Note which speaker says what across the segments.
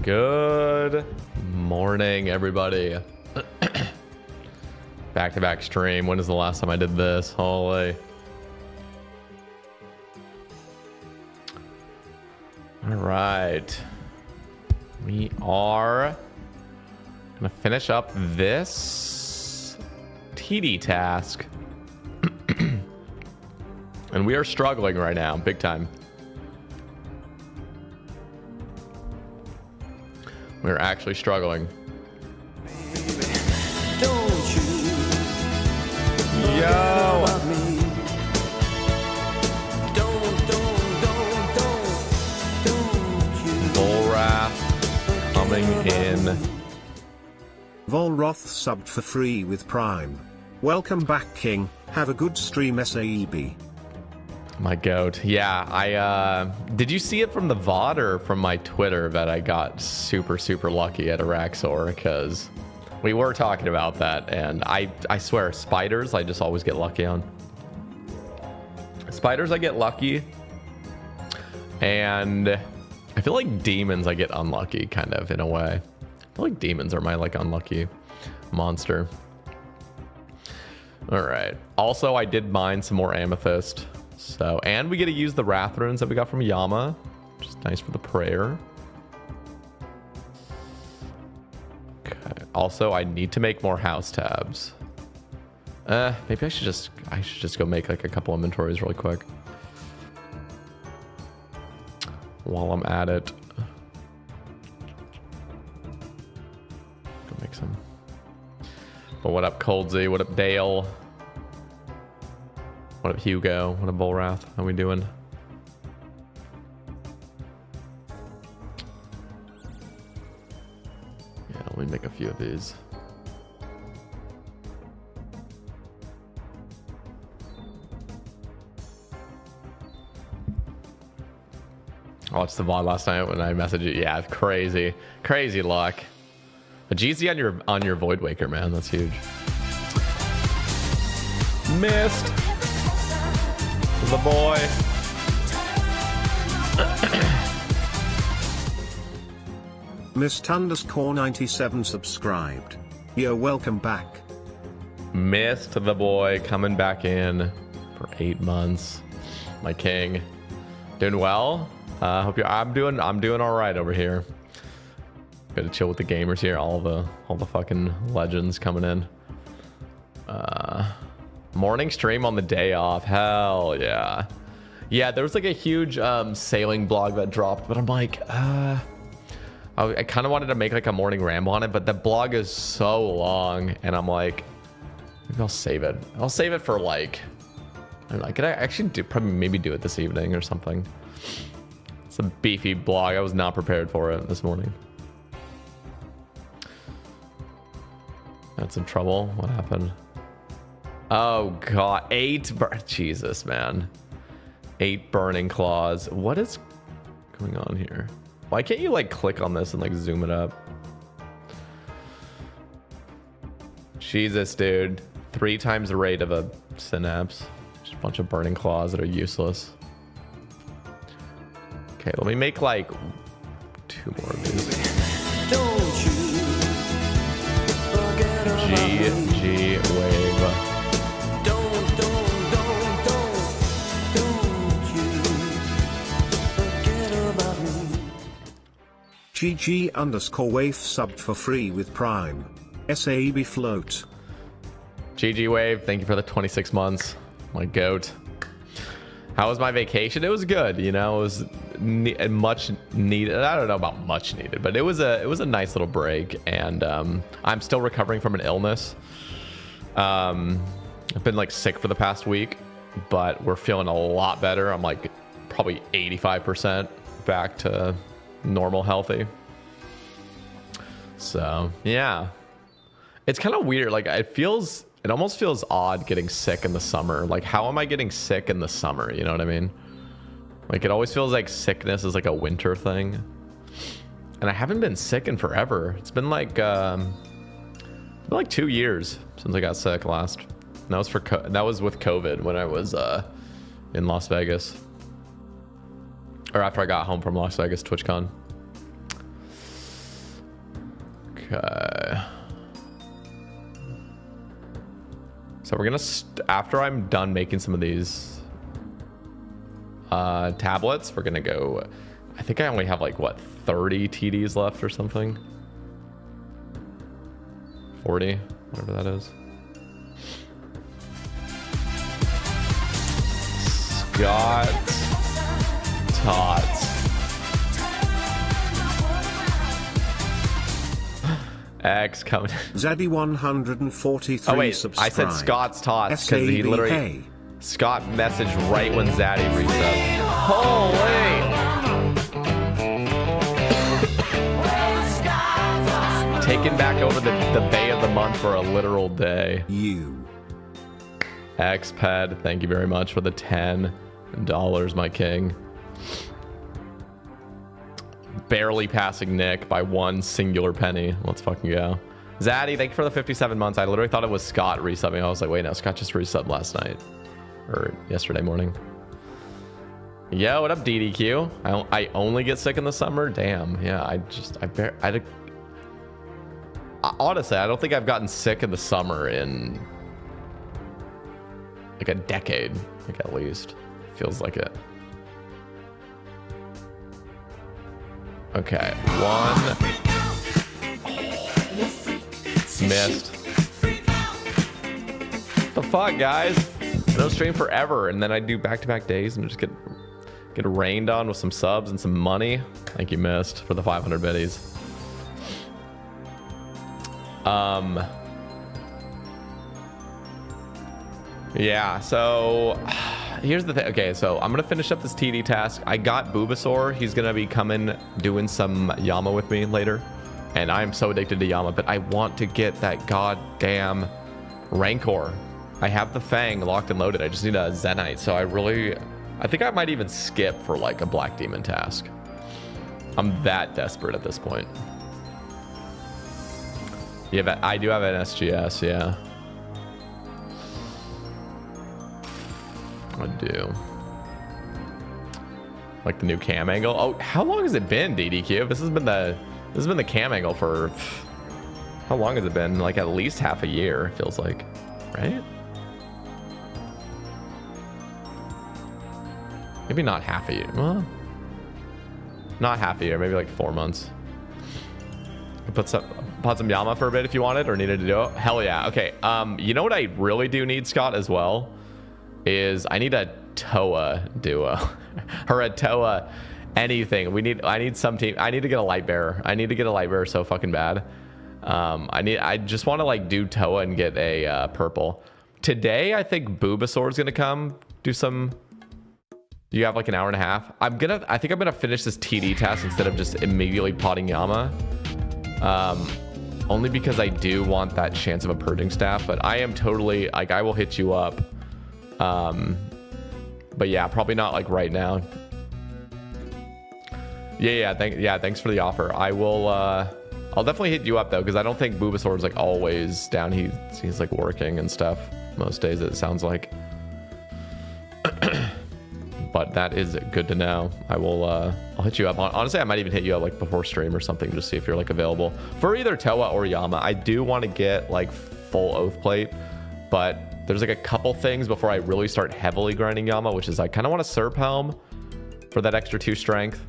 Speaker 1: Good morning, everybody. Back-to-back stream. When is the last time I did this? Holy. All right. We are gonna finish up this TD task. And we are struggling right now, big time. We're actually struggling.
Speaker 2: Don't you
Speaker 1: Yo!
Speaker 2: don't
Speaker 1: Bull Wrath coming in.
Speaker 3: Volroth subbed for free with Prime. Welcome back, King. Have a good stream, SAEB.
Speaker 1: My goat. Yeah, I did you see it from the VOD or from my Twitter that I got super lucky at Araxor? Because we were talking about that, and I swear, spiders I just always get lucky on. Spiders I get lucky, and I feel like demons I get unlucky, kind of, in a way. I feel like demons are my like unlucky monster. All right. Also, I did mine some more amethyst. So, and we get to use the wrath runes that we got from Yama, which is nice for the prayer. Okay. Also, I need to make more house tabs. Maybe I should just go make like a couple inventories really quick while I'm at it. Go make some. But what up, Coldsy? What up, Dale? What up, Hugo? What up, Bullwrath? How we doing? Yeah, let me make a few of these. I watched the VOD last night when I messaged you. Yeah, crazy luck. A GZ on your Void Waker, man. That's huge. Missed. The boy.
Speaker 3: Mist_97 subscribed. Yo, welcome back.
Speaker 1: Missed the boy coming back in for 8 months. My king. Doing well. Hope you're I'm doing all right over here. Gotta chill with the gamers here. All the fucking legends coming in. Morning stream on the day off. Hell yeah. Yeah, there was like a huge sailing blog that dropped, but I'm like, I kind of wanted to make like a morning ramble on it, but the blog is so long, and I'm like, maybe I'll save it. I'll save it for like, I don't know, could I actually probably maybe do it this evening or something? It's a beefy blog. I was not prepared for it this morning. Had some trouble. What happened? Oh god, 8 Jesus, man. 8 burning claws. What is going on here? Why can't you like click on this and like zoom it up? Jesus, dude. 3 times the rate of a synapse. Just a bunch of burning claws that are useless. Okay, let me make like 2 more of these.
Speaker 2: don't you forget about me.
Speaker 1: GG wave.
Speaker 3: GG_Waif subbed for free with Prime. SAEB float.
Speaker 1: GG Wave, thank you for the 26 months. My goat. How was my vacation? It was good, you know. It was much needed. I don't know about much needed, but it was a nice little break, and I'm still recovering from an illness. I've been like sick for the past week, but we're feeling a lot better. I'm like probably 85% back to normal healthy. So yeah, it's kind of weird. Like it almost feels odd getting sick in the summer. Like, how am I getting sick in the summer? You know what I mean? Like, it always feels like sickness is like a winter thing, and I haven't been sick in forever. It's been like 2 years since I got sick last. And that was with COVID when I was in Las Vegas. Or after I got home from Las Vegas TwitchCon. Okay. So we're gonna, after I'm done making some of these tablets, we're gonna go, I think I only have like, what, 30 TDs left or something? 40, whatever that is. Scott Tots. X coming.
Speaker 3: Zaddy 143
Speaker 1: Oh wait,
Speaker 3: subscribed.
Speaker 1: I said Scott's Tots because he
Speaker 3: SAB,
Speaker 1: literally
Speaker 3: hey.
Speaker 1: Scott messaged right when Zaddy reset. Holy! Taking back over the Bay of the Month for a literal day.
Speaker 3: You.
Speaker 1: Xped, thank you very much for the $10, my king. Barely passing Nick by one singular penny. Let's fucking go. Zaddy, thank you for the 57 months. I literally thought it was Scott resubbing. I was like, wait, no, Scott just resubbed last night. Or yesterday morning. Yo, what up, DDQ? I only get sick in the summer? Damn, yeah, honestly, I don't think I've gotten sick in the summer in like a decade, like at least. Feels like it. Okay, one. Missed. What the fuck, guys? I don't stream forever, and then I do back-to-back days and just get rained on with some subs and some money. Thank you, Missed, for the 500 biddies. Yeah, so here's the thing. Okay, so I'm gonna finish up this TD task. I got Bulbasaur. He's gonna be coming doing some Yama with me later, and I'm so addicted to Yama, but I want to get that goddamn Rancor. I have the Fang locked and loaded. I just need a Zenite, so I think I might even skip for like a Black Demon task. I'm that desperate at this point. Yeah, but I do have an SGS, yeah. I do. Like the new cam angle. Oh, how long has it been, DDQ? This has been the cam angle for, how long has it been? Like at least half a year, it feels like, right? Maybe not half a year. Well, not half a year, maybe like 4 months. Put some Yama for a bit if you wanted or needed to do it. Hell yeah. Okay. You know what I really do need, Scott, as well, is I need a Toa duo or a Toa anything. I need some team. I need to get a light bearer. I need to get a light bearer so fucking bad. I just want to like do Toa and get a purple. Today I think Bulbasaur is gonna come do some. You have like an hour and a half. I think I'm gonna finish this TD task instead of just immediately potting Yama. Only because I do want that chance of a purging staff, but I am totally like, I will hit you up. But yeah, probably not like right now. Yeah, thanks for the offer. I will, I'll definitely hit you up though, because I don't think Bulbasaur is like always down. He's like working and stuff most days, it sounds like. But that is good to know. I will, I'll hit you up. Honestly, I might even hit you up like before stream or something, just see if you're like available for either Toa or Yama. I do want to get like full Oath Plate, but there's like a couple things before I really start heavily grinding Yama, which is I kind of want a Serp Helm for that extra 2 strength.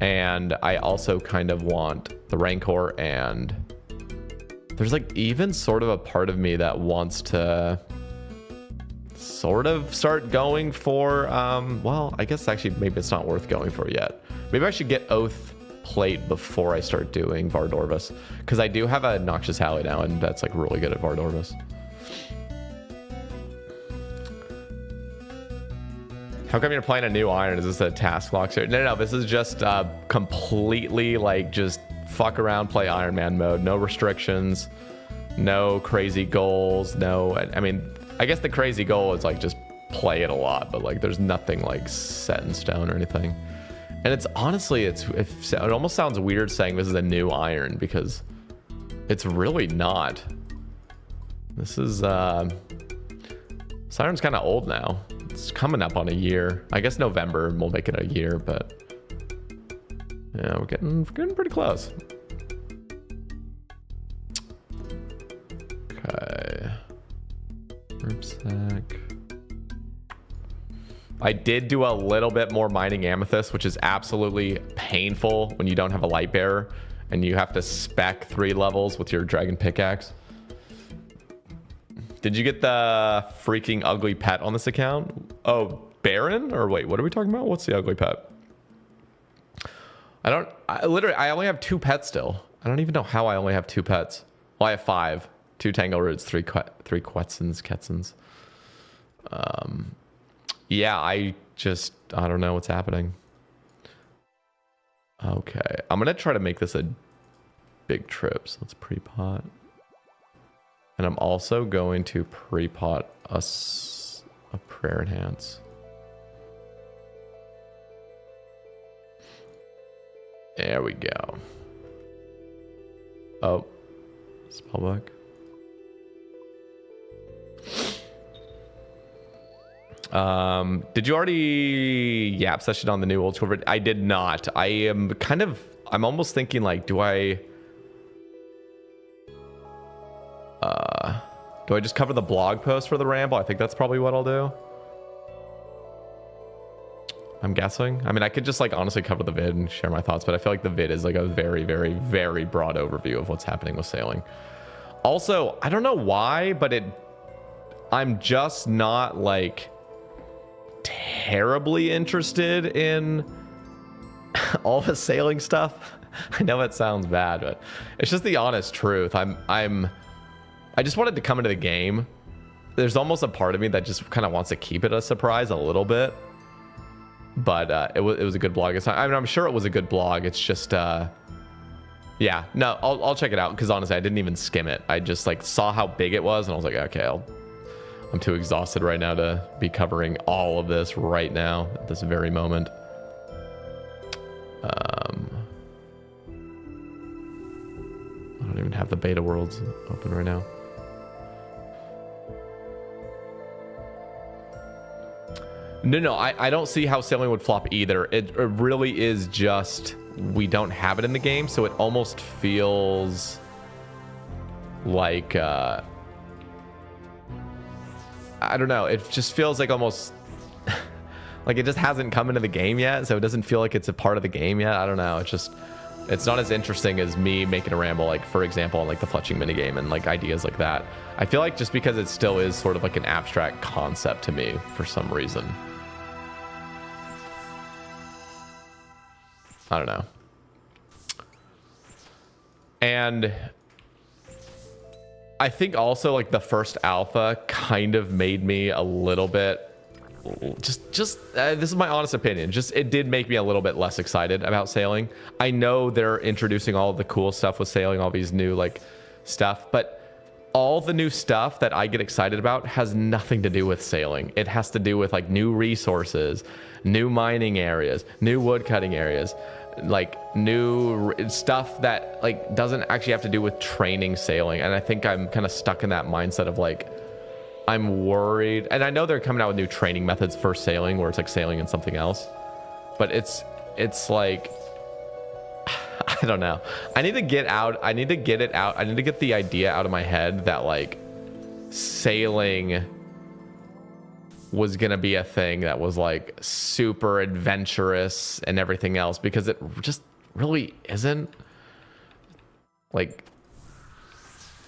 Speaker 1: And I also kind of want the Rancor, and there's like even sort of a part of me that wants to sort of start going for, well, I guess actually maybe it's not worth going for yet. Maybe I should get Oath Plate before I start doing Vardorvis, because I do have a Noxious Halley now, and that's like really good at Vardorvis. How come you're playing a new iron? Is this a task lock series? No, this is just completely like just fuck around, play Iron Man mode. No restrictions, no crazy goals, no, I mean, I guess the crazy goal is like just play it a lot, but like there's nothing like set in stone or anything. And it's honestly, it almost sounds weird saying this is a new iron, because it's really not. This is, this iron's kind of old now. It's coming up on a year. I guess November will make it a year, but yeah, we're getting pretty close. I did do a little bit more mining amethyst, which is absolutely painful when you don't have a light bearer and you have to spec 3 levels with your dragon pickaxe. Did you get the freaking ugly pet on this account? Oh, Baron? Or wait, what are we talking about? What's the ugly pet? I only have 2 pets still. I don't even know how I only have 2 pets. Well, I have 5. 2 Tangle Roots, 3 Quetzins. Yeah, I don't know what's happening. Okay, I'm gonna try to make this a big trip. So let's pre-pot. And I'm also going to pre-pot us a prayer enhance. There we go. Oh, spellbook. Did you already yap session on the new old school? I did not. I'm almost thinking like, do I just cover the blog post for the ramble? I think that's probably what I'll do. I'm guessing. I mean, I could just like honestly cover the vid and share my thoughts, but I feel like the vid is like a very, very, very broad overview of what's happening with sailing. Also, I don't know why, but I'm just not like terribly interested in all the sailing stuff. I know it sounds bad, but it's just the honest truth. I just wanted to come into the game. There's almost a part of me that just kind of wants to keep it a surprise a little bit. But it was a good blog. I mean, I'm sure it was a good blog. It's just, yeah. No, I'll check it out because honestly, I didn't even skim it. I just like saw how big it was and I was like, okay, I'm too exhausted right now to be covering all of this right now at this very moment. I don't even have the beta worlds open right now. No, I don't see how sailing would flop either. It really is just we don't have it in the game, so it almost feels like I don't know. It just feels like almost like it just hasn't come into the game yet, so it doesn't feel like it's a part of the game yet. I don't know. It's not as interesting as me making a ramble, like for example, on like the fletching minigame and like ideas like that. I feel like just because it still is sort of like an abstract concept to me for some reason. I don't know. And I think also like the first alpha kind of made me a little bit just this is my honest opinion, just it did make me a little bit less excited about sailing. I know they're introducing all the cool stuff with sailing, all these new like stuff, but all the new stuff that I get excited about has nothing to do with sailing. It has to do with like new resources, new mining areas, new wood cutting areas, like new stuff that like doesn't actually have to do with training sailing. And I think I'm kind of stuck in that mindset of like, I'm worried, and I know they're coming out with new training methods for sailing where it's like sailing and something else, but it's like, I don't know. I need to get it out. I need to get the idea out of my head that like sailing was going to be a thing that was like super adventurous and everything else, because it just really isn't. Like,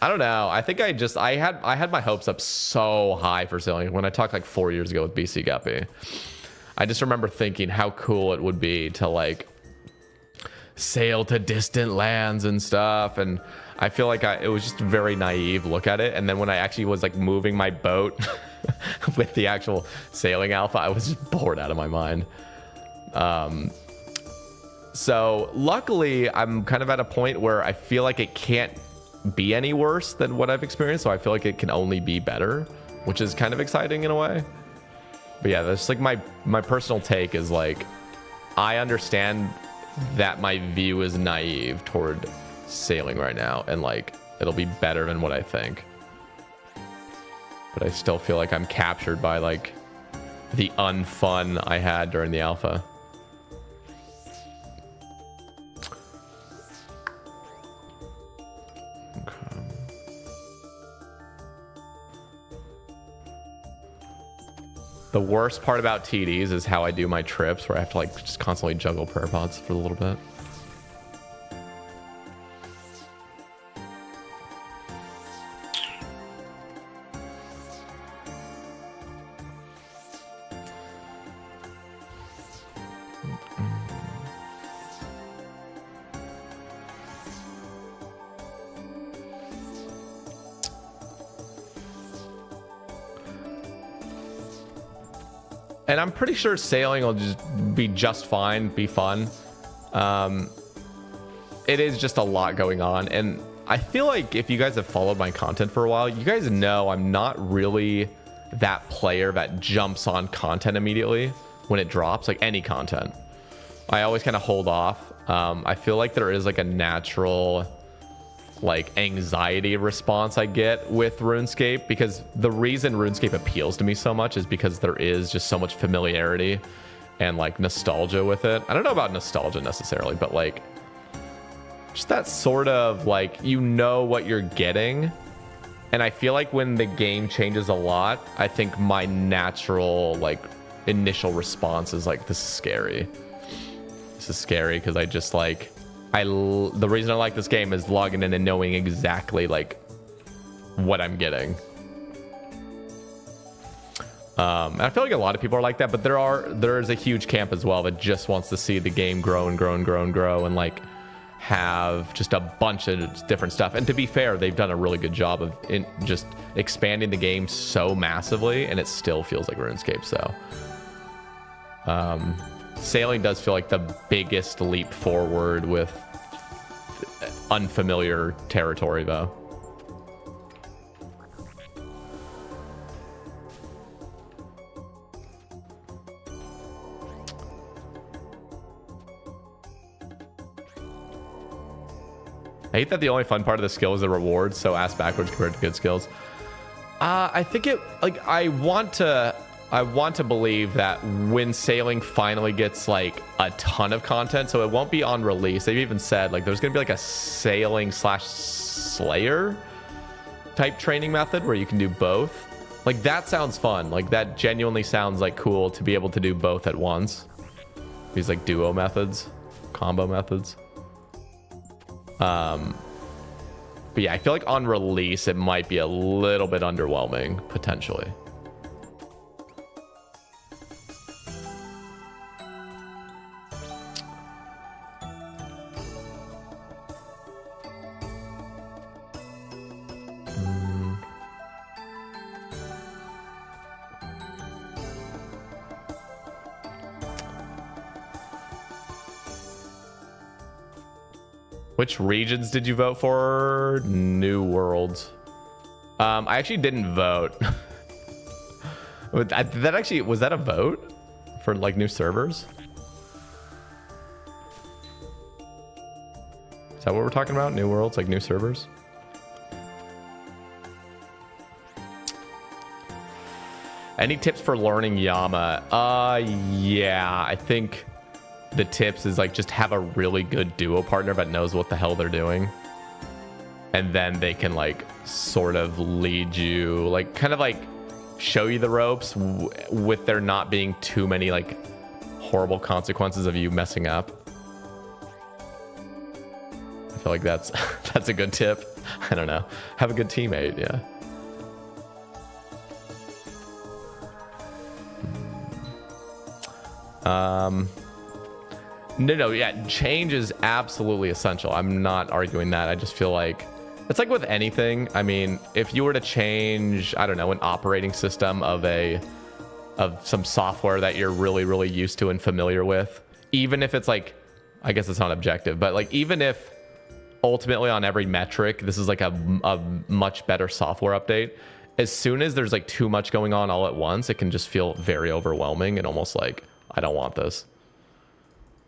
Speaker 1: I don't know. I think I had my hopes up so high for sailing when I talked like 4 years ago with BC Guppy. I just remember thinking how cool it would be to like sail to distant lands and stuff, and I feel like it was just a very naive look at it. And then when I actually was like moving my boat with the actual sailing alpha, I was just bored out of my mind. So luckily I'm kind of at a point where I feel like it can't be any worse than what I've experienced, so I feel like it can only be better, which is kind of exciting in a way. But yeah, that's like my personal take is like, I understand that my view is naive toward sailing right now, and like it'll be better than what I think, but I still feel like I'm captured by like the unfun I had during the alpha. The The worst part about TDs is how I do my trips, where I have to like just constantly juggle prayer pods for a little bit. And I'm pretty sure sailing will just be just fine, be fun. It is just a lot going on. And I feel like if you guys have followed my content for a while, you guys know I'm not really that player that jumps on content immediately when it drops, like any content. I always kind of hold off. I feel like there is like a natural like anxiety response I get with RuneScape, because the reason RuneScape appeals to me so much is because there is just so much familiarity and like nostalgia with it. I don't know about nostalgia necessarily, but like just that sort of like, you know what you're getting. And I feel like when the game changes a lot, I think my natural like initial response is like, this is scary. This is scary because I just like, the reason I like this game is logging in and knowing exactly like what I'm getting. And I feel like a lot of people are like that, but there is a huge camp as well that just wants to see the game grow and grow and grow and grow and like have just a bunch of different stuff. And to be fair, they've done a really good job of just expanding the game so massively, and it still feels like RuneScape. So sailing does feel like the biggest leap forward with unfamiliar territory, though. I hate that the only fun part of the skill is the rewards, so ass backwards compared to good skills. I think it, like, I want to believe that when sailing finally gets like a ton of content, so it won't be on release. They've even said like there's gonna be like a sailing / slayer type training method where you can do both. Like that sounds fun. Like that genuinely sounds like cool to be able to do both at once. These like duo methods, combo methods. But yeah, I feel like on release it might be a little bit underwhelming potentially. Which regions did you vote for? New Worlds. I actually didn't vote. Was that a vote for like new servers? Is that what we're talking about? New Worlds, like new servers? Any tips for learning Yama? Yeah, I think the tips is like just have a really good duo partner that knows what the hell they're doing, and then they can like sort of lead you, like kind of like show you the ropes with there not being too many like horrible consequences of you messing up. I feel like that's a good tip. I don't know, have a good teammate. Yeah. No, yeah, change is absolutely essential. I'm not arguing that. I just feel like it's like with anything. I mean, if you were to change, I don't know, an operating system of some software that you're really, really used to and familiar with, even if it's like, I guess it's not objective, but like even if ultimately on every metric, this is like a much better software update, as soon as there's like too much going on all at once, it can just feel very overwhelming and almost like, I don't want this.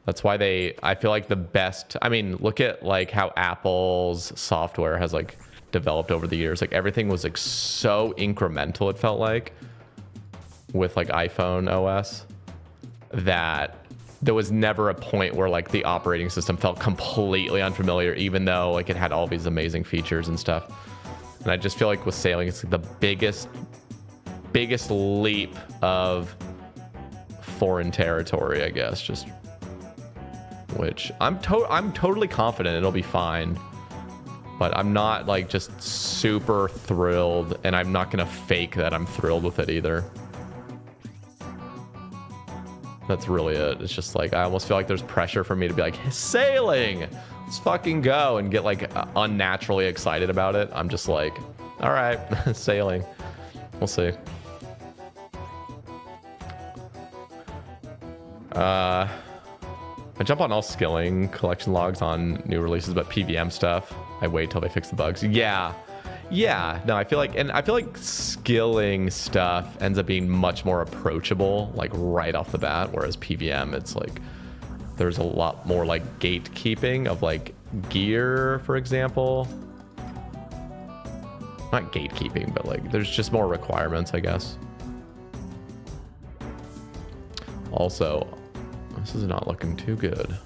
Speaker 1: That's why I feel like the best, I mean, look at like how Apple's software has like developed over the years. Like everything was like so incremental, it felt like, with like iPhone OS, that there was never a point where like the operating system felt completely unfamiliar, even though like it had all these amazing features and stuff. And I just feel like with sailing, it's like the biggest biggest leap of foreign territory, I guess. Just which I'm totally confident it'll be fine, but I'm not like just super thrilled, and I'm not gonna fake that I'm thrilled with it either. That's really it. It's just like I almost feel like there's pressure for me to be like, sailing, let's fucking go, and get like unnaturally excited about it. I'm just like, all right, sailing, we'll see. I jump on all skilling collection logs on new releases, but PVM stuff, I wait till they fix the bugs. Yeah. No, I feel like skilling stuff ends up being much more approachable, like right off the bat, whereas PVM, it's like there's a lot more like gatekeeping of like gear, for example. Not gatekeeping, but like there's just more requirements, I guess. Also, this is not looking too good.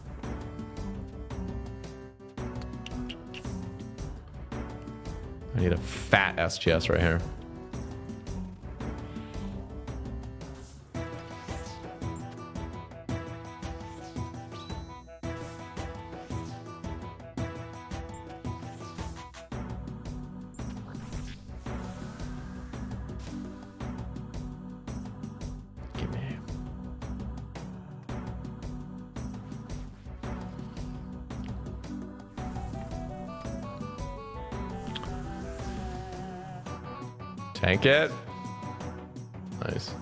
Speaker 1: I need a fat SGS right here. Give me. Tank it. Nice.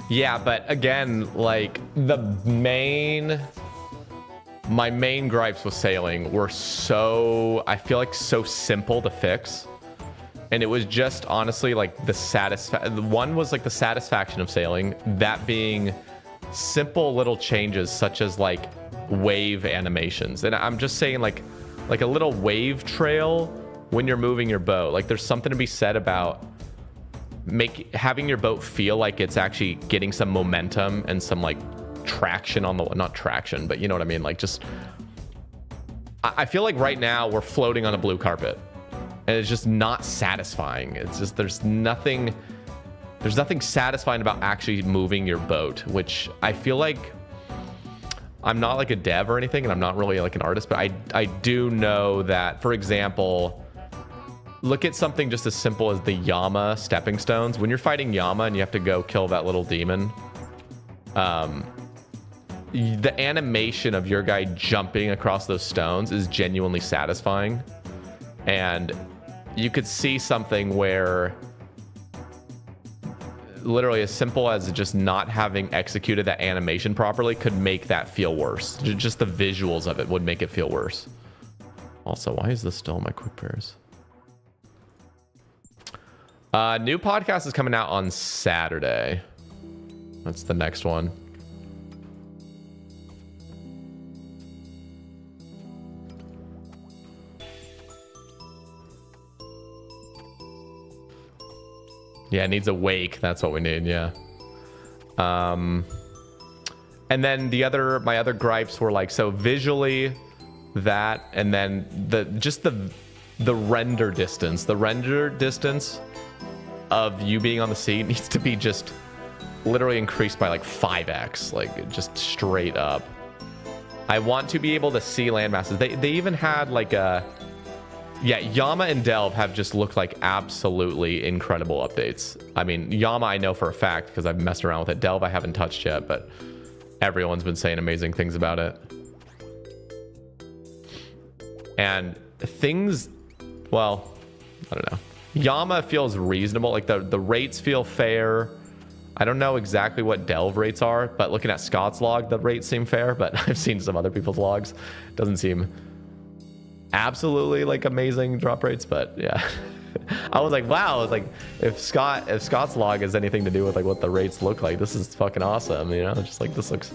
Speaker 1: Yeah, but again, like my main gripes with sailing were I feel like so simple to fix. And it was just honestly like one was like the satisfaction of sailing, that being simple little changes such as like wave animations. And I'm just saying like a little wave trail when you're moving your boat. Like there's something to be said about having your boat feel like it's actually getting some momentum and some like traction on the, not traction, but you know what I mean? Like just, I feel like right now we're floating on a blue carpet and it's just not satisfying. It's just, there's nothing satisfying about actually moving your boat, which I feel like I'm not like a dev or anything, and I'm not really like an artist, but I do know that, for example, look at something just as simple as the Yama stepping stones. When you're fighting Yama and you have to go kill that little demon, the animation of your guy jumping across those stones is genuinely satisfying. And you could see something where literally as simple as just not having executed that animation properly could make that feel worse. Just the visuals of it would make it feel worse. Also, why is this still in my quick pairs? New podcast is coming out on Saturday. That's the next one. Yeah, it needs a wake. That's what we need. Yeah. And then my other gripes were like, so visually that, and then the render distance. The render distance of you being on the sea needs to be just literally increased by like 5x, like just straight up. I want to be able to see land masses. They even had like yeah, Yama and Delve have just looked like absolutely incredible updates. I mean, Yama I know for a fact because I've messed around with it. Delve I haven't touched yet, but everyone's been saying amazing things about it. And things, well, I don't know. Yama feels reasonable. Like the rates feel fair. I don't know exactly what Delve rates are, but looking at Scott's log, the rates seem fair, but I've seen some other people's logs. Doesn't seem absolutely like amazing drop rates, but yeah. I was like, wow. I was like, if Scott's log has anything to do with like what the rates look like, this is fucking awesome. You know, just like this looks.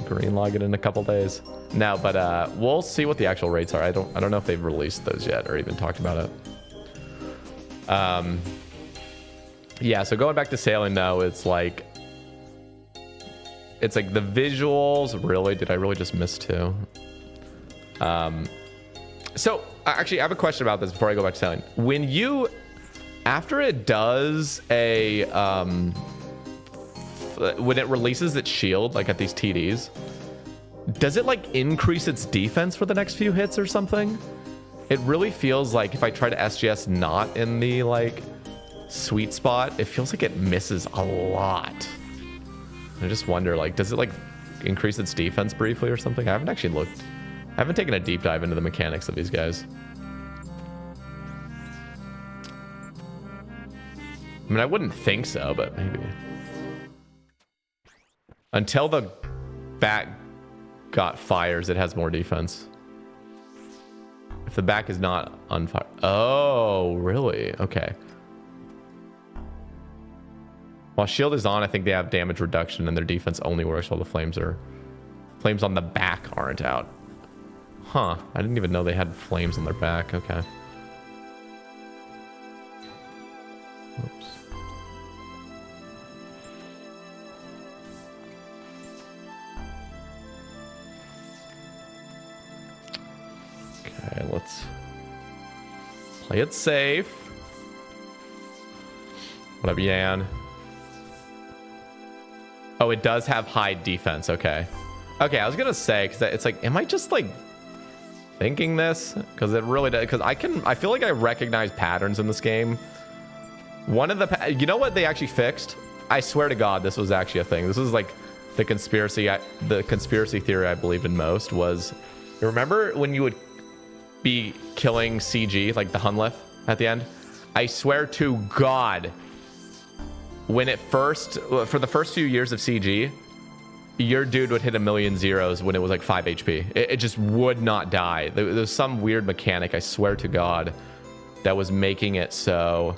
Speaker 1: Green log it in a couple days. No, but we'll see what the actual rates are. I don't know if they've released those yet or even talked about it. Yeah, so going back to sailing though, it's like it's like the visuals. Really, did I really just miss two? So actually, I have a question about this before I go back to sailing. When you, after it does a, when it releases its shield, like at these TDs, does it like increase its defense for the next few hits or something? It really feels like if I try to SGS not in the like sweet spot, it feels like it misses a lot. I just wonder, like, does it like increase its defense briefly or something? I haven't actually looked. I haven't taken a deep dive into the mechanics of these guys. I mean, I wouldn't think so, but maybe. Until the back got fires, it has more defense. If the back is not on fire. Oh, really? Okay. While shield is on, I think they have damage reduction and their defense only works while the flames on the back aren't out. Huh. I didn't even know they had flames on their back. Okay. Oops. Okay, let's play it safe. What up, Yan? Oh, it does have high defense. Okay. Okay, I was gonna say, because it's like, am I just like thinking this? Because it really does. Because I feel like I recognize patterns in this game. One of the, you know what they actually fixed? I swear to God, this was actually a thing. This was like the conspiracy theory I believed in most was, you remember when you would be killing CG, like the Hunleth at the end? I swear to God, when it first, for the first few years of CG, your dude would hit 1,000,000 zeros when it was like 5 HP. It just would not die. There was some weird mechanic, I swear to God, that was making it so,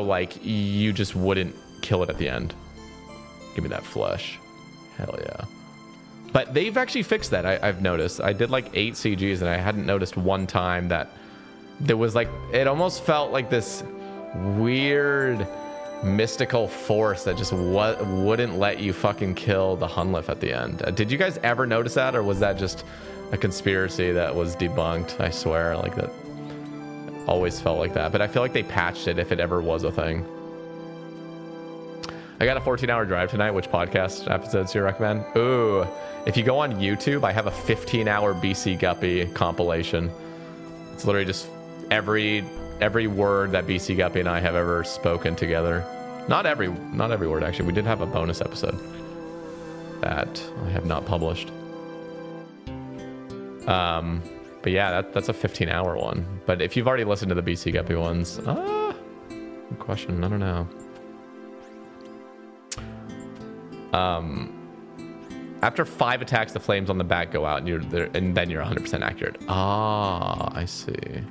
Speaker 1: like you just wouldn't kill it at the end. Give me that flesh. Hell yeah. But they've actually fixed that. I've noticed. I did like 8 CGs and I hadn't noticed one time that there was like, it almost felt like this weird mystical force that just wouldn't let you fucking kill the Hunleth at the end. Did you guys ever notice that, or was that just a conspiracy that was debunked? I swear, like that always felt like that, but I feel like they patched it if it ever was a thing. I got a 14-hour drive tonight. Which podcast episodes do you recommend? Ooh, if you go on YouTube, I have a 15-hour BC Guppy compilation. It's literally just every word that BC Guppy and I have ever spoken together. Not every word, actually. We did have a bonus episode that I have not published. But yeah, that's a 15-hour one. But if you've already listened to the BC Guppy ones, good question. I don't know. After 5 attacks, the flames on the back go out, and you're there, and then you're 100% accurate. Ah, I see.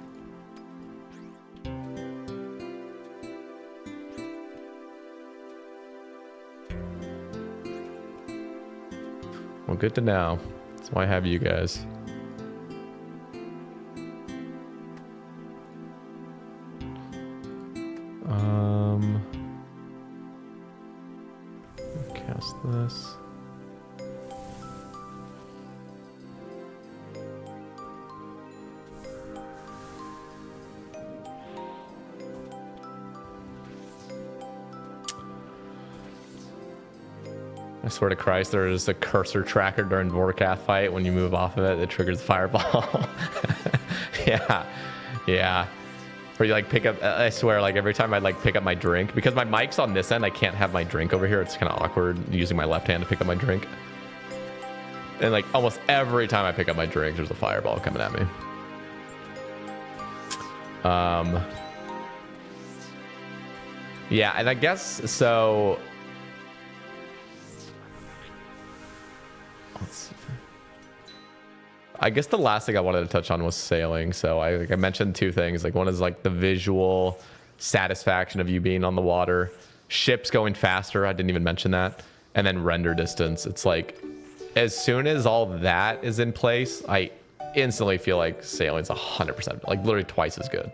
Speaker 1: Well, good to know. That's why I have you guys. Cast this. I swear to Christ, there is a cursor tracker during Vorkath fight. When you move off of it, it triggers fireball. Yeah. Or you like pick up, I swear, like every time I like pick up my drink, because my mic's on this end, I can't have my drink over here. It's kind of awkward using my left hand to pick up my drink. And like almost every time I pick up my drink, there's a fireball coming at me. Yeah, and I guess so. I guess the last thing I wanted to touch on was sailing. So I mentioned 2 things. Like one is like the visual satisfaction of you being on the water, ships going faster. I didn't even mention that. And then render distance. It's like as soon as all that is in place, I instantly feel like sailing's 100%, like literally twice as good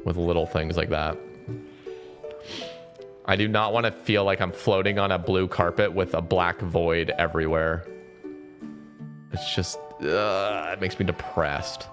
Speaker 1: with little things like that. I do not want to feel like I'm floating on a blue carpet with a black void everywhere. It's just, it makes me depressed.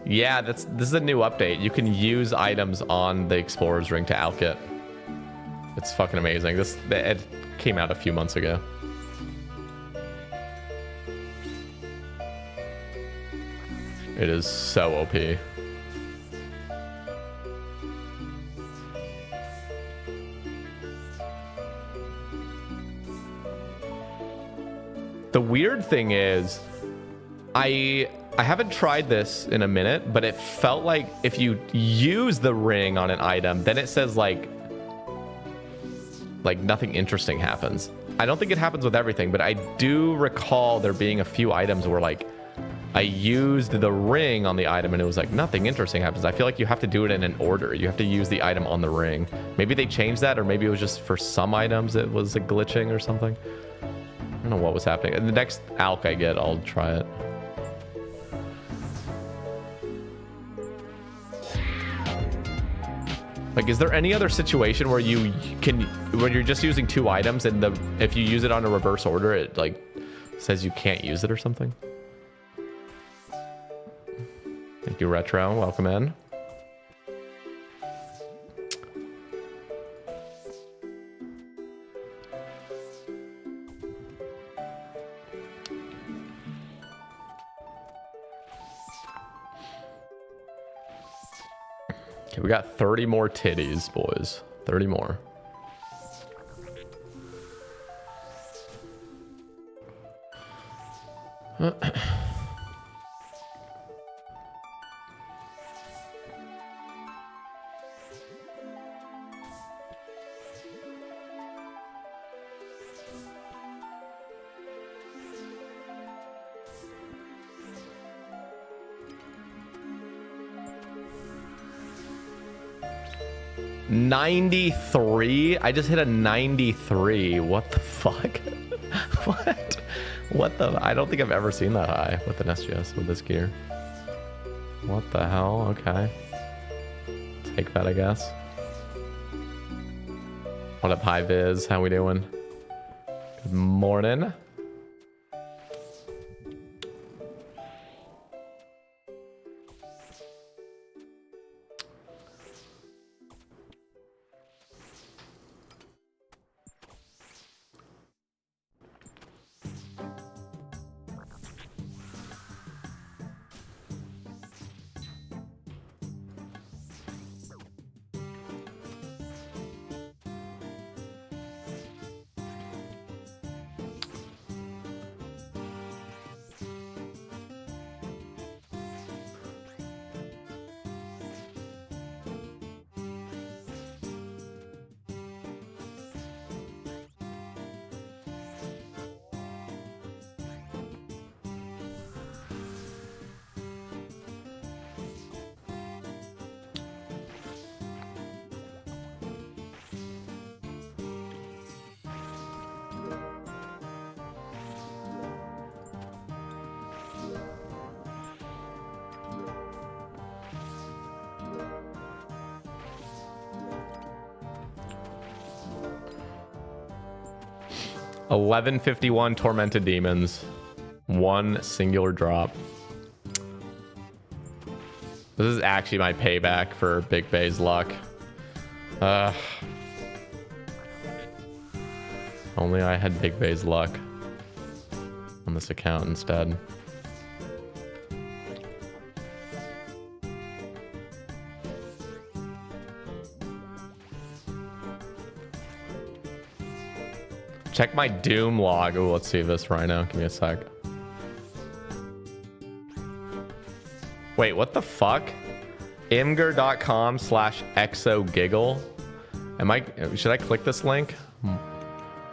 Speaker 1: Yeah, this is a new update. You can use items on the Explorer's Ring to alch it. It's fucking amazing. It came out a few months ago. It is so OP. The weird thing is, I haven't tried this in a minute, but it felt like if you use the ring on an item, then it says like nothing interesting happens. I don't think it happens with everything, but I do recall there being a few items where like I used the ring on the item and it was like nothing interesting happens. I feel like you have to do it in an order. You have to use the item on the ring. Maybe they changed that, or maybe it was just for some items it was a glitching or something. I don't know what was happening. The next alch I get, I'll try it. Like, is there any other situation where when you're just using two items and if you use it on a reverse order, it like says you can't use it or something? Thank you, Retro. Welcome in. Okay, we got 30 more titties, boys. 30 more. $93? I just hit a 93. What the fuck? What? What the? I don't think I've ever seen that high with an SGS with this gear. What the hell? Okay. Take that, I guess. What up, High Viz? How we doing? Good morning. $11.51 Tormented Demons. One singular drop. This is actually my payback for Big Bay's luck. Only I had Big Bay's luck on this account instead. Check my Doom log. Oh, let's see this right now. Give me a sec. Wait, what the fuck? Imgur.com/exogiggle. Should I click this link?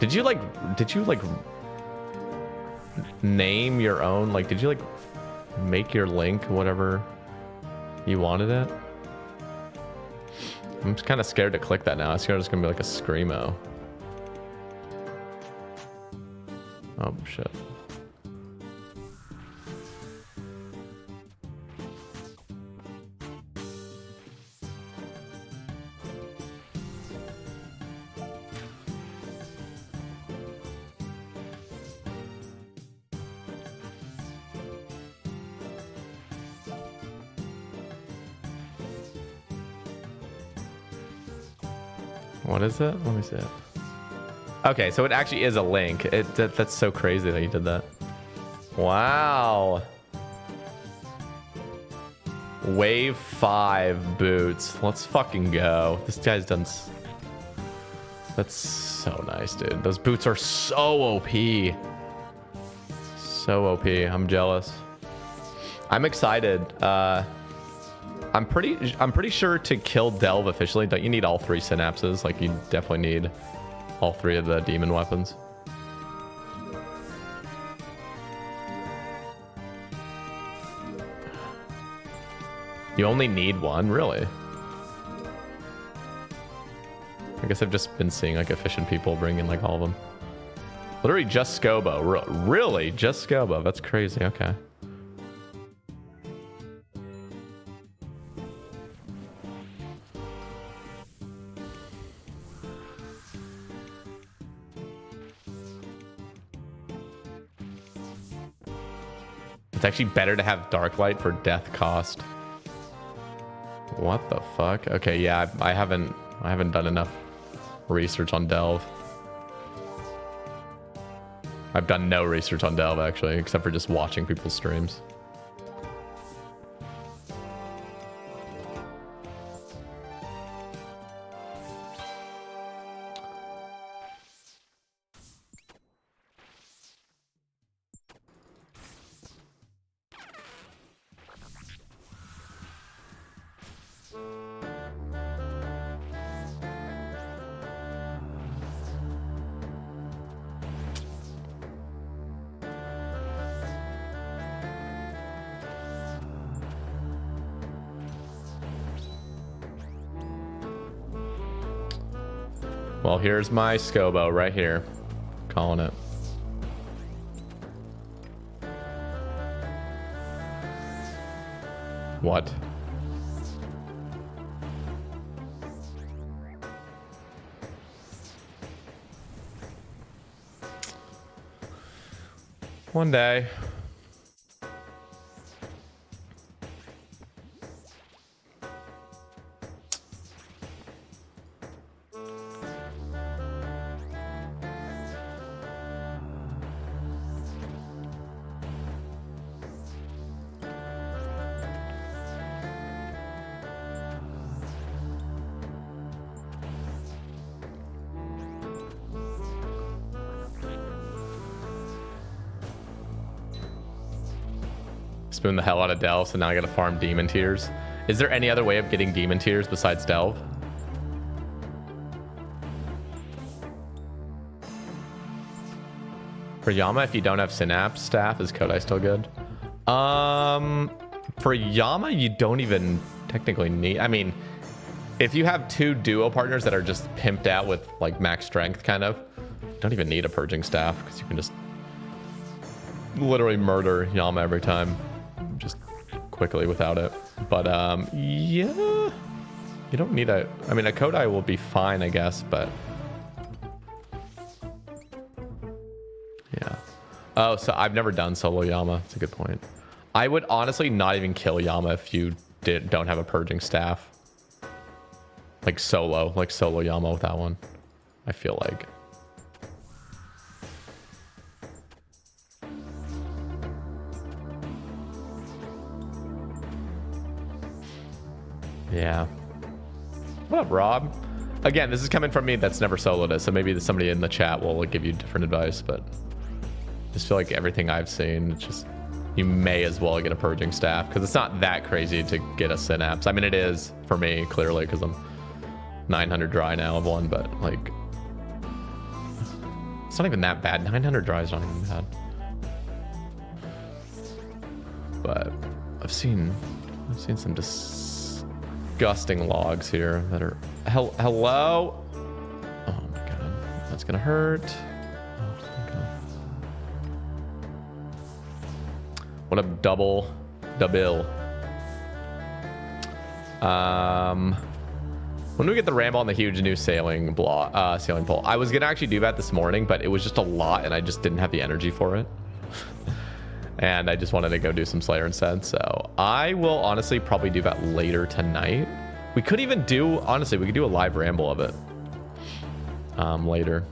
Speaker 1: Did you like name your own, like, did you like make your link whatever you wanted it? I'm just kind of scared to click that now. I scared it's gonna be like a screamo. Oh shit. What is it? Let me see it. Okay, so it actually is a link. That's so crazy that you did that. Wow. Wave 5 boots. Let's fucking go. This guy's done... That's so nice, dude. Those boots are so OP. So OP. I'm jealous. I'm excited. I'm pretty sure to kill Delve officially, don't you need all 3 synapses? Like, you definitely need all 3 of the demon weapons. You only need 1, really? I guess I've just been seeing like efficient people bring in like all of them. Literally just Scobo. Really? Just Scobo. That's crazy. Okay. It's actually better to have Dark Light for death cost. What the fuck? Okay, yeah, I haven't done enough research on Delve. I've done no research on Delve actually, except for just watching people's streams. Well, here's my Scobo right here. Calling it. What? One day. Spoon the hell out of Delve, so now I gotta farm demon tears. Is there any other way of getting demon tears besides Delve? For Yama, if you don't have Synapse staff, is Kodai still good? For Yama, you don't even technically need... I mean, if you have 2 duo partners that are just pimped out with like max strength, kind of, you don't even need a purging staff because you can just literally murder Yama every time. Just quickly without it. But yeah, you don't need a... I mean, a Kodai will be fine, I guess, but yeah. Oh, so I've never done solo Yama. That's a good point. I would honestly not even kill Yama if you don't have a purging staff. Like solo Yama with that one, I feel like. Yeah. What up, Rob? Again, this is coming from me that's never soloed it, so maybe somebody in the chat will give you different advice, but I just feel like everything I've seen, it's just, you may as well get a purging staff, because it's not that crazy to get a synapse. I mean, it is for me, clearly, because I'm 900 dry now of one, but like, not even that bad. 900 dry is not even bad. But I've seen some disgusting logs here that are... Hello? Oh my god. That's gonna hurt. Oh my god. What a double. When do we get the ramble on the huge new sailing pole? I was gonna actually do that this morning, but it was just a lot and I just didn't have the energy for it. And I just wanted to go do some Slayer instead. So I will honestly probably do that later tonight. We could even do, honestly, we could do a live ramble of it later.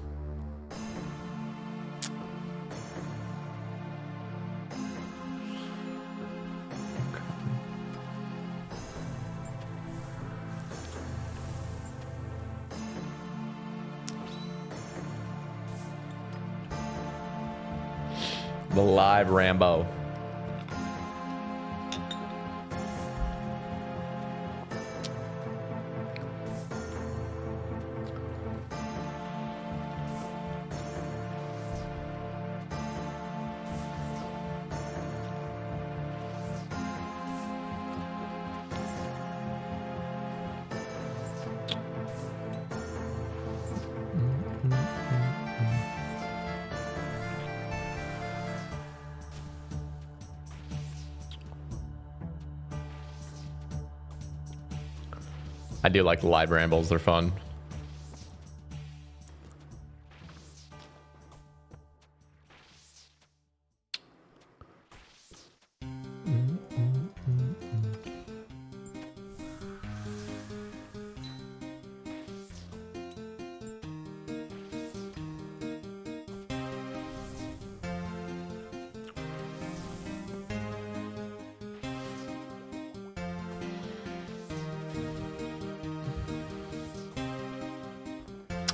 Speaker 1: The live Rambo. I do like the live rambles, they're fun.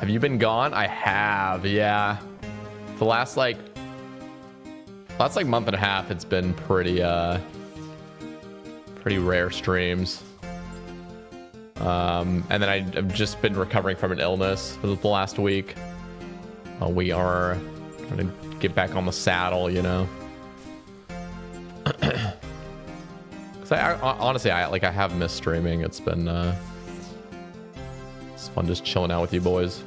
Speaker 1: Have you been gone? I have, yeah. The last like month and a half, it's been pretty rare streams. And then I've just been recovering from an illness for the last week. We are trying to get back on the saddle, you know. Cause honestly, I have missed streaming. It's been it's fun just chilling out with you boys.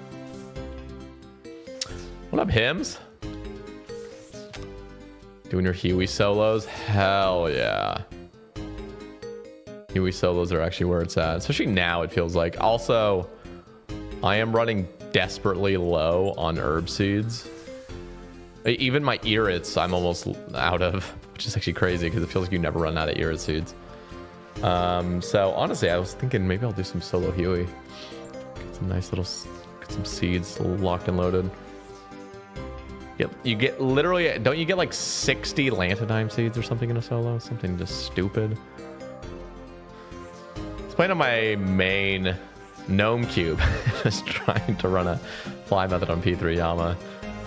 Speaker 1: What up, Hims? Doing your Huey solos? Hell yeah. Huey solos are actually where it's at. Especially now, it feels like. Also, I am running desperately low on herb seeds. Even my irrits, I'm almost out of, which is actually crazy because it feels like you never run out of irrit seeds. So honestly, I was thinking maybe I'll do some solo Huey. Get some nice little, get some seeds locked and loaded. You get literally, don't you get like 60 Lantidime seeds or something in a solo? Something just stupid. I was playing on my main gnome cube. Just trying to run a fly method on P3 Yama.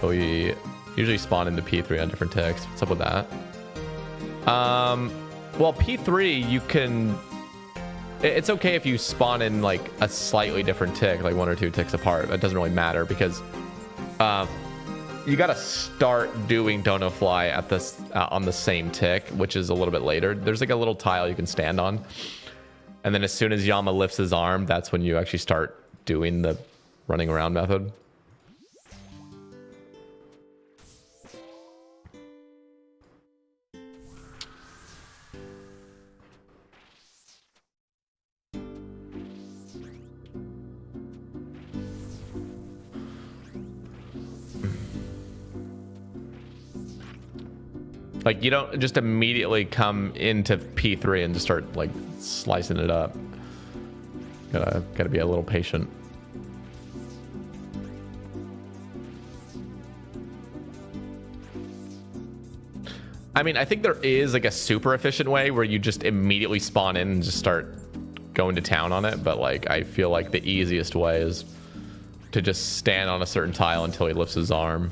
Speaker 1: But we usually spawn into P3 on different ticks. What's up with that? Well, P3, you can... It's okay if you spawn in like a slightly different tick, like 1 or 2 ticks apart. That doesn't really matter because... you gotta start doing Dono Fly at this on the same tick, which is a little bit later. There's like a little tile you can stand on, and then as soon as Yama lifts his arm, that's when you actually start doing the running around method. Like, you don't just immediately come into P3 and just start, like, slicing it up. Gotta be a little patient. I mean, I think there is, like, a super efficient way where you just immediately spawn in and just start going to town on it. But, like, I feel like the easiest way is to just stand on a certain tile until he lifts his arm.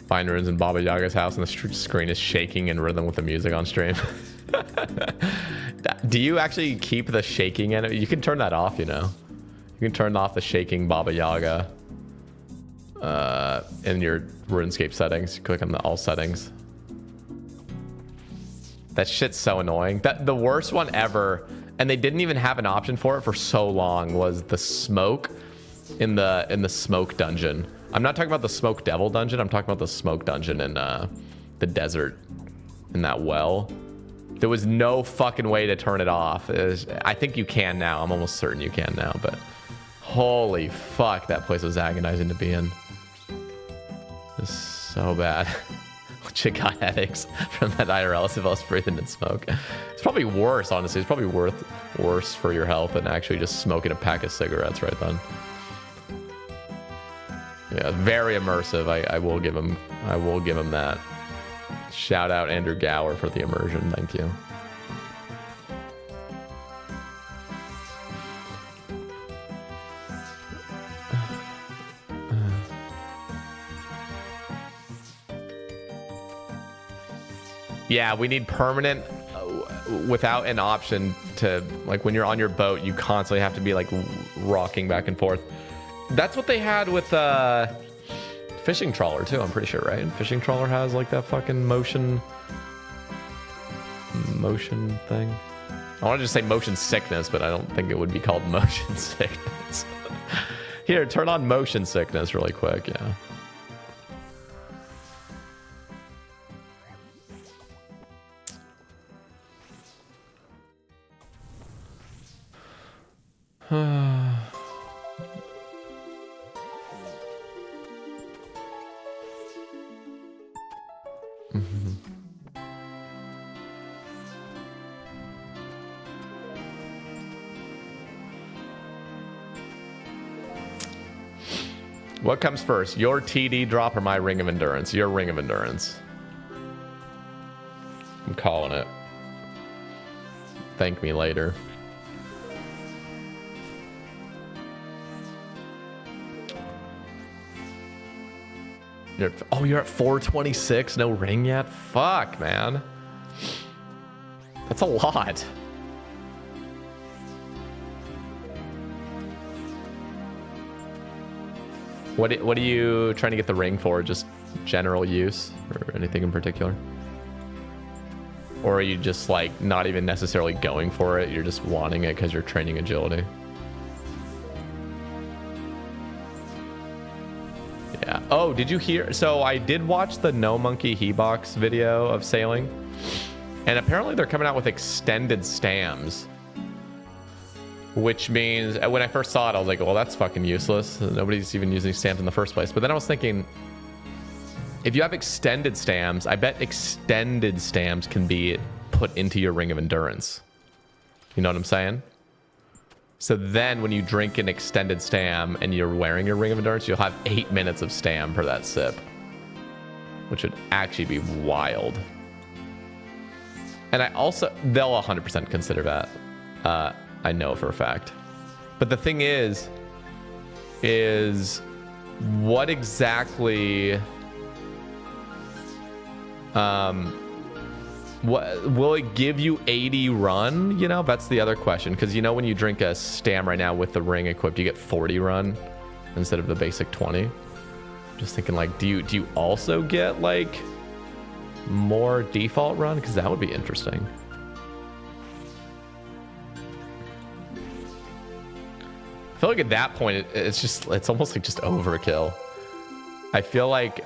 Speaker 1: Find ruins in Baba Yaga's house and the screen is shaking in rhythm with the music on stream. Do you actually keep the shaking in it? You can turn that off, you know. You can turn off the shaking Baba Yaga in your RuneScape settings. You click on the all settings. That shit's so annoying. The worst one ever, and they didn't even have an option for it for so long, was the smoke in the smoke dungeon. I'm not talking about the smoke devil dungeon. I'm talking about the smoke dungeon in the desert in that well. There was no fucking way to turn it off. I think you can now. I'm almost certain you can now, but holy fuck, that place was agonizing to be in. It's so bad. Chick got headaches from that IRL civils breathing in smoke. It's probably worse, honestly. It's probably worse for your health than actually just smoking a pack of cigarettes right then. Yeah, very immersive. I will give him that. Shout out Andrew Gower for the immersion. Thank you. Yeah, we need permanent without an option to, like, when you're on your boat, you constantly have to be like rocking back and forth. That's what they had with fishing trawler too, I'm pretty sure, right? Fishing trawler has like that fucking motion thing. I want to just say motion sickness, but I don't think it would be called motion sickness. Here, turn on motion sickness really quick, yeah. What comes first, your TD drop or my Ring of Endurance? Your Ring of Endurance. I'm calling it. Thank me later. You're at 426, no ring yet? Fuck, man. That's a lot. What are you trying to get the ring for? Just general use or anything in particular? Or are you just like not even necessarily going for it? You're just wanting it because you're training agility? Yeah. Oh, did you hear? So I did watch the No Monkey He-Box video of sailing. And apparently they're coming out with extended stams. Which means, when I first saw it, I was like, well, that's fucking useless. Nobody's even using stamps in the first place. But then I was thinking, if you have extended stams, I bet extended stams can be put into your Ring of Endurance. You know what I'm saying? So then when you drink an extended stam and you're wearing your Ring of Endurance, you'll have 8 minutes of stam per that sip. Which would actually be wild. And they'll 100% consider that. I know for a fact. But the thing is what exactly what will it give you? 80 run? You know, that's the other question, because you know when you drink a stam right now with the ring equipped, you get 40 run instead of the basic 20. Just thinking, like, do you also get like more default run? Because that would be interesting. I feel like at that point, it's almost like just overkill. I feel like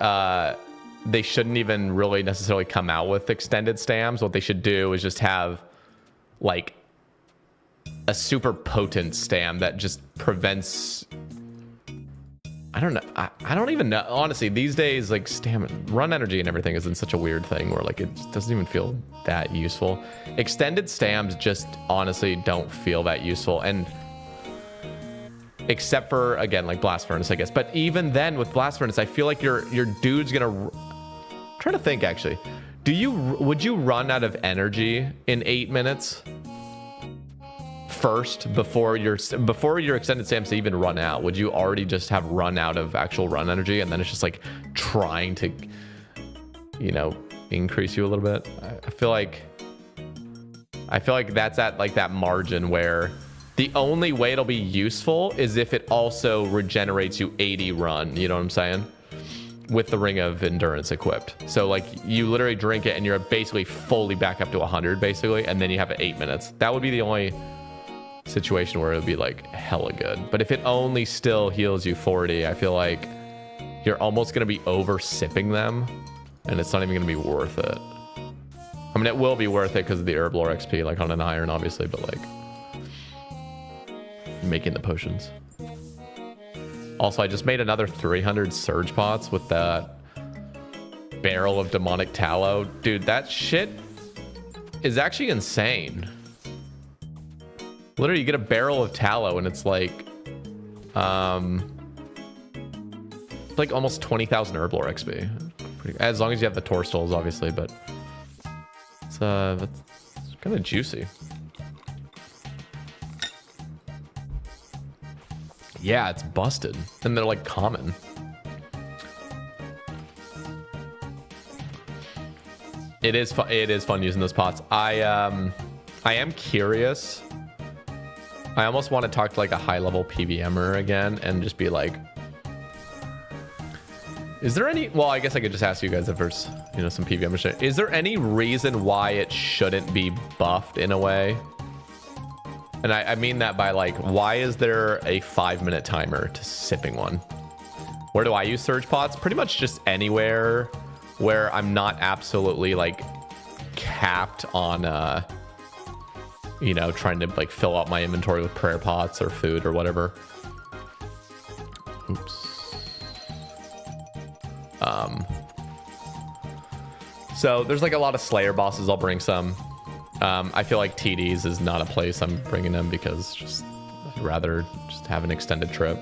Speaker 1: they shouldn't even really necessarily come out with extended stams. What they should do is just have like a super potent stam that just prevents. I don't know. I don't even know. Honestly, these days, like stamina, run energy and everything is in such a weird thing where like it just doesn't even feel that useful. Extended stams just honestly don't feel that useful. And except for, again, like Blast Furnace, I guess. But even then with Blast Furnace, I feel like your dude's gonna... I'm trying to think, actually. Would you run out of energy in 8 minutes? First, before your extended stams to even run out? Would you already just have run out of actual run energy, and then it's just like trying to, you know, increase you a little bit? I feel like I feel like that's at like that margin where the only way it'll be useful is if it also regenerates you 80 run. You know what I'm saying? With the Ring of Endurance equipped. So like you literally drink it and you're basically fully back up to 100 basically, and then you have 8 minutes. That would be the only situation where it would be like hella good. But if it only still heals you 40, I feel like you're almost going to be over sipping them, and it's not even going to be worth it. I mean, it will be worth it because of the herb lore XP, like on an iron, obviously, but like making the potions. Also, I just made another 300 surge pots with that barrel of demonic tallow. Dude, that shit is actually insane. Literally, you get a barrel of tallow and it's like almost 20,000 herb lore XP. As long as you have the Torstals, obviously, but it's kind of juicy. Yeah, it's busted, and they're like common. It is fun. It is fun using those pots. I am curious. I almost want to talk to like a high level PVMer again and just be like, is there any, well, I guess I could just ask you guys if there's, you know, some PVM shit. Is there any reason why it shouldn't be buffed in a way? And I mean that by like, why is there a 5-minute timer to sipping one? Where do I use surge pots? Pretty much just anywhere where I'm not absolutely like capped on, you know, trying to like fill up my inventory with prayer pots or food or whatever. Oops. So there's like a lot of Slayer bosses. I'll bring some. I feel like TDs is not a place I'm bringing them because just I'd rather just have an extended trip.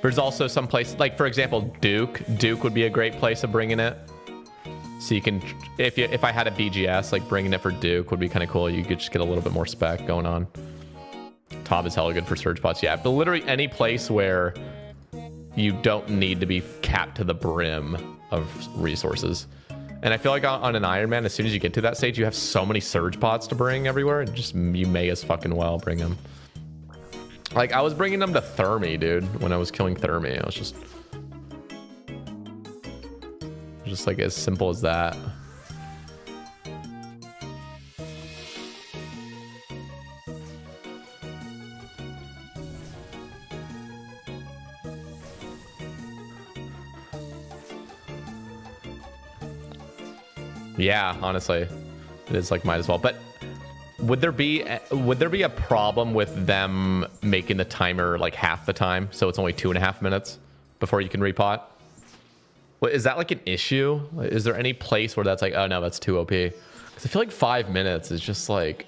Speaker 1: There's also some places like, for example, Duke would be a great place of bringing it. So you can, if I had a BGS, like bringing it for Duke would be kind of cool. You could just get a little bit more spec going on. Top is hella good for surge pots. Yeah, but literally any place where you don't need to be capped to the brim of resources. And I feel like on an Iron Man, as soon as you get to that stage, you have so many surge pots to bring everywhere. Just you may as fucking well bring them. Like I was bringing them to Thermi, dude. When I was killing Thermi, I was just like as simple as that. Yeah, honestly, it is like might as well. But would there be a problem with them making the timer like half the time, so it's only 2.5 minutes before you can repot? What, is that like an issue? Is there any place where that's like, oh no, that's too OP? Because I feel like 5 minutes is just like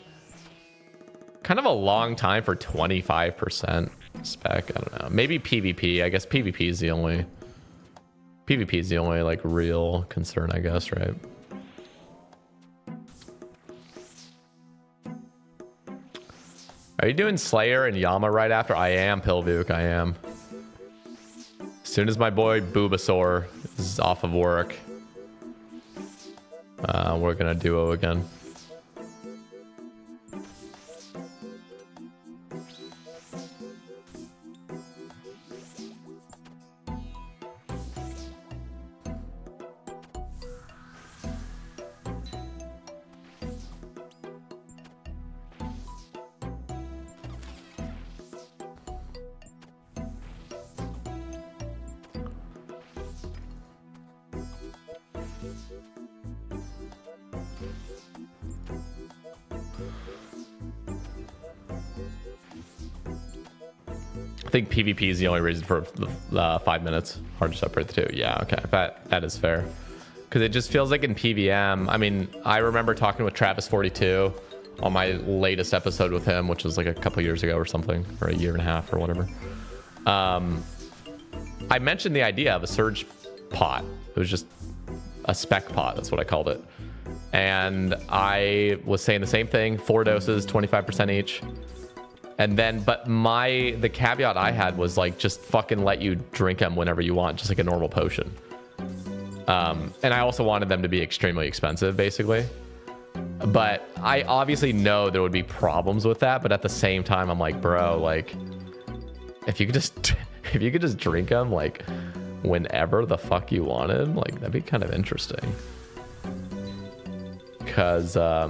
Speaker 1: kind of a long time for 25% spec. I don't know. Maybe PvP. I guess PvP is the only like real concern, I guess, right? Are you doing Slayer and Yama right after? I am, Pilvuk, I am. As soon as my boy Bulbasaur is off of work, we're gonna duo again. I think PvP is the only reason for the 5 minutes. Hard to separate the two. Yeah, okay, that is fair. Because it just feels like in PVM, I mean, I remember talking with Travis42 on my latest episode with him, which was like a couple years ago or something, or a year and a half or whatever. I mentioned the idea of a surge pot. It was just a spec pot. That's what I called it. And I was saying the same thing, 4 doses, 25% each. And then, but the caveat I had was like, just fucking let you drink them whenever you want, just like a normal potion. And I also wanted them to be extremely expensive, basically. But I obviously know there would be problems with that. But at the same time, I'm like, bro, like, if you could just drink them like whenever the fuck you wanted, like that'd be kind of interesting. Because I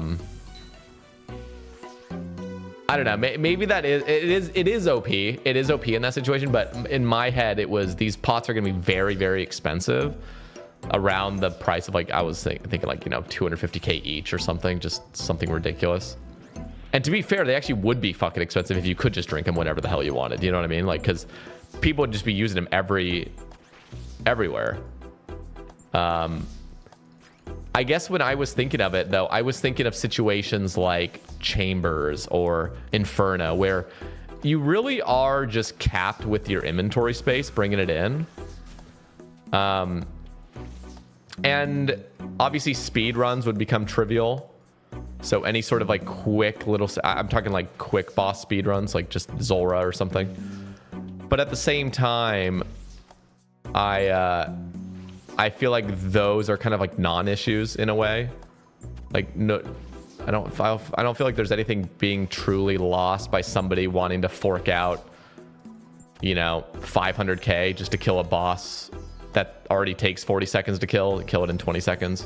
Speaker 1: don't know. Maybe that it is OP. It is OP in that situation. But in my head, it was these pots are gonna be very, very expensive, around the price of like I was thinking like, you know, 250k each or something, just something ridiculous. And to be fair, they actually would be fucking expensive if you could just drink them whenever the hell you wanted. You know what I mean? Like, because people would just be using them everywhere. I guess when I was thinking of it, though, I was thinking of situations like Chambers or Inferno, where you really are just capped with your inventory space, bringing it in. And obviously speed runs would become trivial. So any sort of like quick little, I'm talking like quick boss speed runs, like just Zulrah or something. But at the same time, I feel like those are kind of like non-issues in a way. Like no, I don't feel like there's anything being truly lost by somebody wanting to fork out, you know, 500k just to kill a boss that already takes 40 seconds to kill it in 20 seconds,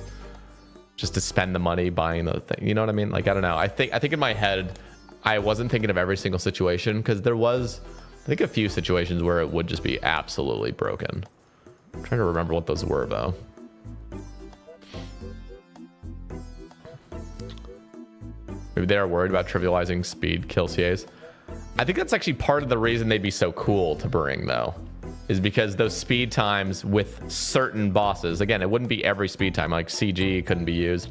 Speaker 1: just to spend the money buying the thing. You know what I mean? Like, I don't know. I think in my head, I wasn't thinking of every single situation, because there was, I think, a few situations where it would just be absolutely broken. I'm trying to remember what those were, though. Maybe they are worried about trivializing speed kill CAs. I think that's actually part of the reason they'd be so cool to bring, though, is because those speed times with certain bosses, again, it wouldn't be every speed time, like CG couldn't be used.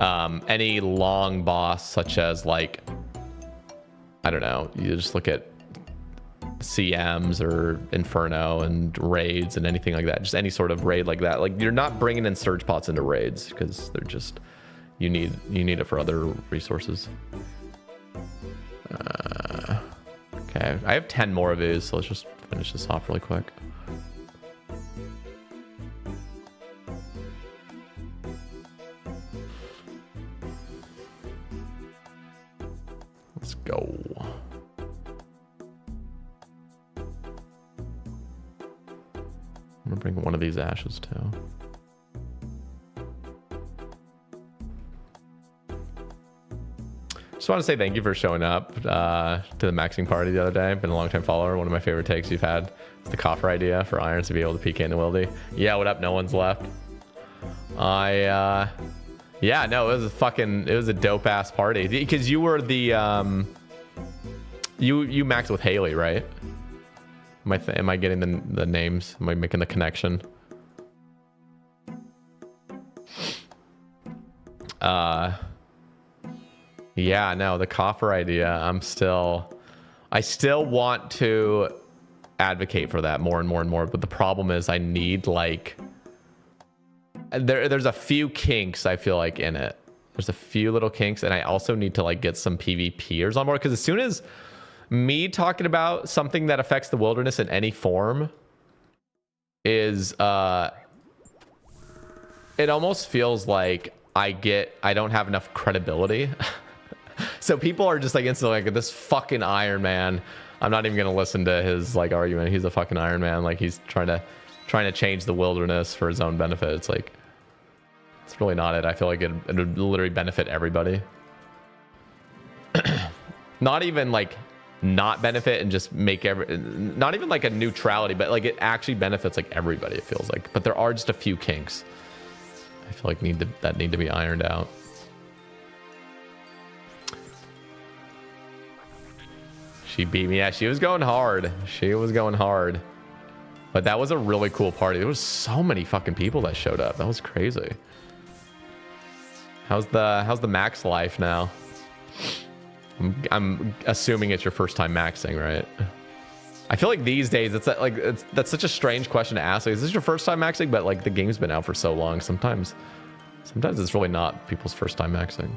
Speaker 1: Any long boss, such as like, I don't know, you just look at CMs or Inferno and raids and anything like that, just any sort of raid like that. Like, you're not bringing in surge pots into raids because they're just, you need it for other resources. Okay, I have 10 more of these, so let's just finish this off really quick. Let's go. I'm gonna bring one of these ashes too. Just want to say thank you for showing up to the maxing party the other day. I've been a long time follower. One of my favorite takes you've had is the coffer idea for Irons to be able to PK in the Wildy. Yeah, what up? No one's left. Yeah, no, it was a dope ass party, because you were the you maxed with Haley, right? Am I getting the names? Am I making the connection? Yeah, no, the coffer idea, I still want to advocate for that more and more and more, but the problem is I need, like, there's a few kinks, I feel like, in it. There's a few little kinks, and I also need to, like, get some PvPers on board, because as soon as me talking about something that affects the wilderness in any form is, it almost feels like I don't have enough credibility. So people are just like instantly like, this fucking Iron Man, I'm not even gonna listen to his like argument. He's a fucking Iron Man. Like, he's trying to change the wilderness for his own benefit. It's like, it's really not it. I feel like it would literally benefit everybody. Not even like not benefit and just make not even like a neutrality, but like it actually benefits like everybody, it feels like. But there are just a few kinks I feel like need to be ironed out. She beat me. Yeah, she was going hard. But that was a really cool party. There was so many fucking people that showed up. That was crazy. How's the max life now? I'm assuming it's your first time maxing, right? I feel like these days that's such a strange question to ask. Like, is this your first time maxing? But like, the game's been out for so long. Sometimes it's really not people's first time maxing.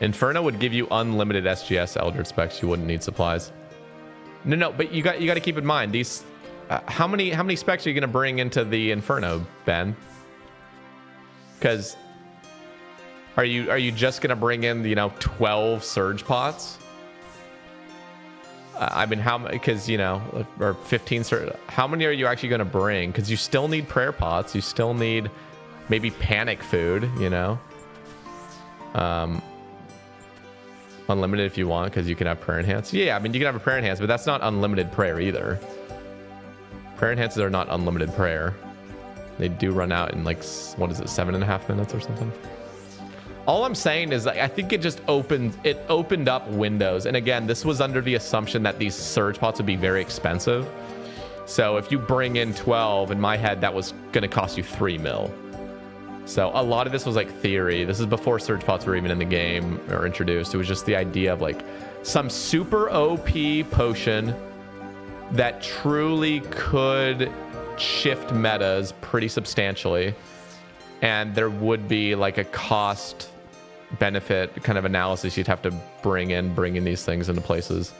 Speaker 1: Inferno would give you unlimited SGS Eldritch specs. You wouldn't need supplies. No, but you got to keep in mind these. How many specs are you going to bring into the Inferno, Ben? Because are you just going to bring in 12 surge pots? I mean, because or 15 surge. How many are you actually going to bring? Because you still need prayer pots. You still need maybe panic food. Unlimited if you want, because you can have prayer enhance. Yeah, I mean, you can have a prayer enhance, but that's not unlimited prayer either. Prayer enhances are not unlimited prayer. They do run out in like, what is it, 7.5 minutes or something. All I'm saying is I think it just opened up windows. And again, this was under the assumption that these surge pots would be very expensive. So if you bring in 12, in my head, that was going to cost you 3 mil. So a lot of this was like theory. This is before surge pots were even in the game or introduced. It was just the idea of like some super OP potion that truly could shift metas pretty substantially. And there would be like a cost benefit kind of analysis you'd have to bring in these things into places.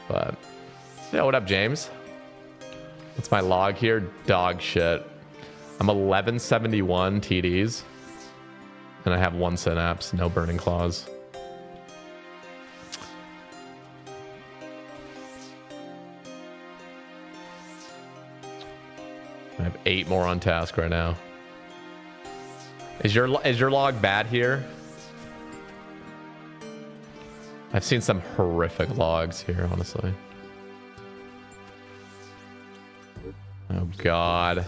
Speaker 1: But yeah, what up, James? What's my log here? Dog shit. I'm 1171 TDs, and I have 1 synapse, no burning claws. I have 8 more on task right now. Is your log bad here? I've seen some horrific logs here, honestly. Oh God.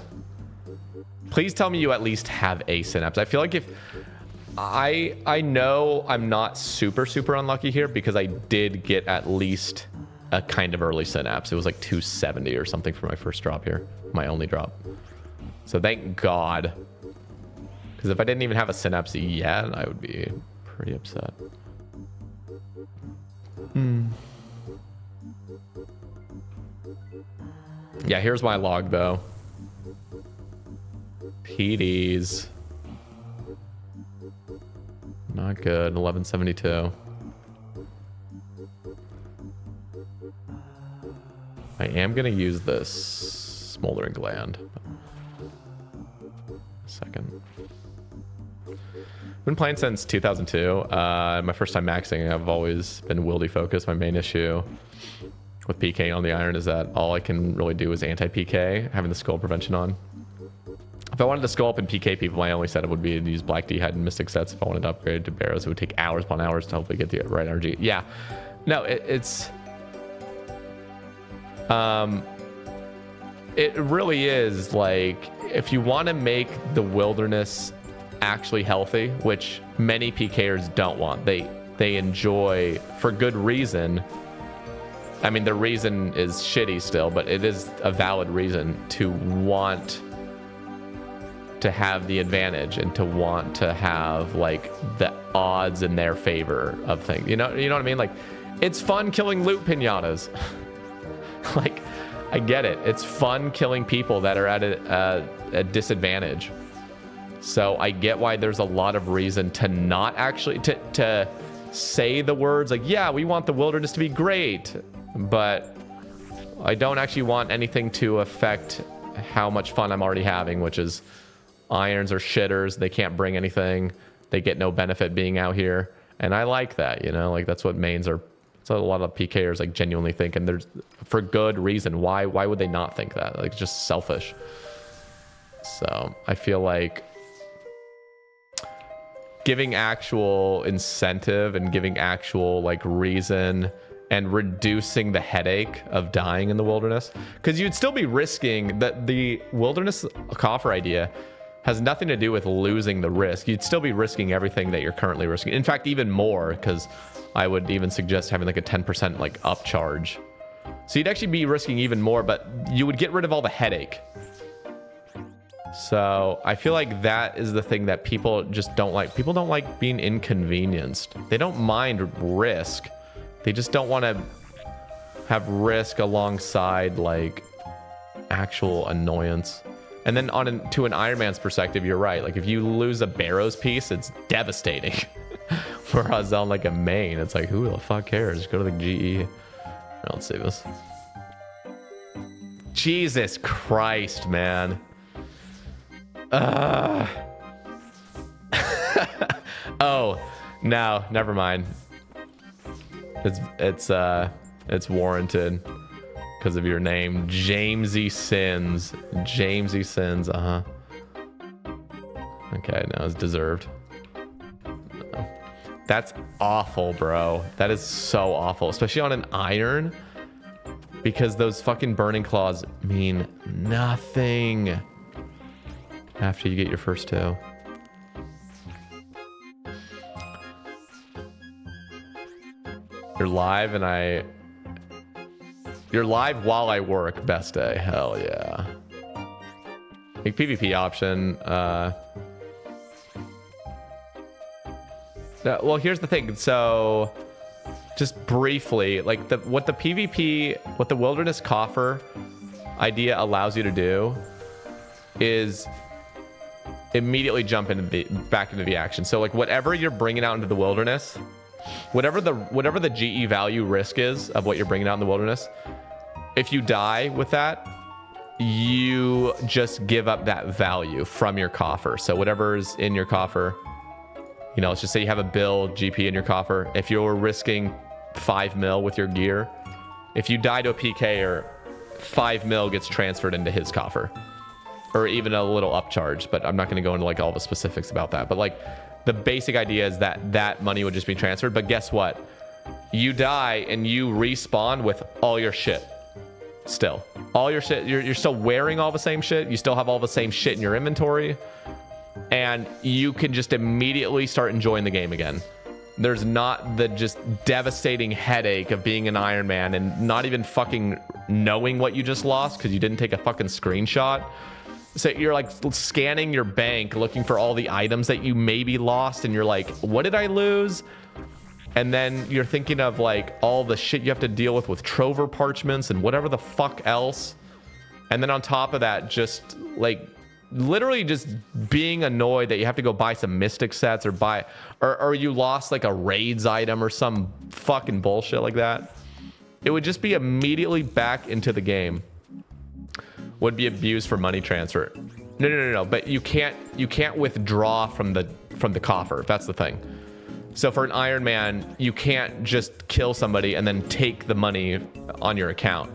Speaker 1: Please tell me you at least have a synapse. I feel like if I know I'm not super unlucky here because I did get at least a kind of early synapse. It was like 270 or something for my first drop here, my only drop. So thank God. Because if I didn't even have a synapse yet, I would be pretty upset. Yeah, here's my log though. PDs. Not good. 1172. I am going to use this smoldering gland. A second. Been playing since 2002. My first time maxing, I've always been wildy focused. My main issue with PK on the iron is that all I can really do is anti-PK, having the skull prevention on. If I wanted to skull up and PK people, my only setup would be to use Black D'Hide and Mystic sets. If I wanted to upgrade to Barrows, it would take hours upon hours to hopefully get the right energy. Yeah. No, it's... It really is, like, if you want to make the wilderness actually healthy, which many PKers don't want. They enjoy, for good reason. I mean, the reason is shitty still, but it is a valid reason to want to have the advantage and to want to have like the odds in their favor of things. You know what I mean? Like, it's fun killing loot pinatas. Like, I get it. It's fun killing people that are at a disadvantage. So I get why there's a lot of reason to not actually to say the words like, yeah, we want the wilderness to be great, but I don't actually want anything to affect how much fun I'm already having, which is irons are shitters. They can't bring anything. They get no benefit being out here. And I like that, like that's what mains are. So a lot of PKers like genuinely think, and there's for good reason. Why would they not think that? Like, it's just selfish. So I feel like giving actual incentive and giving actual like reason and reducing the headache of dying in the wilderness, because you'd still be risking that. The wilderness coffer idea has nothing to do with losing the risk. You'd still be risking everything that you're currently risking. In fact, even more, because I would even suggest having like a 10% like upcharge. So you'd actually be risking even more, but you would get rid of all the headache. So I feel like that is the thing that people just don't like. People don't like being inconvenienced. They don't mind risk. They just don't want to have risk alongside like actual annoyance. And then to an Iron Man's perspective, you're right. Like, if you lose a Barrows piece, it's devastating. for us on like a main. It's like, who the fuck cares? Go to the GE. Let's see this. Jesus Christ, man. Oh, no, never mind. It's warranted because of your name, Jamesy Sins. Jamesy Sins, Okay, no, it's deserved. No. That's awful, bro. That is so awful, especially on an iron, because those fucking burning claws mean nothing after you get your first two. You're live and you're live while I work. Best day. Hell yeah. Like PvP option. Well, here's the thing. So just briefly, like what the Wilderness Coffer idea allows you to do is immediately jump back into the action. So like whatever you're bringing out into the wilderness, whatever the GE value risk is of what you're bringing out in the wilderness, if you die with that, you just give up that value from your coffer. So whatever's in your coffer, you know, let's just say you have a bill GP in your coffer. If you're risking 5 mil with your gear, if you die to a PK, 5 mil gets transferred into his coffer, or even a little upcharge. But I'm not going to go into like all the specifics about that. But like the basic idea is that money would just be transferred. But guess what? You die and you respawn with all your shit. Still, all your shit. You're still wearing all the same shit. You still have all the same shit in your inventory, and you can just immediately start enjoying the game again. There's not the just devastating headache of being an Iron Man and not even fucking knowing what you just lost because you didn't take a fucking screenshot. So you're like scanning your bank looking for all the items that you maybe lost, and you're like, what did I lose? And then you're thinking of like all the shit you have to deal with Trover parchments and whatever the fuck else. And then on top of that, just like literally just being annoyed that you have to go buy some mystic sets or you lost like a raids item or some fucking bullshit like that. It would just be immediately back into the game. Would be abused for money transfer. No. But you can't withdraw from the coffer. That's the thing. So for an Iron Man, you can't just kill somebody and then take the money on your account.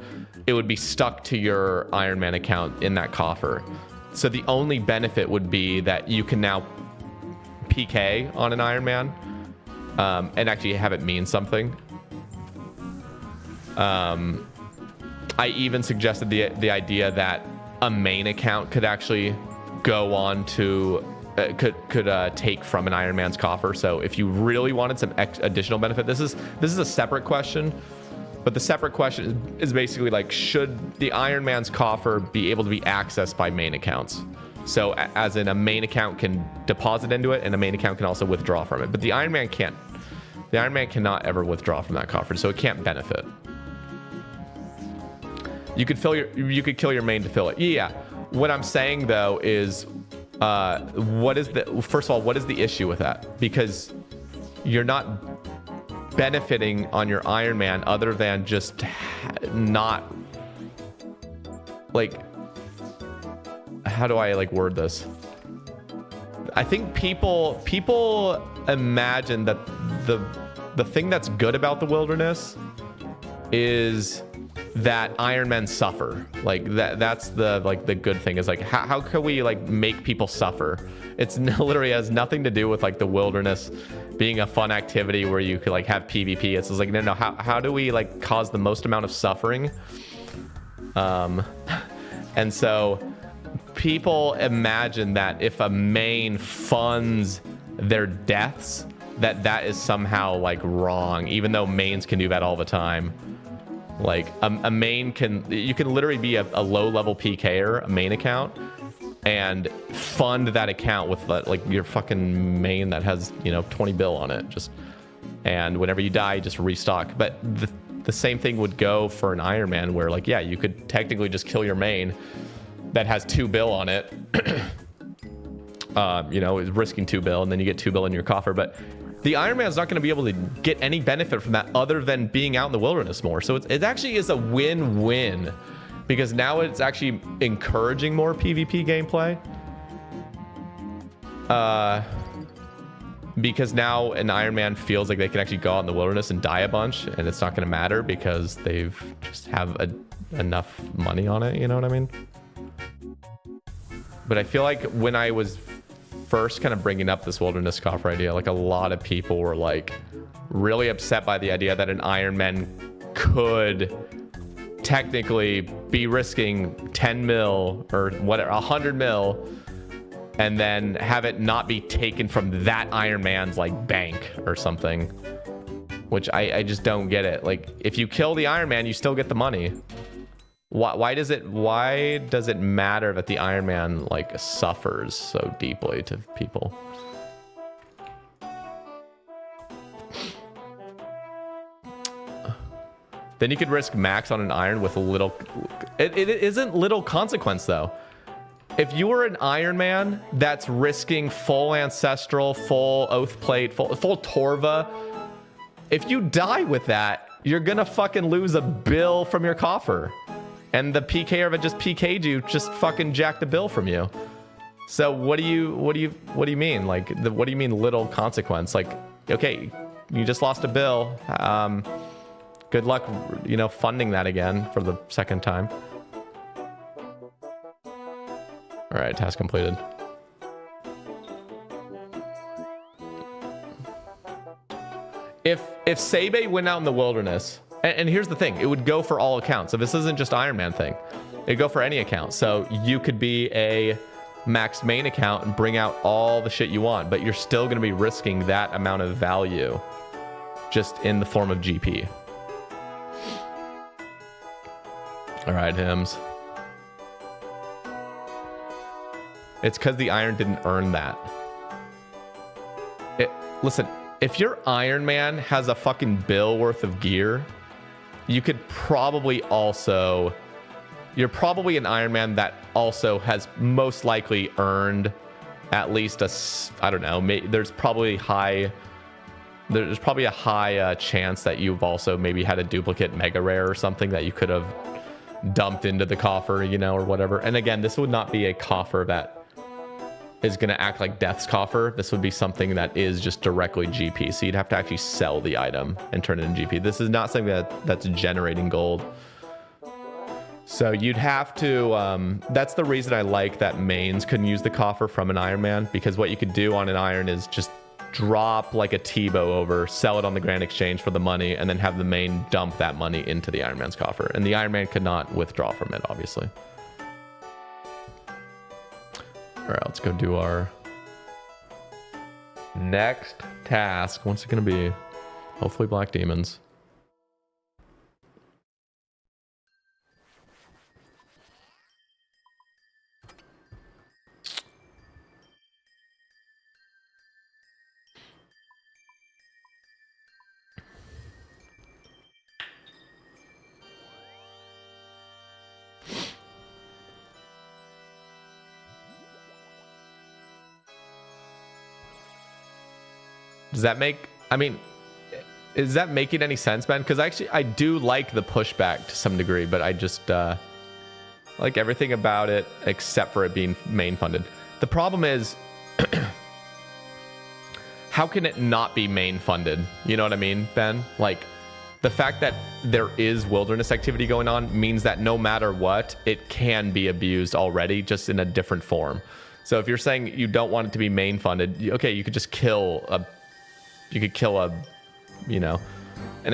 Speaker 1: It would be stuck to your Iron Man account in that coffer. So the only benefit would be that you can now PK on an Iron Man and actually have it mean something. I even suggested the idea that a main account could actually go on to could take from an Iron Man's coffer. So if you really wanted some additional benefit, this is a separate question. But the separate question is basically like, should the Iron Man's coffer be able to be accessed by main accounts? So as in a main account can deposit into it and a main account can also withdraw from it. But the Iron Man can't. The Iron Man cannot ever withdraw from that coffer, so it can't benefit. You could kill your main to fill it. Yeah. What I'm saying though is, first of all, what is the issue with that? Because you're not benefiting on your Iron Man other than just not like, how do I like word this? I think people imagine that the thing that's good about the wilderness is that Iron Men suffer. Like that's the good thing, is like how can we like make people suffer? It's literally has nothing to do with like the wilderness being a fun activity where you could like have PvP. It's just like no, how do we like cause the most amount of suffering? And so people imagine that if a main funds their deaths, that is somehow like wrong, even though mains can do that all the time. Like a main you can literally be a low level PKer, a main account, and fund that account with like your fucking main that has 20 bill on it, and whenever you die, just restock. But the same thing would go for an Iron Man, where like you could technically just kill your main that has 2 bill on it. Is risking 2 bill, and then you get 2 bill in your coffer. But the Iron Man's not going to be able to get any benefit from that other than being out in the wilderness more. So it actually is a win-win, because now it's actually encouraging more PvP gameplay. Because now an Iron Man feels like they can actually go out in the wilderness and die a bunch, and it's not going to matter because they've just have enough money on it. You know what I mean? But I feel like when I was first kind of bringing up this wilderness coffer idea, like a lot of people were like really upset by the idea that an Iron Man could technically be risking 10 mil or whatever, 100 mil, and then have it not be taken from that Iron Man's like bank or something, which I just don't get it. Like, if you kill the Iron Man, you still get the money. Why does it matter that the Iron Man like suffers so deeply to people? Then you could risk max on an iron with a little, it isn't little consequence though. If you were an Iron Man that's risking full Ancestral, full Oath Plate, full Torva, if you die with that, you're gonna fucking lose a bill from your coffer. And the PKer that just PK'd you just fucking jacked a bill from you. So what do you mean? Like, what do you mean little consequence? Like, okay, you just lost a bill. Good luck, funding that again for the second time. All right, task completed. If Sebe went out in the wilderness, and here's the thing, it would go for all accounts. So this isn't just Iron Man thing. It'd go for any account. So you could be a maxed main account and bring out all the shit you want, but you're still going to be risking that amount of value just in the form of GP. All right, Hims. It's because the iron didn't earn that. Listen, if your Iron Man has a fucking bill worth of gear, you could probably also... You're probably an Iron Man that also has most likely earned at least I don't know, there's probably a high chance that you've also maybe had a duplicate mega rare or something that you could have dumped into the coffer, or whatever. And again, this would not be a coffer that is going to act like Death's coffer. This would be something that is just directly GP. So you'd have to actually sell the item and turn it into GP. This is not something that's generating gold. So you'd have to, that's the reason I like that mains couldn't use the coffer from an Iron Man, because what you could do on an iron is just drop like a Tebow over, sell it on the Grand Exchange for the money, and then have the main dump that money into the Iron Man's coffer. And the Iron Man could not withdraw from it, obviously. All right, let's go do our next task. What's it going to be? Hopefully Black Demons. Does that make, is that making any sense, man? Because actually, I do like the pushback to some degree, but I just like everything about it except for it being main funded. The problem is, how can it not be main funded? You know what I mean, Ben? Like, the fact that there is wilderness activity going on means that no matter what, it can be abused already, just in a different form. So if you're saying you don't want it to be main funded, okay, you could just kill an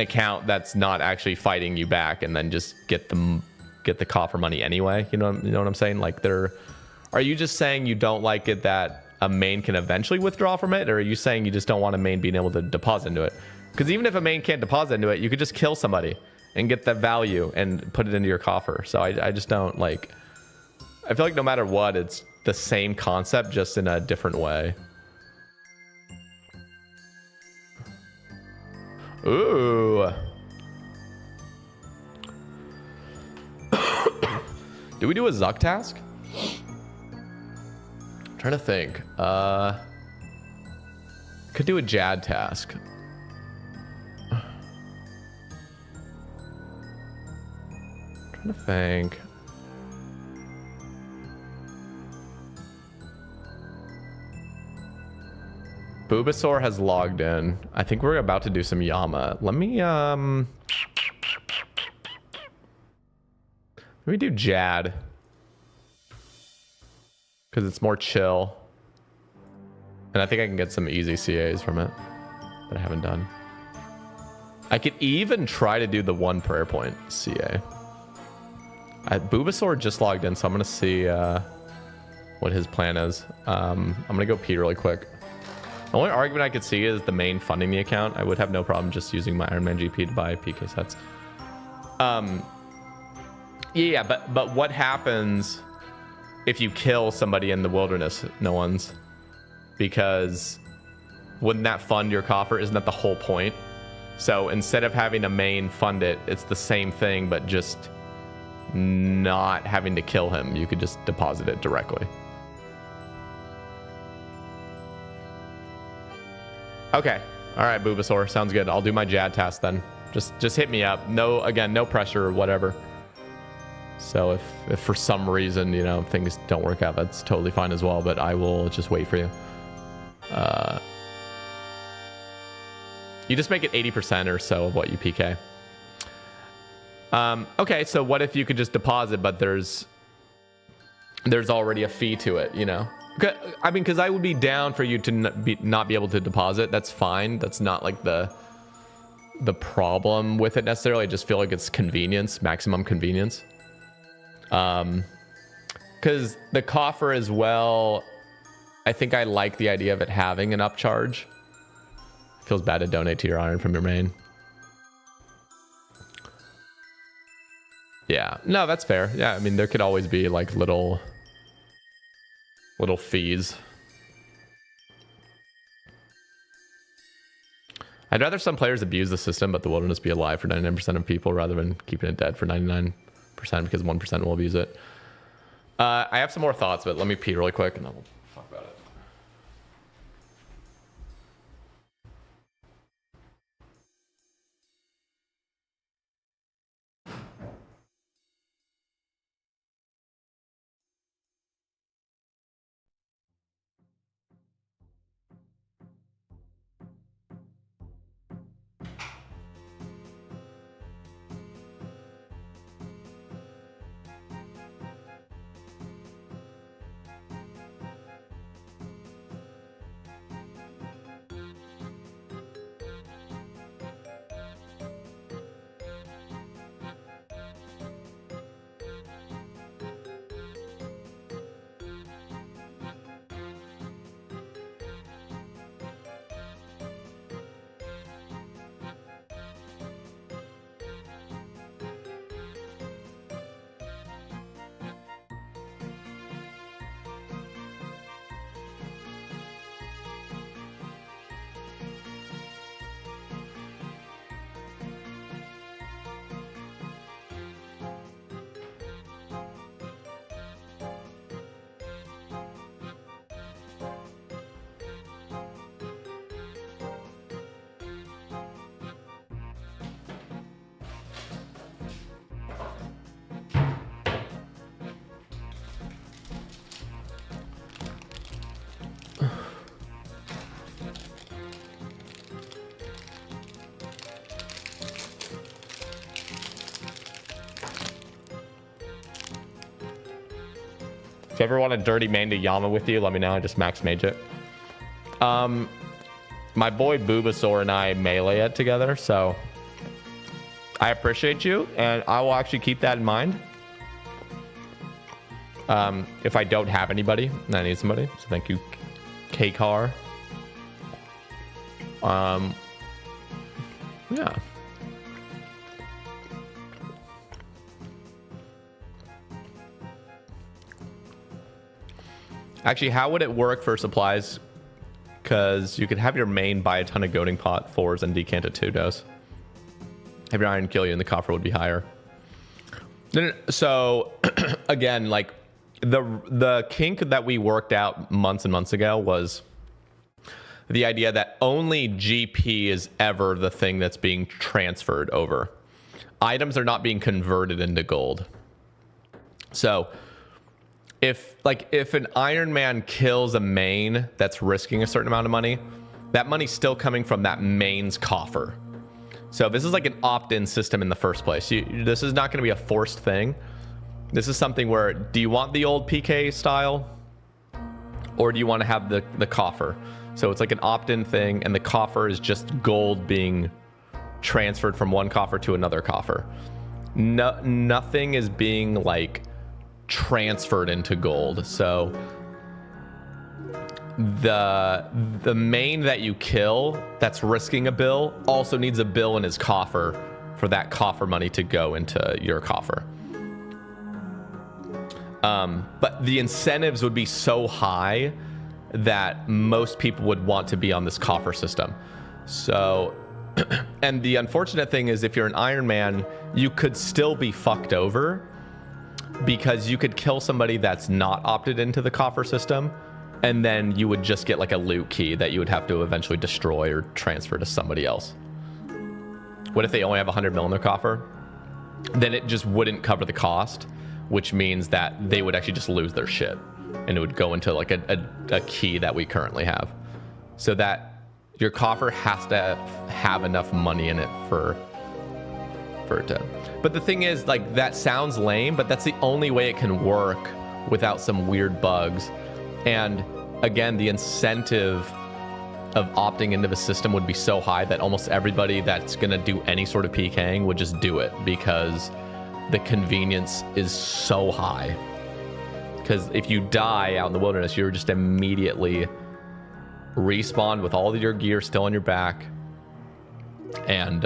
Speaker 1: account that's not actually fighting you back, and then just get the coffer money anyway. You know what I'm saying? Like, are you just saying you don't like it that a main can eventually withdraw from it, or are you saying you just don't want a main being able to deposit into it? Because even if a main can't deposit into it, you could just kill somebody and get that value and put it into your coffer. So I just don't like. I feel like no matter what, it's the same concept, just in a different way. Ooh. Do we do a Zuck task? I'm trying to think. Could do a Jad task. Trying to think. Bulbasaur has logged in. I think we're about to do some Yama. Let me do Jad. Because it's more chill. And I think I can get some easy CAs from it that I haven't done. I could even try to do the 1 prayer point CA. Bulbasaur just logged in, so I'm going to see what his plan is. I'm going to go pee really quick. The only argument I could see is the main funding the account. I would have no problem just using my Iron Man GP to buy PK sets. Yeah, but what happens if you kill somebody in the wilderness? No one's. Because wouldn't that fund your coffer? Isn't that the whole point? So instead of having a main fund it, it's the same thing, but just not having to kill him. You could just deposit it directly. Okay. All right, Bulbasaur. Sounds good. I'll do my Jad task then. Just hit me up. No, again, no pressure or whatever. So if for some reason, you know, things don't work out, that's totally fine as well. But I will just wait for you. You just make it 80% or so of what you PK. Okay, so what if you could just deposit, but there's already a fee to it, you know? I mean, because I would be down for you to not be able to deposit. That's fine. That's not like the problem with it necessarily. I just feel like it's convenience, maximum convenience. Because the coffer as well, I think I like the idea of it having an upcharge. Feels bad to donate to your iron from your main. Yeah, no, that's fair. Yeah, I mean, there could always be like little fees. I'd rather some players abuse the system, but the wilderness be alive for 99% of people rather than keeping it dead for 99% because 1% will abuse it. I have some more thoughts, but let me pee really quick and then we'll talk about it. If you ever want a dirty main to Yama with you, let me know. I just max mage it. My boy Bulbasaur and I melee it together, so I appreciate you, and I will actually keep that in mind. If I don't have anybody, and I need somebody, so thank you, K-Car. Yeah. Actually, how would it work for supplies? Because you could have your main buy a ton of goading pot 4s and decant at 2 dose. Have your iron kill you and the coffer would be higher. So again, like the kink that we worked out months and months ago was the idea that only GP is ever the thing that's being transferred over. Items are not being converted into gold. So if an Iron Man kills a main that's risking a certain amount of money, that money's still coming from that main's coffer. So this is like an opt-in system in the first place. This is not going to be a forced thing. This is something where, do you want the old PK style, or do you want to have the coffer? So it's like an opt-in thing, and the coffer is just gold being transferred from one coffer to another coffer. No, nothing is being like transferred into gold. So the main that you kill that's risking a bill also needs a bill in his coffer for that coffer money to go into your coffer. But the incentives would be so high that most people would want to be on this coffer system. So, and the unfortunate thing is, if you're an Iron Man, you could still be fucked over, because you could kill somebody that's not opted into the coffer system, and then you would just get like a loot key that you would have to eventually destroy or transfer to somebody else. What if they only have 100 mil in their coffer? Then it just wouldn't cover the cost, which means that they would actually just lose their shit, and it would go into like a key that we currently have. So that your coffer has to have enough money in it for it to. But the thing is, like, that sounds lame, but that's the only way it can work without some weird bugs. And again, the incentive of opting into the system would be so high that almost everybody that's going to do any sort of PKing would just do it, because the convenience is so high. Because if you die out in the wilderness, you're just immediately respawned with all of your gear still on your back, and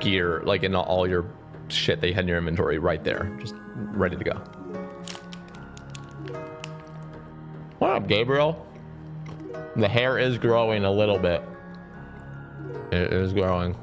Speaker 1: gear, like, in all your shit that you had in your inventory right there, just ready to go. What up, Gabriel? The hair is growing a little bit. It is growing.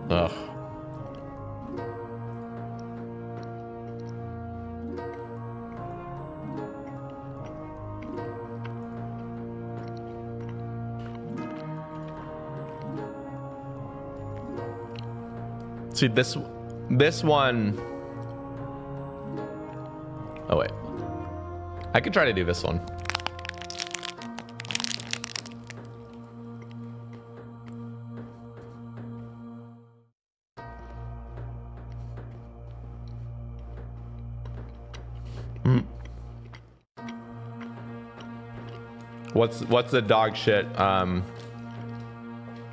Speaker 1: Ugh. See, this one. Oh wait, I could try to do this one. What's the dog shit?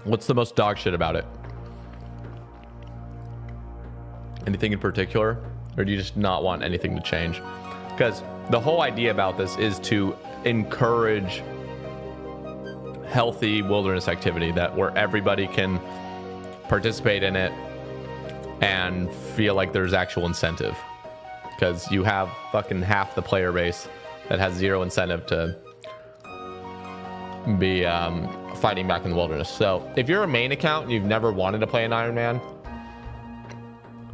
Speaker 1: What's the most dog shit about it? Anything in particular? Or do you just not want anything to change? Because the whole idea about this is to encourage healthy wilderness activity, that where everybody can participate in it and feel like there's actual incentive. Because you have fucking half the player base that has zero incentive to be fighting back in the wilderness. So if you're a main account and you've never wanted to play an Iron Man,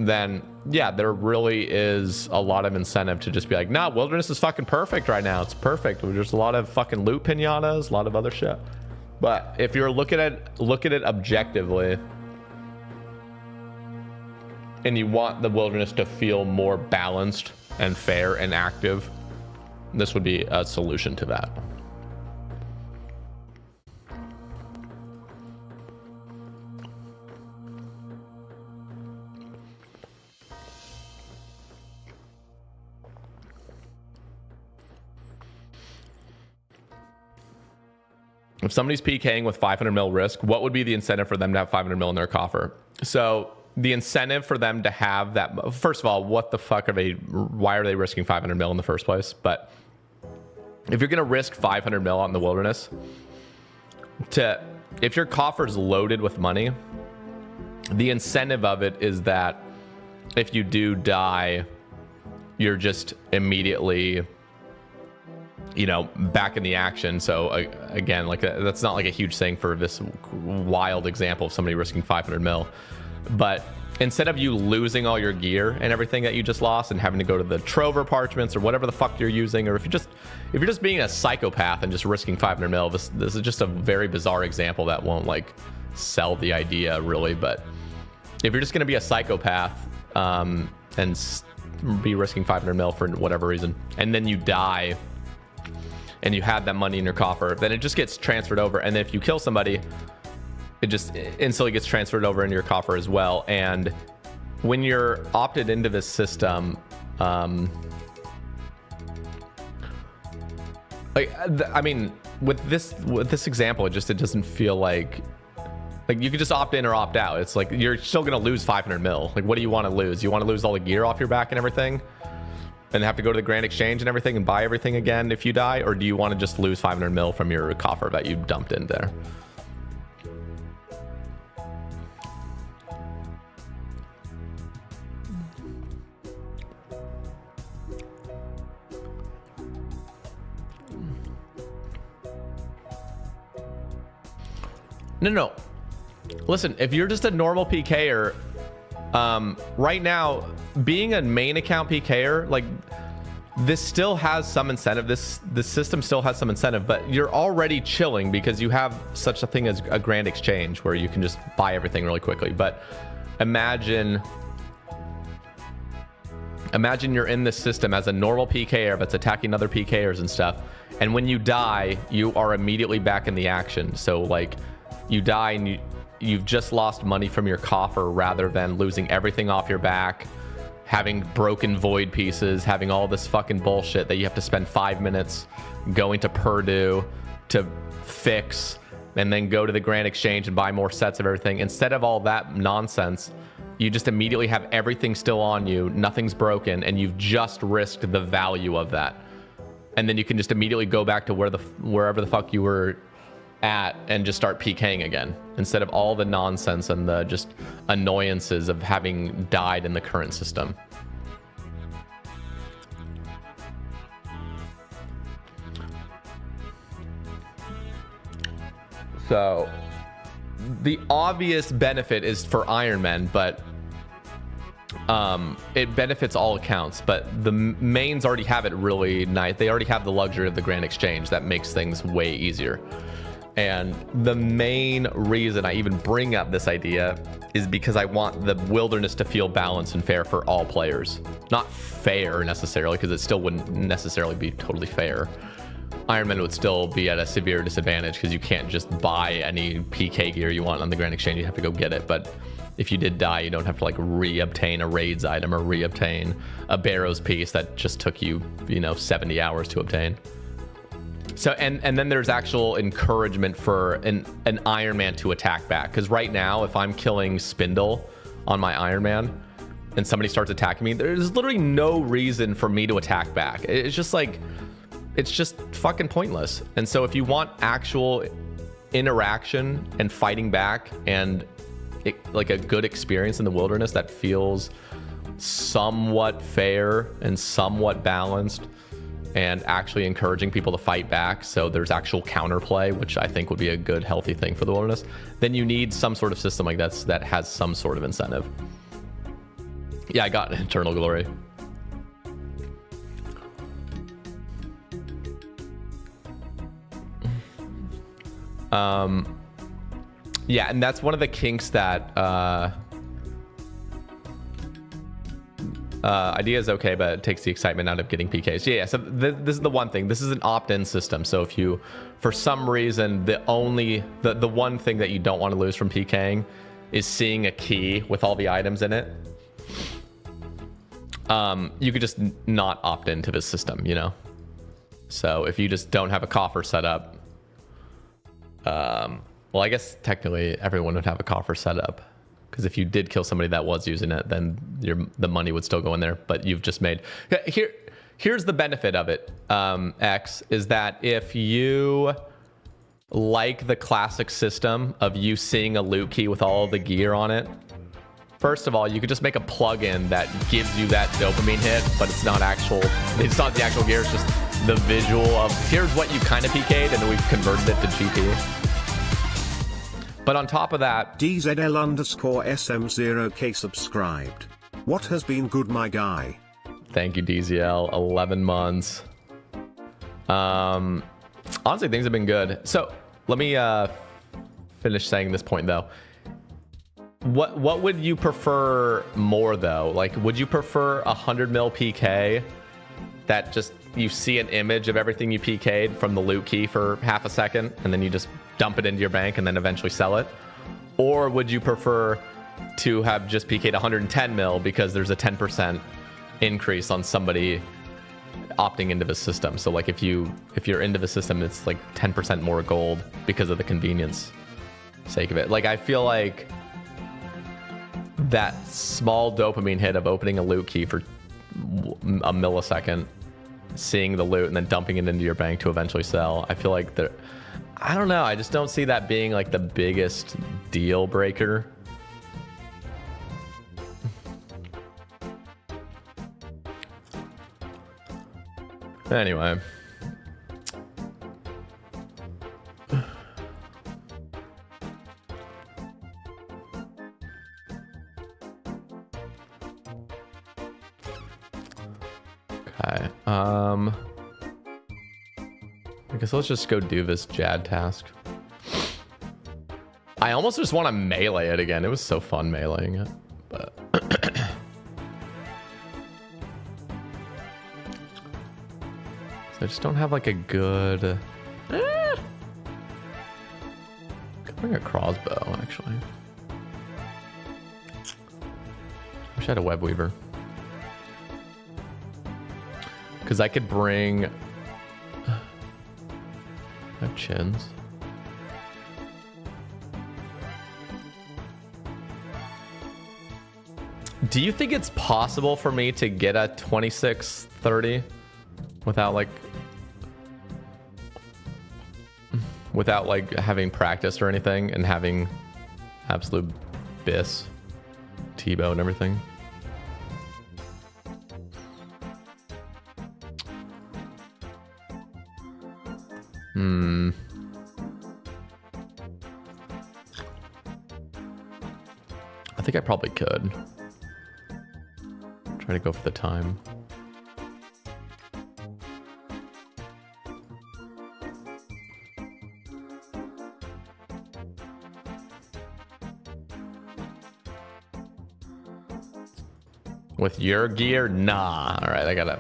Speaker 1: then yeah, there really is a lot of incentive to just be like, nah, wilderness is fucking perfect right now. It's perfect. There's a lot of fucking loot pinatas, a lot of other shit. But if you're look at it objectively, and you want the wilderness to feel more balanced and fair and active, this would be a solution to that. If somebody's PKing with 500 mil risk, what would be the incentive for them to have 500 mil in their coffer? So the incentive for them to have that, first of all, what the fuck are they, why are they risking 500 mil in the first place? But if you're going to risk 500 mil out in the wilderness, if your coffer's loaded with money, the incentive of it is that if you do die, you're just immediately, you know, back in the action. So again, like that's not like a huge thing for this wild example of somebody risking 500 mil, but instead of you losing all your gear and everything that you just lost and having to go to the Trover parchments or whatever the fuck you're using, or if you're just being a psychopath and just risking 500 mil, this is just a very bizarre example that won't like sell the idea really. But if you're just going to be a psychopath and be risking 500 mil for whatever reason, and then you die and you have that money in your coffer, then it just gets transferred over. And if you kill somebody, it just instantly gets transferred over into your coffer as well. And when you're opted into this system, I mean, with this example, it doesn't feel like you could just opt in or opt out. It's like you're still gonna lose 500 mil. Like, what do you want to lose? You want to lose all the gear off your back and everything, and have to go to the Grand Exchange and everything and buy everything again if you die, or do you want to just lose 500 mil from your coffer that you dumped in there? No. Listen, if you're just a normal PKer, right now, being a main account PKer, like, this still has some incentive. This system still has some incentive, but you're already chilling because you have such a thing as a Grand Exchange where you can just buy everything really quickly. But imagine you're in this system as a normal PKer that's attacking other PKers and stuff, and when you die, you are immediately back in the action. So, like, you die and you've just lost money from your coffer rather than losing everything off your back, having broken void pieces, having all this fucking bullshit that you have to spend 5 minutes going to Purdue to fix, and then go to the Grand Exchange and buy more sets of everything. Instead of all that nonsense, you just immediately have everything still on you, nothing's broken, and you've just risked the value of that. And then you can just immediately go back to wherever the fuck you were at and just start PKing again, instead of all the nonsense and the just annoyances of having died in the current system. So the obvious benefit is for Iron Men, but it benefits all accounts, but the mains already have it really nice. They already have the luxury of the Grand Exchange that makes things way easier. And the main reason I even bring up this idea is because I want the wilderness to feel balanced and fair for all players. Not fair necessarily, because it still wouldn't necessarily be totally fair. Iron Man would still be at a severe disadvantage because you can't just buy any PK gear you want on the Grand Exchange. You have to go get it. But if you did die, you don't have to like re-obtain a raids item or re-obtain a Barrows piece that just took you, 70 hours to obtain. So, and then there's actual encouragement for an Iron Man to attack back. Because right now, if I'm killing Spindle on my Iron Man and somebody starts attacking me, there's literally no reason for me to attack back. It's just like, it's just fucking pointless. And so if you want actual interaction and fighting back and like a good experience in the wilderness that feels somewhat fair and somewhat balanced, and actually encouraging people to fight back, so there's actual counterplay, which I think would be a good, healthy thing for the wilderness, then you need some sort of system like that has some sort of incentive. Yeah, I got Eternal Glory. Yeah, and that's one of the kinks that idea is okay, but it takes the excitement out of getting PKs. Yeah, so this is the one thing. This is an opt-in system. So if you, for some reason, the one thing that you don't want to lose from PKing is seeing a key with all the items in it, you could just not opt into this system, So if you just don't have a coffer set up, well, I guess technically everyone would have a coffer set up. Because if you did kill somebody that was using it, then the money would still go in there. But you've just made... Here's the benefit of it, X, is that if you like the classic system of you seeing a loot key with all the gear on it. First of all, you could just make a plugin that gives you that dopamine hit, but it's not the actual gear, it's just the visual of here's what you kind of PK'd, and then we've converted it to GP. But on top of that,
Speaker 3: DZL_SM0K subscribed. What has been good, my guy?
Speaker 1: thank you, DZL, 11 months. Honestly, things have been good. So let me finish saying this point though. What would you prefer more though? Like, would you prefer 100 mil PK that just you see an image of everything you PK'd from the loot key for half a second and then you just dump it into your bank and then eventually sell it? Or would you prefer to have just PK'd 110 mil because there's a 10% increase on somebody opting into the system? So like if you're into the system, it's like 10% more gold because of the convenience sake of it. Like I feel like that small dopamine hit of opening a loot key for a millisecond, seeing the loot and then dumping it into your bank to eventually sell, I feel like I don't know, I just don't see that being like the biggest deal breaker. Anyway. Okay. I guess let's just go do this Jad task. I almost just want to melee it again. It was so fun meleeing it, but I just don't have like a good. Could bring a crossbow actually. Wish I had a web weaver. Because I could bring. I have chins. Do you think it's possible for me to get a 2630 without like having practiced or anything and having absolute bis, T-bow and everything? I think I probably could. Try to go for the time. With your gear? Nah. All right, I gotta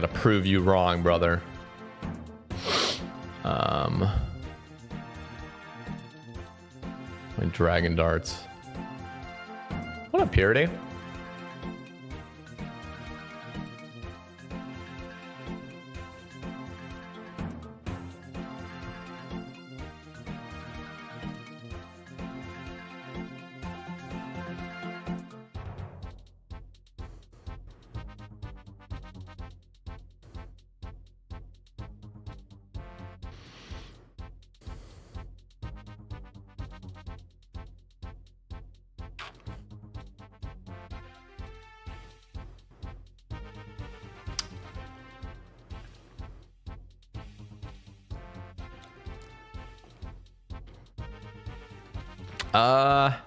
Speaker 1: prove you wrong, brother. My dragon darts. What up, Purity? Let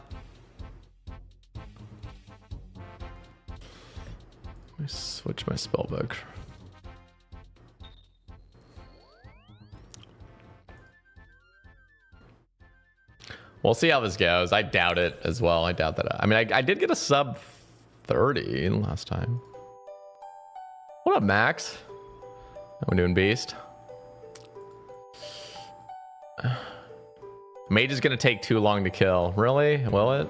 Speaker 1: me switch my spellbook. We'll see how this goes. I doubt it as well. I doubt that. I mean, I did get a sub 30 last time. What up, Max? How we doing, Beast? Mage is gonna take too long to kill. Really? Will it?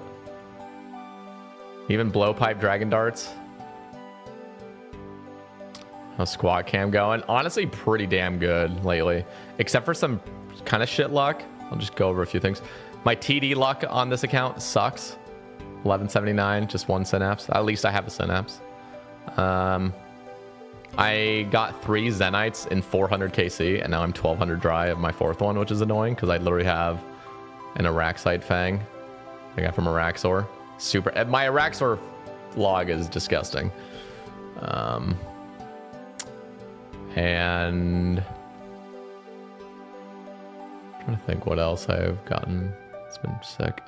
Speaker 1: Even blowpipe dragon darts? How's squad cam going? Honestly, pretty damn good lately. Except for some kind of shit luck. I'll just go over a few things. My TD luck on this account sucks. 1179, just one synapse. At least I have a synapse. I got 3 Zenites in 400 KC, and now I'm 1200 dry of my 4th one, which is annoying because I literally have an Araxite Fang I got from Araxor. Super. My Araxor log is disgusting. And I'm trying to think what else I've gotten. It's been sick.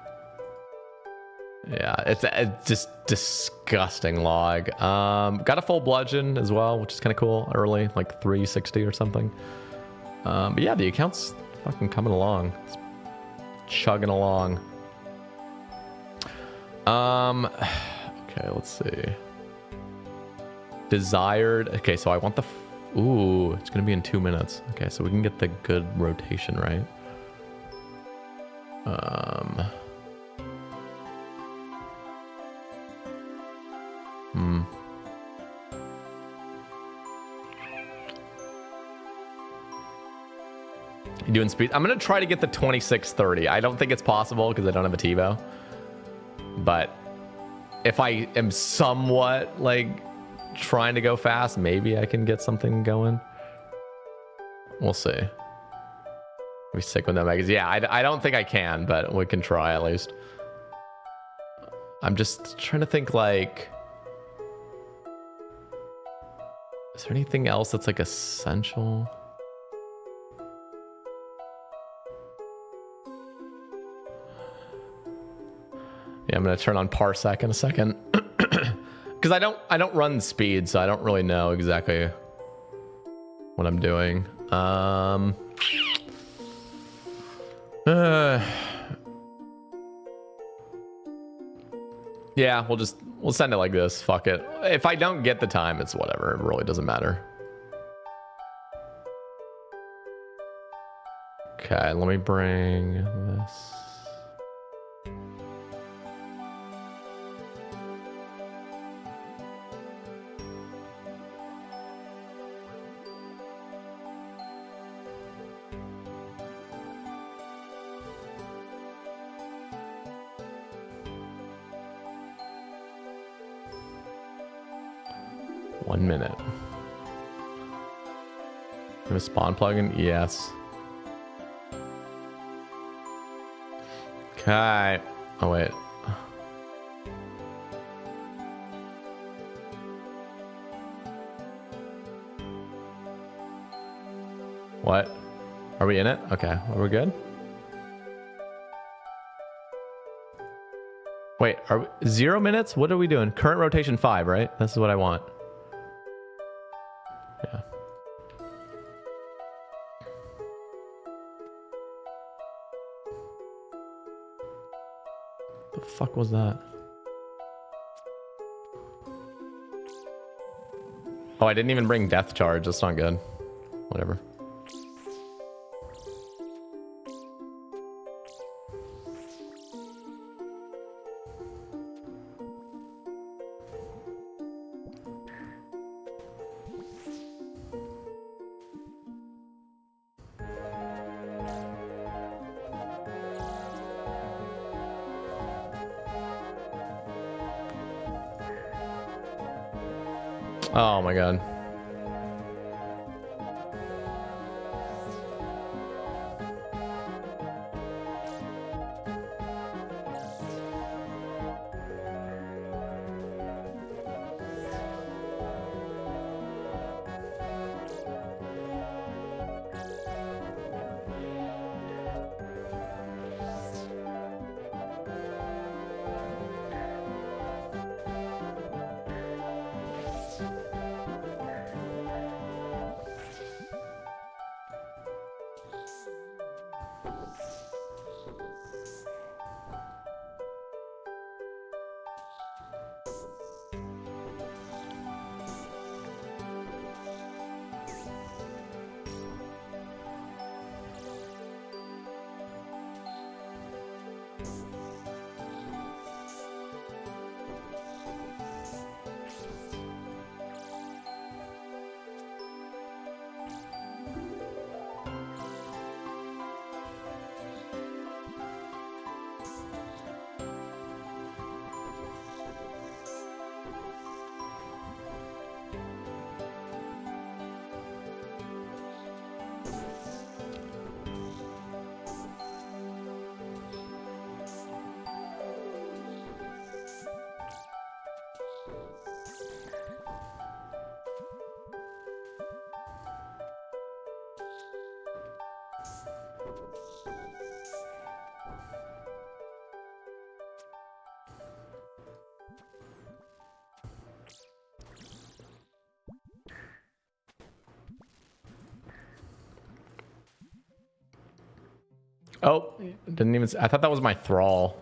Speaker 1: Yeah, it's just disgusting log. Got a full bludgeon as well, which is kind of cool early, like 360 or something. But yeah, the account's fucking coming along. It's chugging along. Okay, let's see. Desired. Okay, so I want the... Ooh, it's going to be in 2 minutes. Okay, so we can get the good rotation, right? You doing speed? I'm going to try to get the 2630. I don't think it's possible because I don't have a TiVo. But if I am somewhat, like, trying to go fast, maybe I can get something going. We'll see. We sick with that magazine. Yeah, I don't think I can, but we can try at least. I'm just trying to think, like... Is there anything else that's, like, essential? Yeah, I'm gonna turn on Parsec in a second. Because I don't run speed, so I don't really know exactly what I'm doing. Yeah, we'll send it like this. Fuck it. If I don't get the time, it's whatever. It really doesn't matter. Okay, let me bring this. One minute. Have a spawn plugin? Yes. Okay. Oh, wait. What? Are we in it? Okay. Are we good? Wait, are we 0 minutes? What are we doing? Current rotation 5, right? This is what I want. Yeah. The fuck was that? Oh, I didn't even bring death charge. That's not good. Whatever. Oh my god. Oh, didn't even. I thought that was my thrall.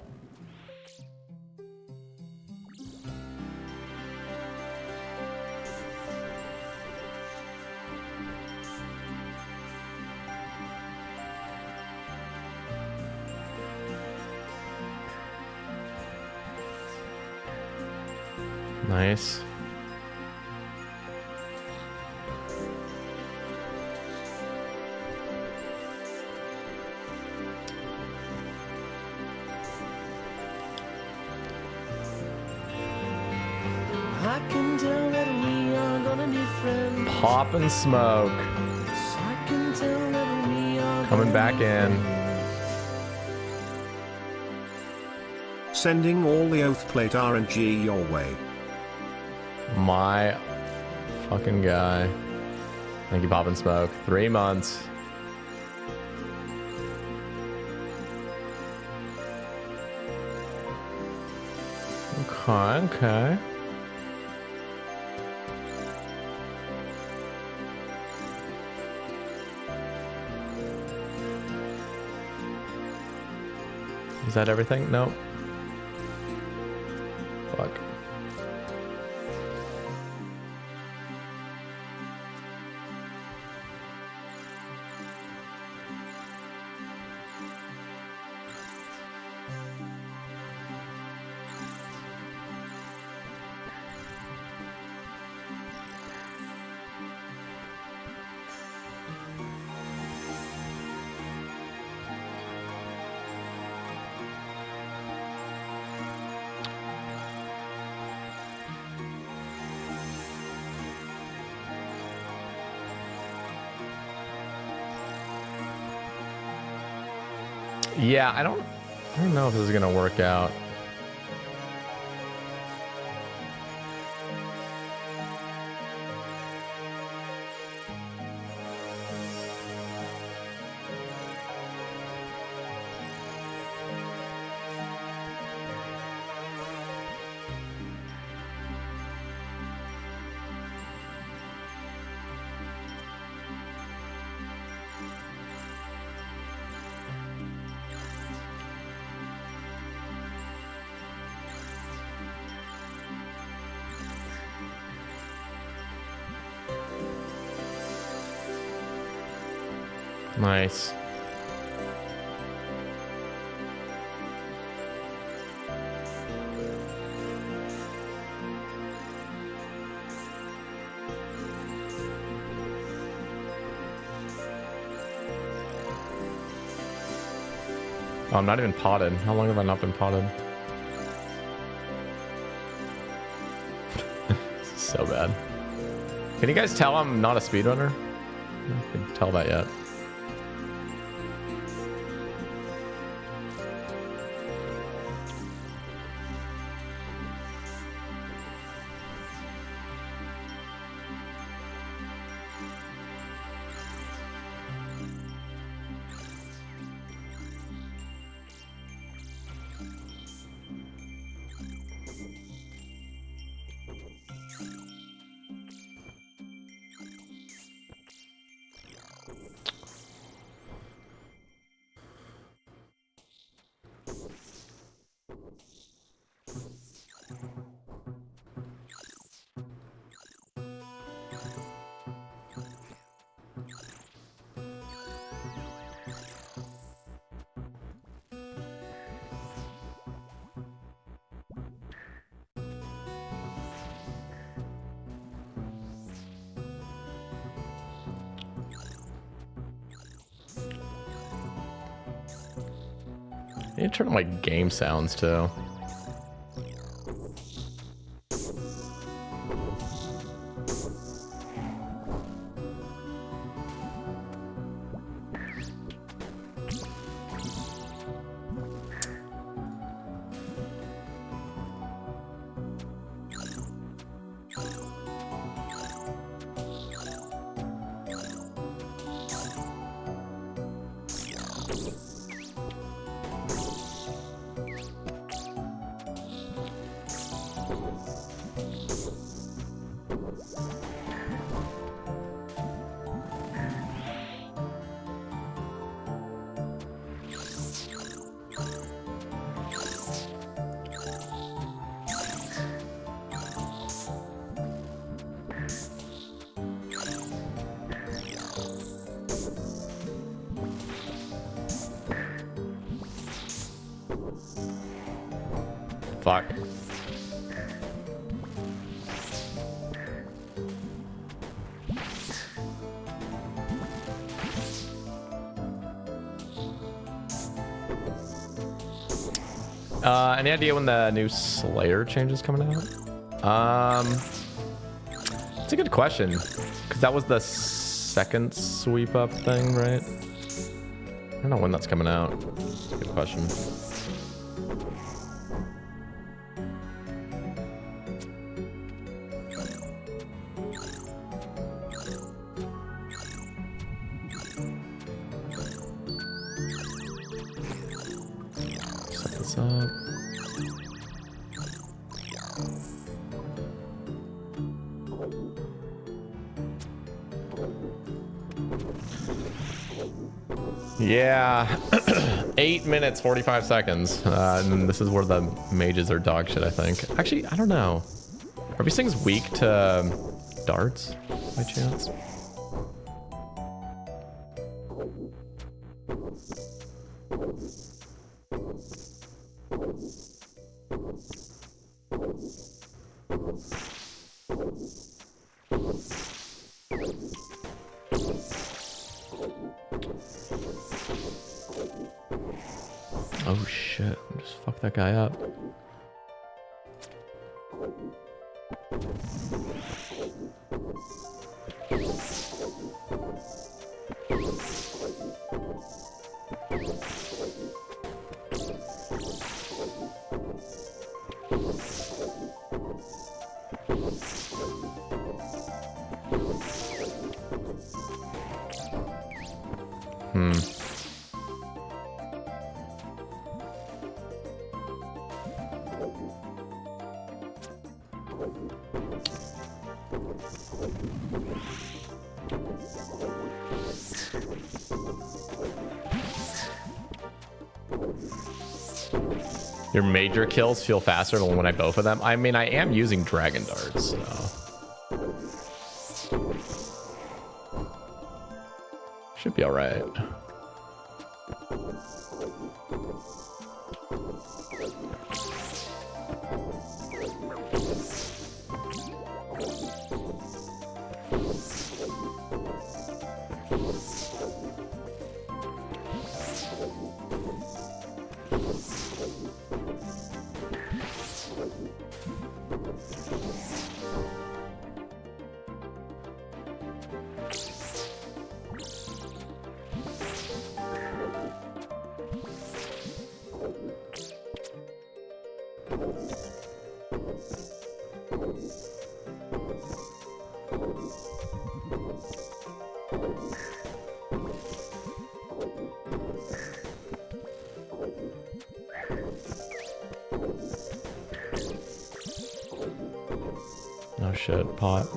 Speaker 1: Nice.
Speaker 2: I can tell that we are gonna be friends.
Speaker 1: Pop and smoke.
Speaker 2: I can tell that we are
Speaker 1: Coming back in.
Speaker 3: Sending all the Oathplate RNG your way.
Speaker 1: My fucking guy. Thank you, Pop and Smoke. 3 months. Okay. Is that everything? Nope. Fuck. Yeah, I don't know if this is gonna work out. Nice. Oh, I'm not even potted. How long have I not been potted? This is so bad. Can you guys tell I'm not a speedrunner? I can tell that yet. I need to turn on my game sounds too. Fuck. Any idea when the new Slayer change is coming out? It's a good question, because that was the second sweep up thing, right? I don't know when that's coming out. It's a good question. Set this up. Yeah, 8 minutes, 45 seconds. And this is where the mages are dog shit, I think. Actually, I don't know. Are these things weak to darts, by chance? Oh shit, just fuck that guy up. Your major kills feel faster than when I both of them. I mean, I am using dragon darts, so should be all right. Oh shit, pot.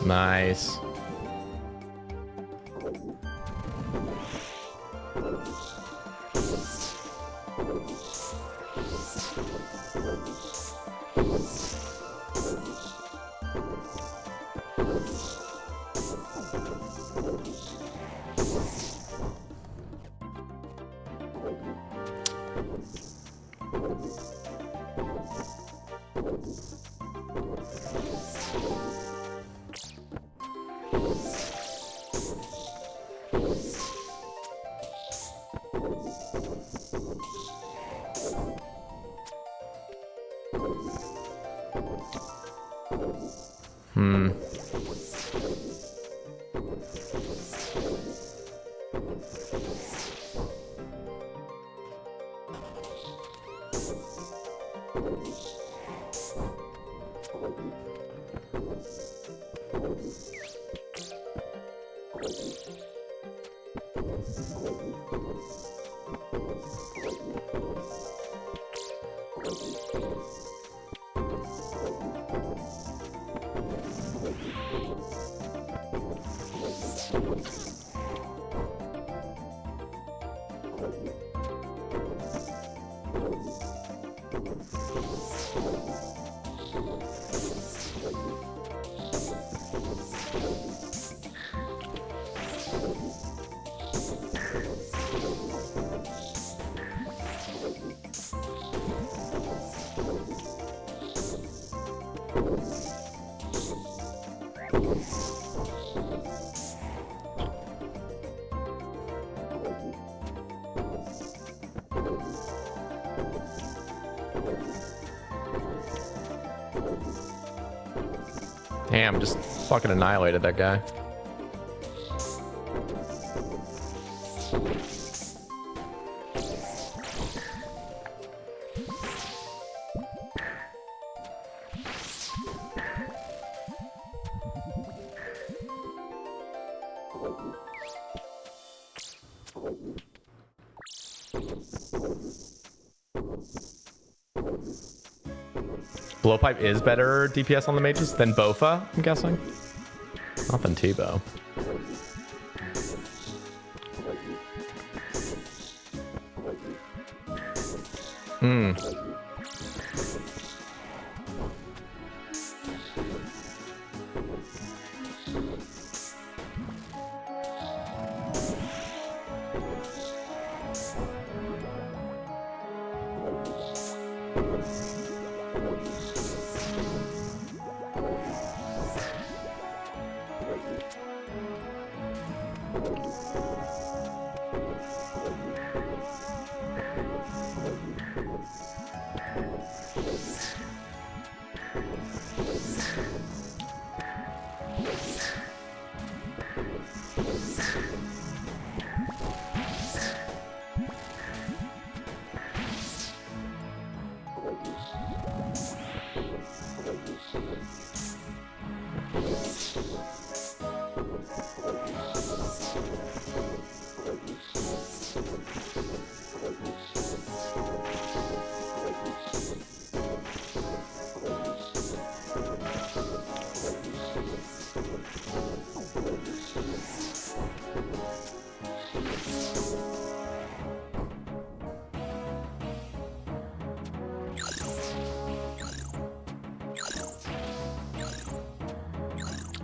Speaker 1: Nice. Damn, just fucking annihilated that guy. Blowpipe is better DPS on the mages than Bofa, I'm guessing. Not than T-Bow. Hmm.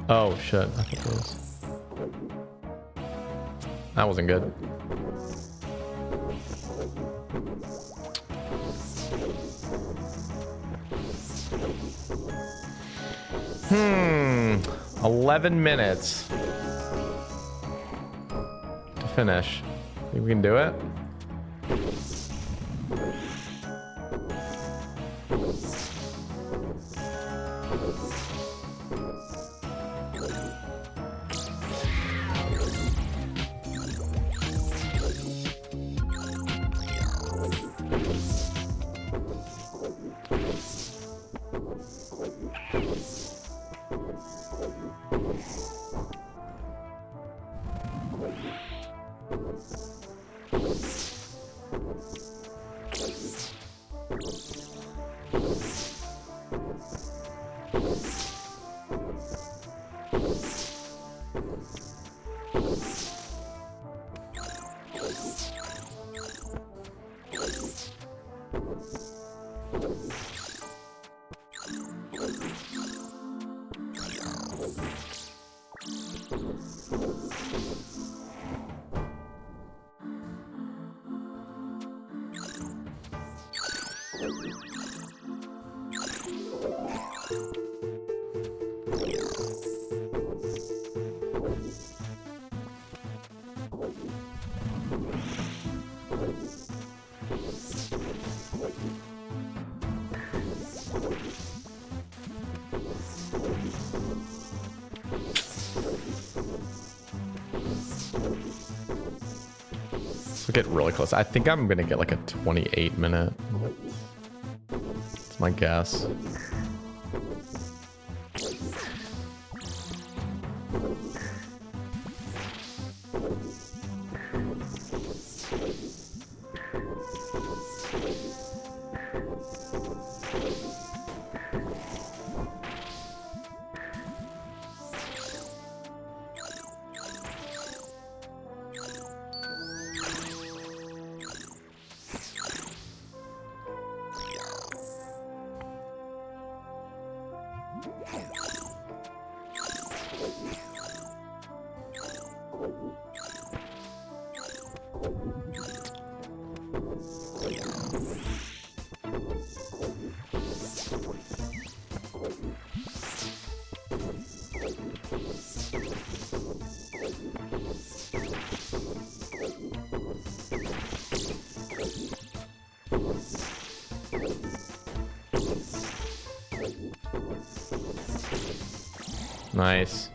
Speaker 1: Oh shit, I think it was. That wasn't good. Hmm, 11 minutes to finish. Think we can do it? Get really close. I think I'm gonna get like a 28 minute. That's my guess. Nice.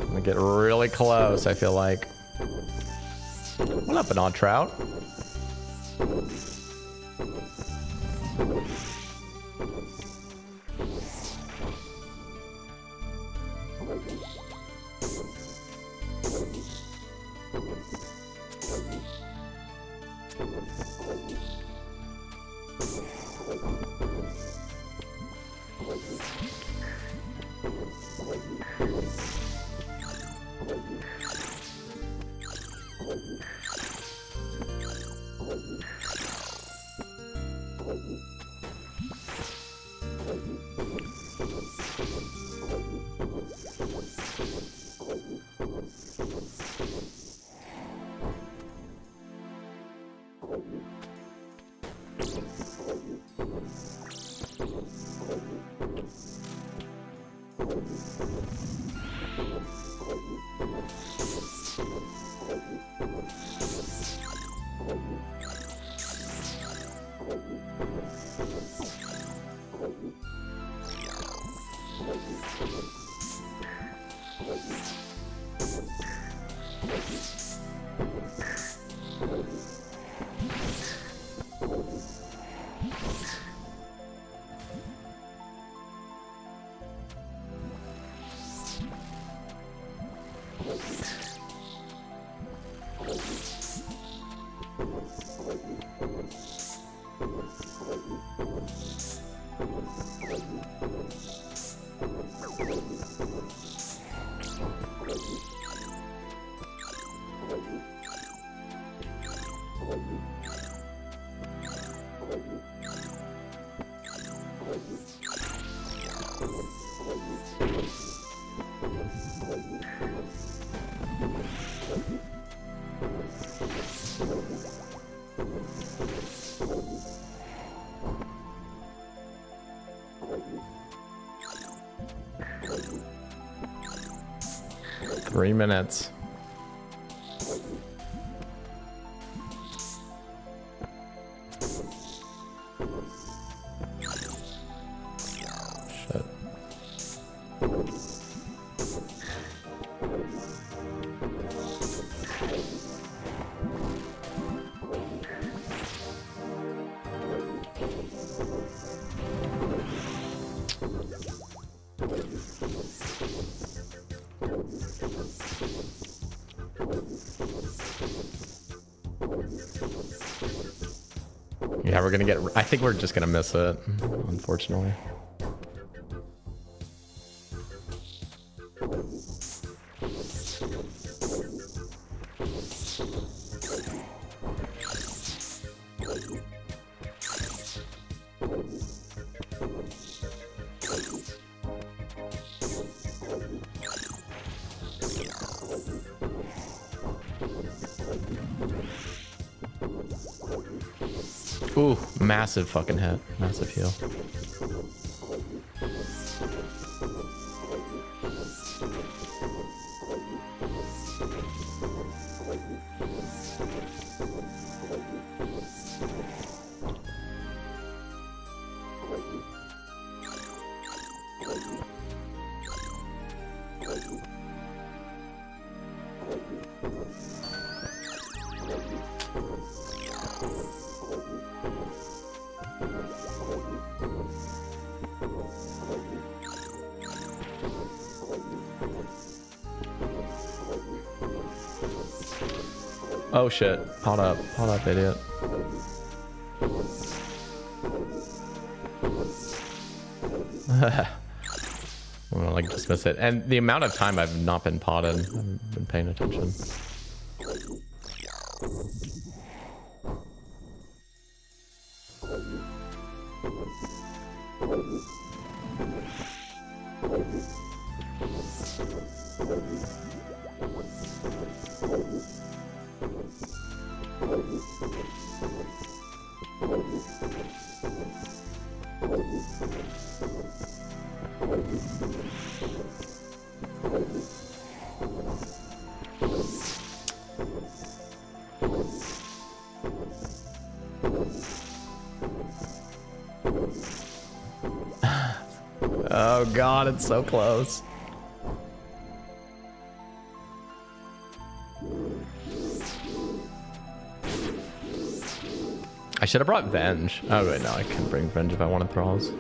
Speaker 1: I'm gonna get really close, I feel like. What up, Banana Trout? Three minutes. Shit. Yeah, we're gonna get... I think we're just gonna miss it, unfortunately. Ooh, massive fucking hit. Massive heal. Oh shit. Hold up, idiot. I'm gonna like dismiss it. And the amount of time I've not been potted, I haven't been paying attention. Oh god, it's so close. I should have brought Venge. Oh wait, no, I can bring Venge if I wanted thralls.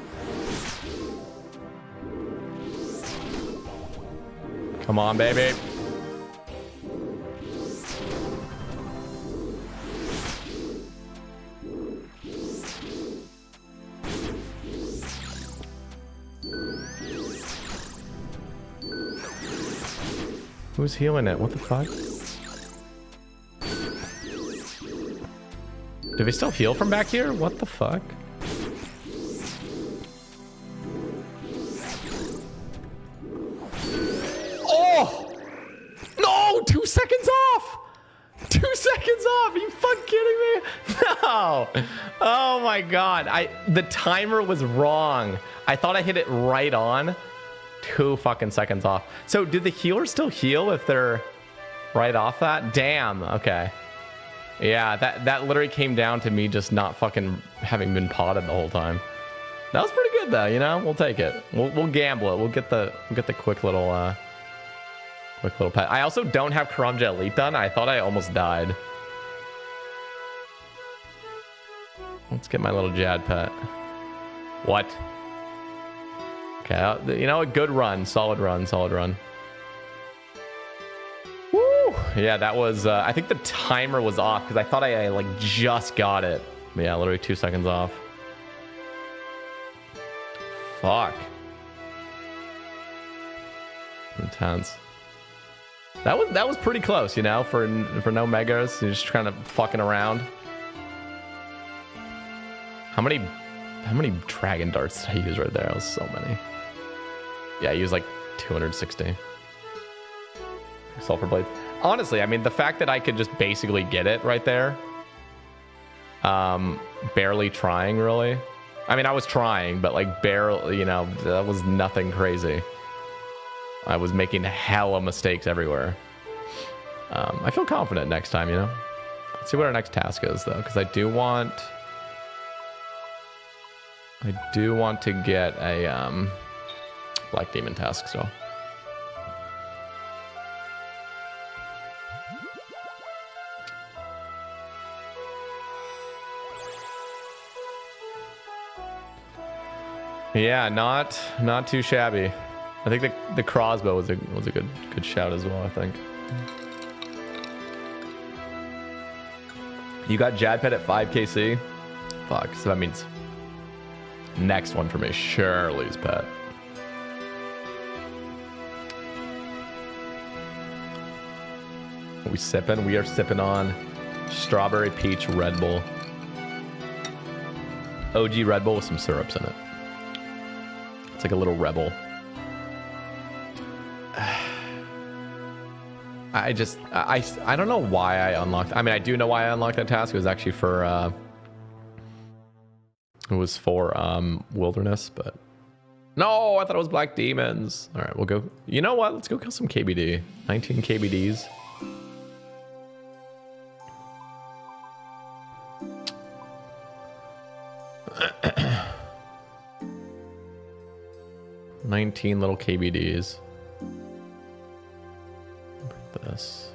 Speaker 1: Come on, baby. Who's healing it? What the fuck? Do we still heal from back here? What the fuck? Oh! No! 2 seconds off! 2 seconds off! Are you fucking kidding me? No! Oh my god. The timer was wrong. I thought I hit it right on. 2 fucking seconds off. So do the healers still heal if they're right off that? Damn. Okay. Yeah, that literally came down to me just not fucking having been potted the whole time. That was pretty good though, you know? We'll take it. We'll gamble it. We'll get the quick little pet. I also don't have Karamja Elite done. I thought I almost died. Let's get my little Jad pet. What? Okay, you know, a good run. Solid run. Woo! Yeah, that was... I think the timer was off because I thought I like just got it. But yeah, literally 2 seconds off. Fuck. Intense. That was pretty close, you know, for no megas. You're just kind of fucking around. How many dragon darts did I use right there? That was so many. Yeah, I used like 260 sulfur blades. Honestly, I mean, the fact that I could just basically get it right there, barely trying, really. I mean, I was trying, but like barely, you know, that was nothing crazy. I was making hella mistakes everywhere. I feel confident next time, you know. Let's see what our next task is, though, because I do want to get a Black Demon task still. Yeah, not too shabby. I think the crossbow was a good shout as well, I think. You got Jad Pet at 5 KC. Fuck. So that means next one for me, Shirley's Pet. We sipping? We are sipping on strawberry peach Red Bull. OG Red Bull with some syrups in it. It's like a little rebel. I don't know why I unlocked. I mean, I do know why I unlocked that task. It was actually for wilderness, but no, I thought it was black demons. All right, we'll go. You know what? Let's go kill some KBD. 19 KBDs. $19 little KBDs. This.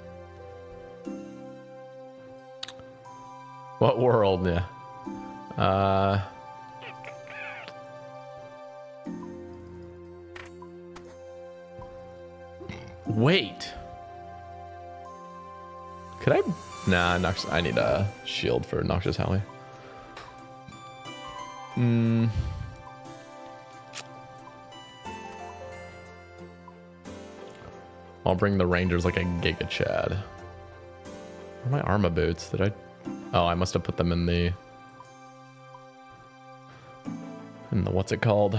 Speaker 1: What world? Yeah. Wait. Could I? Nah, Nox. I need a shield for Noxious Halley. I'll bring the Rangers like a Giga Chad. Where are my Arma boots? Did I? Oh, I must have put them in the what's it called?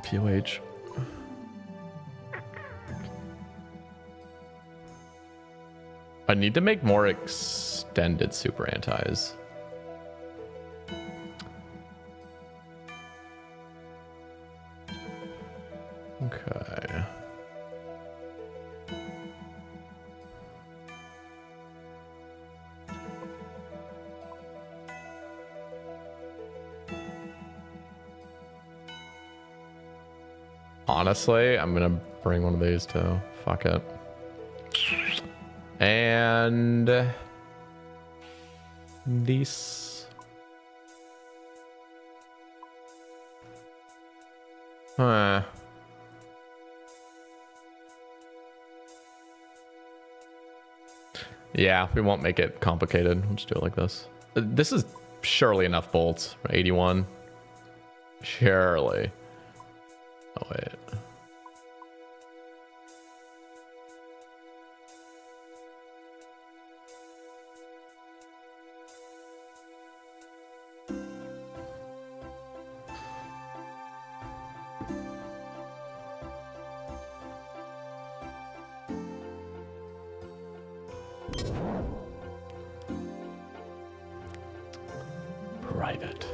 Speaker 1: POH. I need to make more extended super antis. Okay. Honestly, I'm gonna bring one of these too. Fuck it. And these. Yeah, we won't make it complicated. We'll just do it like this. This is surely enough bolts. 81. Surely. Oh, wait. Private.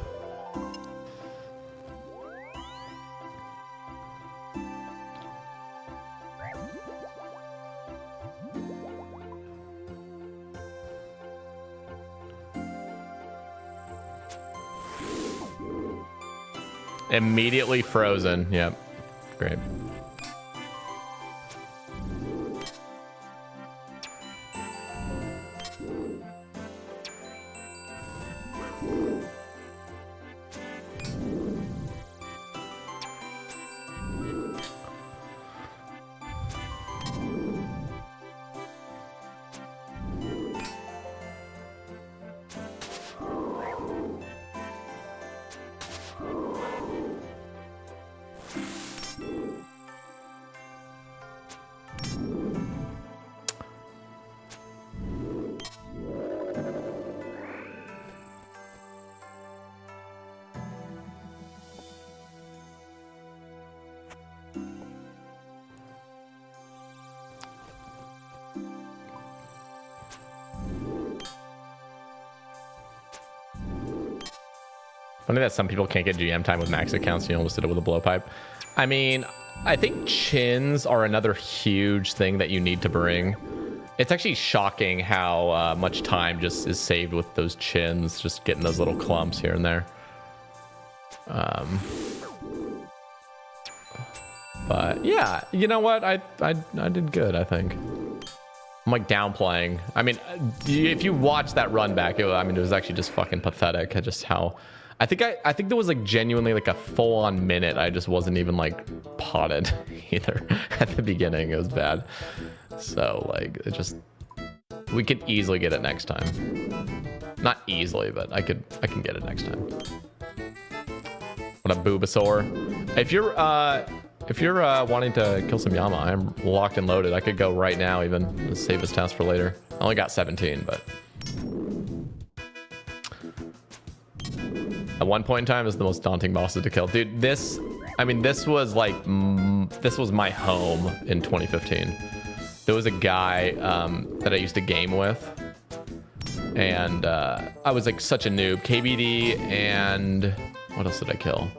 Speaker 1: Immediately frozen. Yep. Great. Funny that some people can't get GM time with max accounts. You almost did it with a blowpipe. I mean, I think chins are another huge thing that you need to bring. It's actually shocking how much time just is saved with those chins, just getting those little clumps here and there. But yeah, you know what? I did good, I think. I'm like downplaying. I mean, if you watch that run back, it was actually just fucking pathetic. Just how I think there was like genuinely like a full-on minute I just wasn't even like potted either at the beginning. It was bad. So like it just We could easily get it next time. Not easily, but I can get it next time. What a Bulbasaur. If you're wanting to kill some Yama, I'm locked and loaded. I could go right now even. Let's save this task for later. I only got 17, but at one point in time, it's the most daunting bosses to kill. Dude, this was like, this was my home in 2015. There was a guy that I used to game with, and I was like such a noob. KBD and what else did I kill?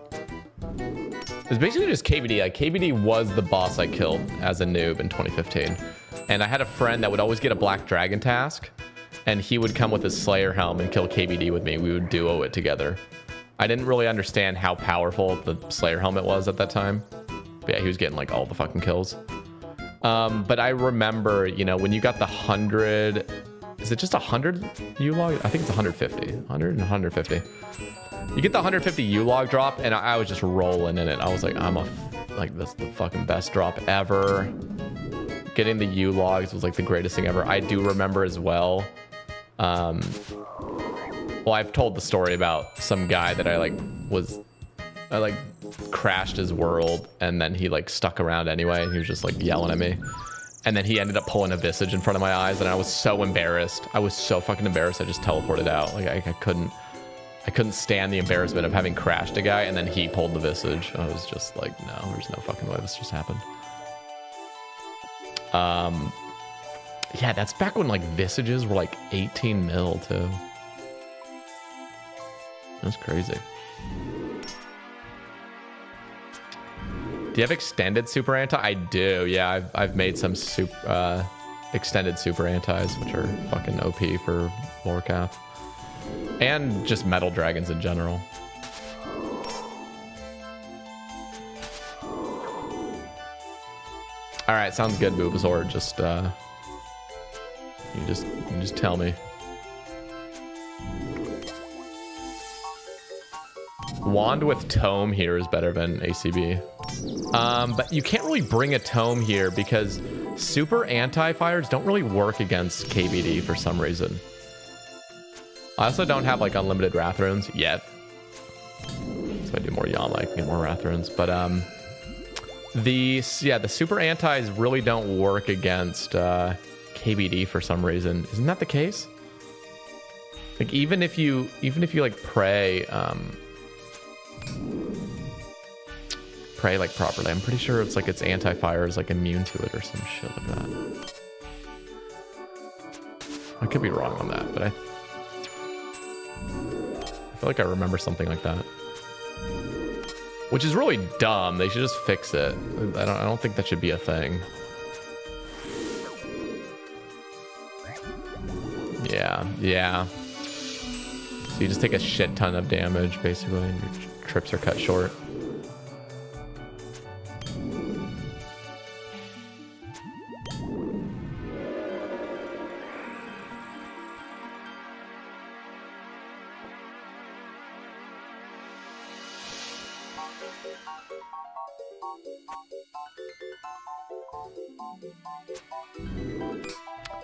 Speaker 1: It was basically just KBD. Like, KBD was the boss I killed as a noob in 2015. And I had a friend that would always get a Black Dragon task, and he would come with his Slayer helm and kill KBD with me. We would duo it together. I didn't really understand how powerful the Slayer helmet was at that time. But yeah, he was getting like all the fucking kills. But I remember, you know, when you got the 100... Is it just 100 U-log? I think it's 150. 100 and 150. You get the 150 U-log drop, and I was just rolling in it. I was like, that's the fucking best drop ever. Getting the U-logs was like the greatest thing ever. I do remember as well. Well, I've told the story about some guy that I crashed his world, and then he like stuck around anyway, and he was just like yelling at me. And then he ended up pulling a Visage in front of my eyes, and I was so embarrassed. I was so fucking embarrassed. I just teleported out. Like I couldn't stand the embarrassment of having crashed a guy, and then he pulled the Visage. I was just like, no, there's no fucking way this just happened. Yeah, that's back when like Visages were like 18 mil too. That's crazy. Do you have extended super anti? I do. Yeah, I've made some extended super antis, which are fucking OP for Warcraft. And just metal dragons in general. All right, sounds good, Bulbasaur. Just you just tell me. Wand with Tome here is better than ACB. But you can't really bring a Tome here because super anti-fires don't really work against KBD for some reason. I also don't have like unlimited Wrath runes yet. So I do more Yama, I can get more Wrath runes. But the super antis really don't work against KBD for some reason. Isn't that the case? Like even if you like pray like properly, I'm pretty sure it's like its anti-fire is like immune to it or some shit like that. I could be wrong on that, but I feel like I remember something like that. Which is really dumb. They should just fix it. I don't think that should be a thing. Yeah. So you just take a shit ton of damage basically, and your trips are cut short.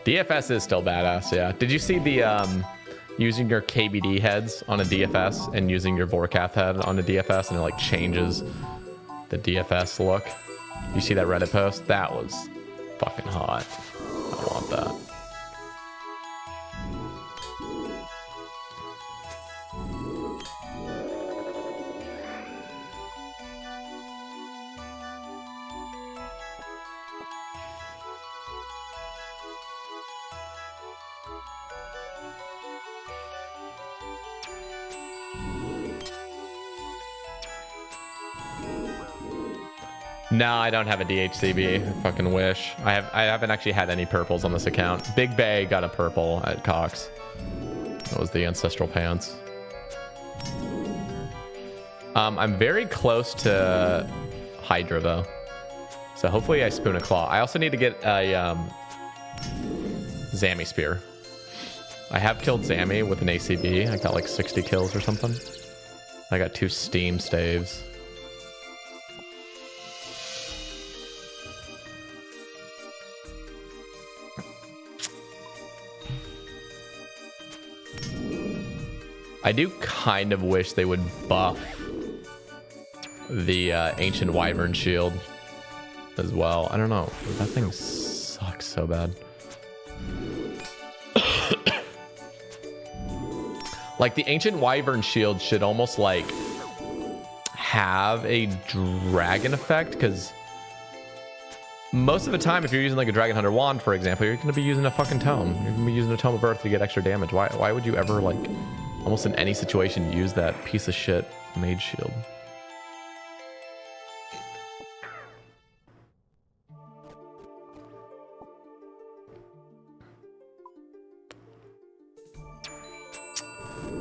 Speaker 1: DFS is still badass, yeah. Did you see the using your KBD heads on a DFS and using your Vorkath head on a DFS, and it like changes the DFS look? You see that Reddit post? That was fucking hot. I want that. No, I don't have a DHCB. I fucking wish. I haven't actually had any purples on this account. Big Bay got a purple at Cox. That was the Ancestral Pants. I'm very close to Hydra though, so hopefully I spoon a claw. I also need to get a Zammy Spear. I have killed Zammy with an ACB. I got like 60 kills or something. I got 2 Steam staves. I do kind of wish they would buff the Ancient Wyvern Shield as well. I don't know. That thing sucks so bad. Like, the Ancient Wyvern Shield should almost, like, have a dragon effect, because most of the time, if you're using, like, a Dragon Hunter Wand, for example, you're going to be using a fucking tome. You're going to be using a Tome of Earth to get extra damage. Why would you ever, like, almost in any situation, use that piece of shit Mage Shield?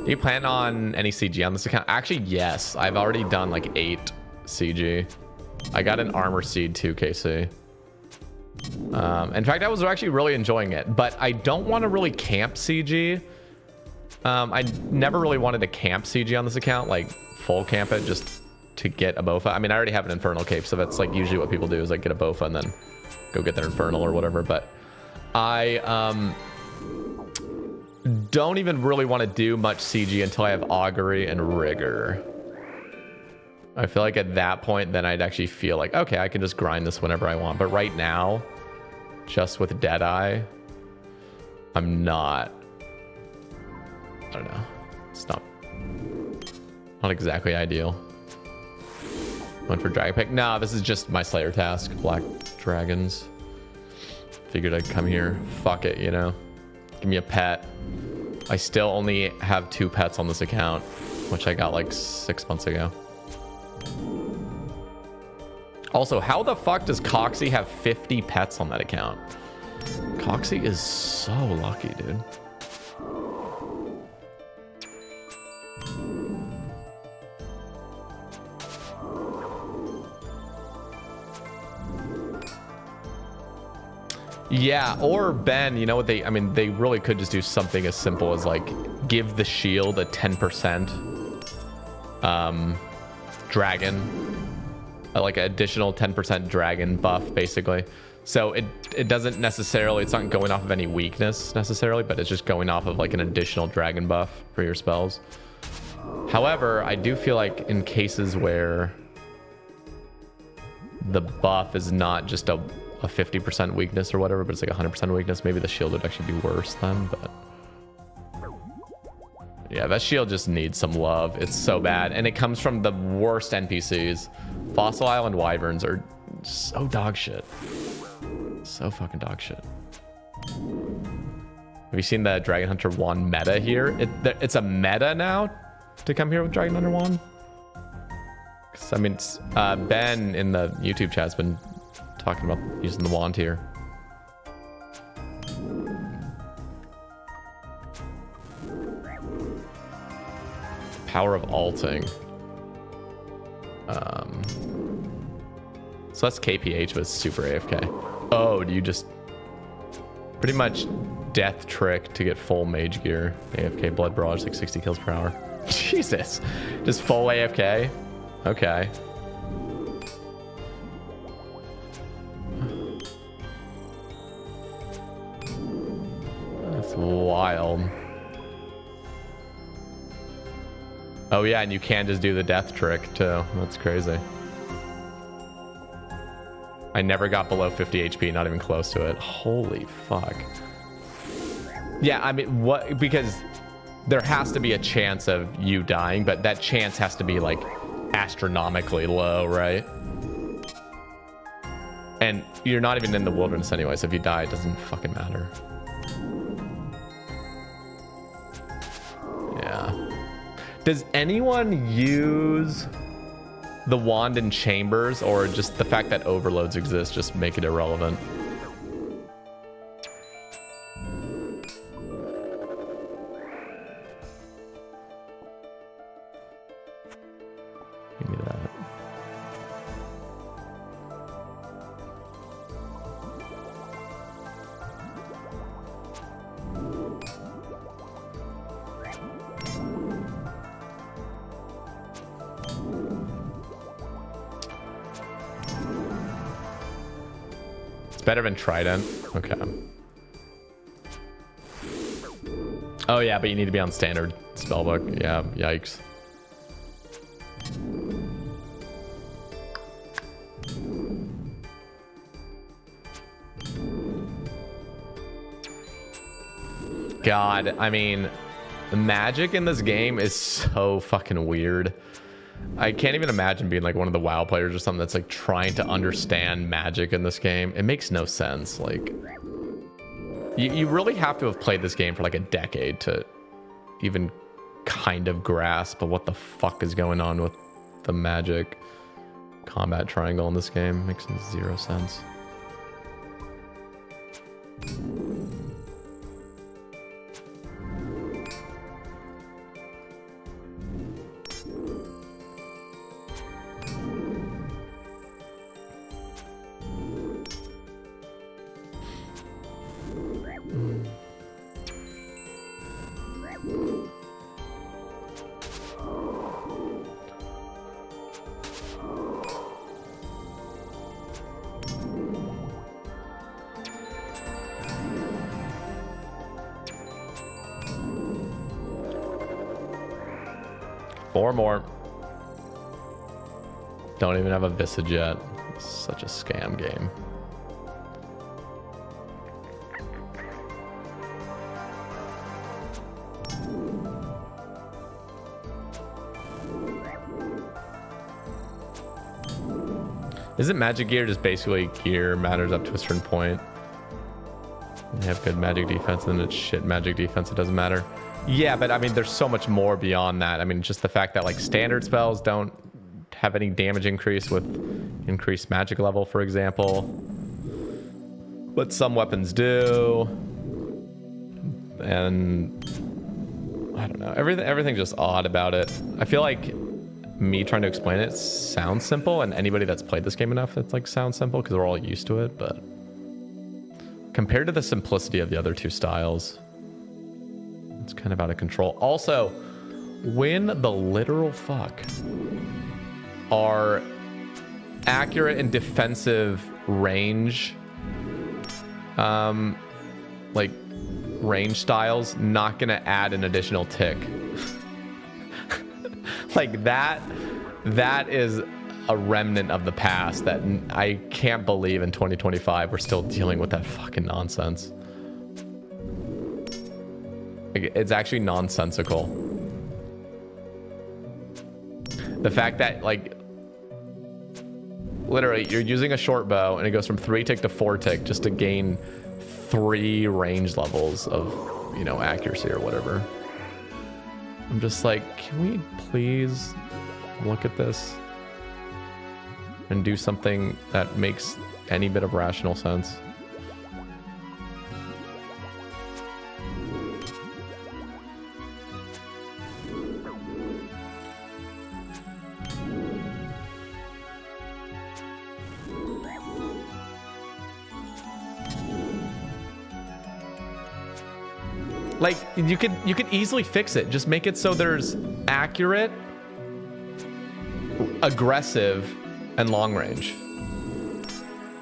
Speaker 1: Do you plan on any CG on this account? Actually, yes. I've already done like 8 CG. I got an Armor Seed 2 KC. In fact, I was actually really enjoying it, but I don't want to really camp CG. I never really wanted to camp CG on this account, like full camp it just to get a Bofa. I mean, I already have an Infernal Cape, so that's like usually what people do is like get a Bofa and then go get their Infernal or whatever. But I don't even really want to do much CG until I have Augury and Rigor. I feel like at that point, then I'd actually feel like, okay, I can just grind this whenever I want. But right now, just with Deadeye, I'm not. I don't know. It's not exactly ideal. Went for Dragon Pick. Nah, this is just my Slayer task. Black Dragons. Figured I'd come here. Fuck it, you know. Give me a pet. I still only have 2 pets on this account, which I got like 6 months ago. Also, how the fuck does Coxie have 50 pets on that account? Coxie is so lucky, dude. Yeah, or Ben, you know what I mean, they really could just do something as simple as like give the shield a 10% dragon, like an additional 10% dragon buff, basically. So it doesn't necessarily, it's not going off of any weakness necessarily, but it's just going off of like an additional dragon buff for your spells. However, I do feel like in cases where the buff is not just a 50% weakness or whatever, but it's like 100% weakness, maybe the shield would actually be worse then. But yeah, that shield just needs some love. It's so bad, and it comes from the worst NPCs. Fossil Island Wyverns are so dog shit. So fucking dog shit. Have you seen the Dragon Hunter Wand meta here? It's a meta now to come here with Dragon Hunter Wand. 'Cause, I mean, Ben in the YouTube chat's been talking about using the wand here. Power of alting. So that's KPH, but super AFK. Oh, do you just pretty much death trick to get full mage gear? AFK blood barrage, like 60 kills per hour. Jesus, just full AFK. Okay. That's wild. Oh yeah, and you can just do the death trick too. That's crazy. I never got below 50 HP, not even close to it. Holy fuck. Yeah, I mean, what? Because there has to be a chance of you dying, but that chance has to be like astronomically low, right? And you're not even in the wilderness anyway, so if you die, it doesn't fucking matter. Yeah. Does anyone use the wand in chambers, or just the fact that overloads exist just make it irrelevant? Give me that. Better than Trident. Okay. Oh yeah, but you need to be on standard spellbook. Yeah, yikes. God, I mean, the magic in this game is so fucking weird. I can't even imagine being like one of the WoW players or something that's like trying to understand magic in this game. It makes no sense. Like, you really have to have played this game for like a decade to even kind of grasp what the fuck is going on with the magic combat triangle in this game. Makes zero sense. Four more. Don't even have a visage yet. Such a scam game. Isn't magic gear just basically gear matters up to a certain point? You have good magic defense and then it's shit magic defense, it doesn't matter. Yeah, but I mean, there's so much more beyond that. I mean, just the fact that like standard spells don't have any damage increase with increased magic level, for example. But some weapons do. And I don't know. Everything's just odd about it. I feel like me trying to explain it sounds simple, and anybody that's played this game enough, it's like sounds simple because we're all used to it, but compared to the simplicity of the other two styles, it's kind of out of control. Also, when the literal fuck are accurate and defensive range, like range styles, not gonna add an additional tick? Like that is a remnant of the past that I can't believe in 2025 we're still dealing with that fucking nonsense. It's actually nonsensical. The fact that like literally you're using a short bow and it goes from 3 tick to 4 tick just to gain 3 range levels of, you know, accuracy or whatever. I'm just like, can we please look at this and do something that makes any bit of rational sense? Like, you could easily fix it. Just make it so there's accurate, aggressive, and long range.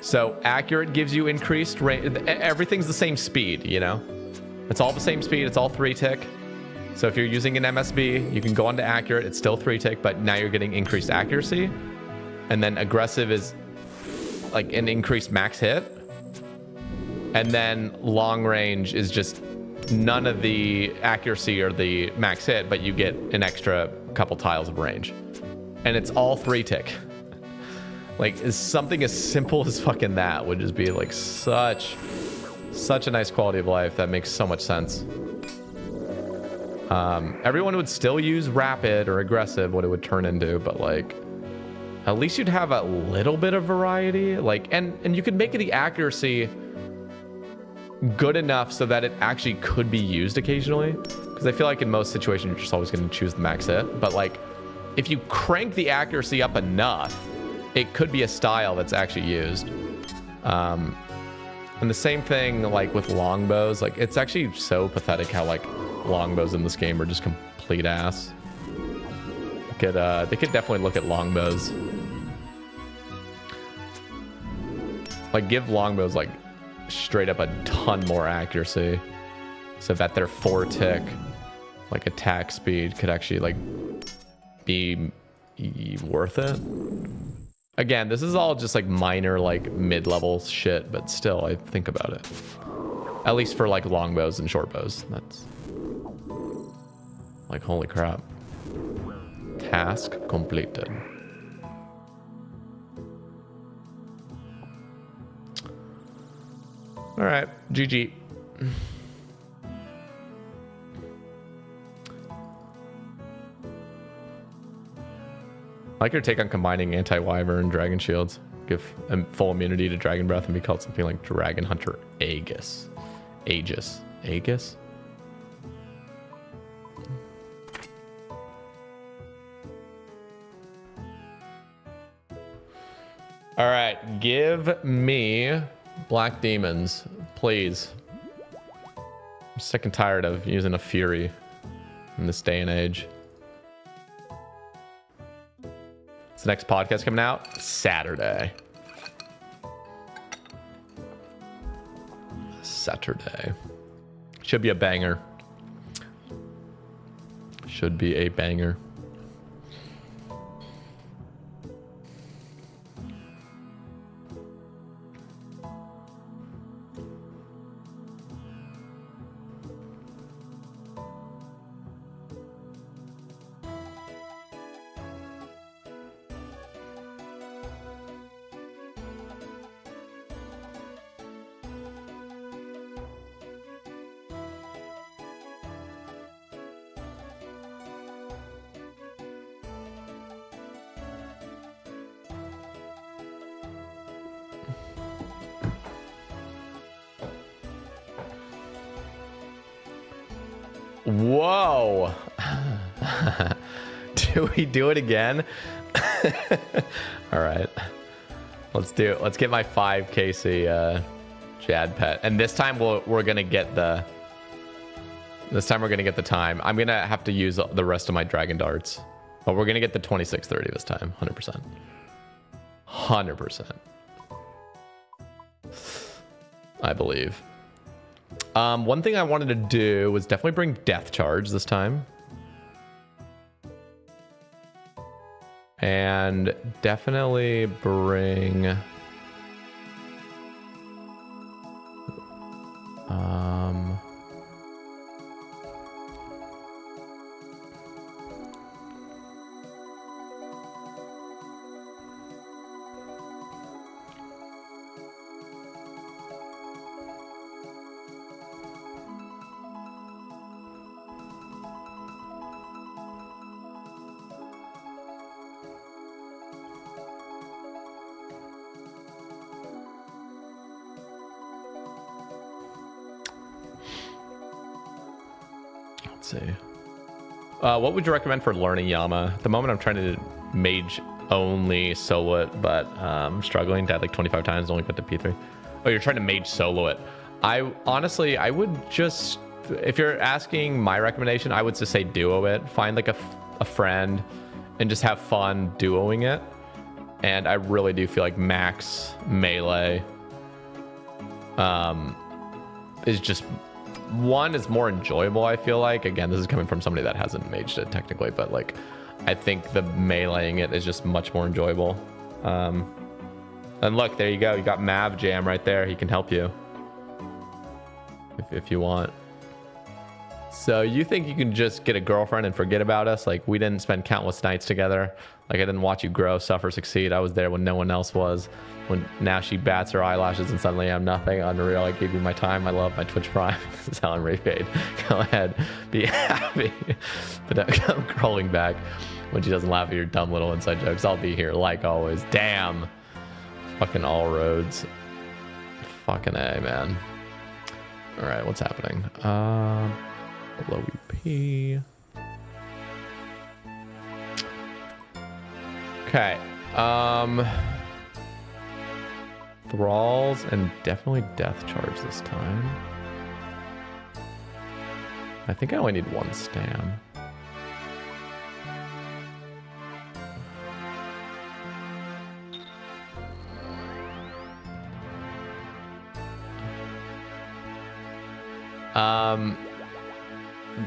Speaker 1: So accurate gives you increased range. Everything's the same speed, you know? It's all the same speed. It's all 3 tick. So if you're using an MSB, you can go on to accurate. It's still 3 tick, but now you're getting increased accuracy. And then aggressive is like an increased max hit. And then long range is just none of the accuracy or the max hit, but you get an extra couple tiles of range. And it's all 3 tick. Like, is something as simple as fucking that would just be like such a nice quality of life that makes so much sense. Everyone would still use rapid or aggressive, what it would turn into, but like at least you'd have a little bit of variety. Like, and you could make the accuracy good enough so that it actually could be used occasionally, because I feel like in most situations you're just always going to choose the max hit. But like if you crank the accuracy up enough, it could be a style that's actually used. And the same thing like with longbows. Like, it's actually so pathetic how like longbows in this game are just complete ass. They could definitely look at longbows. Like, give longbows like straight up a ton more accuracy. so that their 4-tick like attack speed could actually like be worth it. Again, this is all just like minor like mid-level shit, but still I think about it. At least for like longbows and short bows. That's like holy crap. Task completed. All right, GG. I like your take on combining anti-wyvern and dragon shields. Give full immunity to dragon breath and be called something like Dragon Hunter Aegis. Aegis. Aegis? All right, give me black demons, please. I'm sick and tired of using a fury in this day and age. What's the next podcast coming out? Saturday. Saturday. Should be a banger. Should be a banger. Whoa. Do we do it again? All right. Let's do it. Let's get my 5 KC Jad pet. And this time we're going to get the time. I'm going to have to use the rest of my dragon darts. But we're going to get the 2630 this time. 100%. 100%. I believe. One thing I wanted to do was definitely bring Death Charge this time. And definitely bring... see. What would you recommend for learning Yama? At the moment, I'm trying to mage only solo it, but I'm struggling. Died like 25 times, only got to P3. Oh, you're trying to mage solo it. I would just, if you're asking my recommendation, I would just say duo it. Find like a friend and just have fun duoing it. And I really do feel like max melee is just... One is more enjoyable, I feel like. Again, this is coming from somebody that hasn't maged it technically, but like I think the meleeing it is just much more enjoyable. And look, there you go. You got Mav Jam right there. He can help you if you want. So you think you can just get a girlfriend and forget about us? Like, we didn't spend countless nights together. Like, I didn't watch you grow, suffer, succeed. I was there when no one else was. When now she bats her eyelashes and suddenly I'm nothing. Unreal. I gave you my time, my love, my Twitch Prime. This is how I'm repaid. Go ahead, be happy. But I'm crawling back when she doesn't laugh at your dumb little inside jokes. I'll be here like always. Damn. Fucking all roads. Fucking A, man. All right, what's happening? Low EP. Okay. Thralls and definitely Death Charge this time. I think I only need one stam.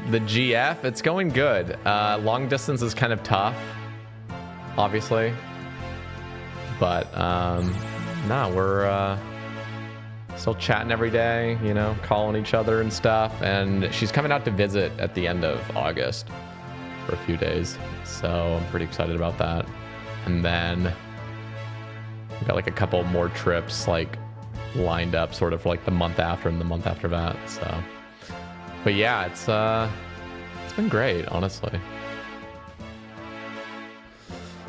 Speaker 1: The GF, it's going good. Long distance is kind of tough, obviously. But, no, we're still chatting every day, you know, calling each other and stuff. And she's coming out to visit at the end of August for a few days. So I'm pretty excited about that. And then we've got like a couple more trips like lined up sort of for like the month after and the month after that. So, but yeah, it's been great, honestly.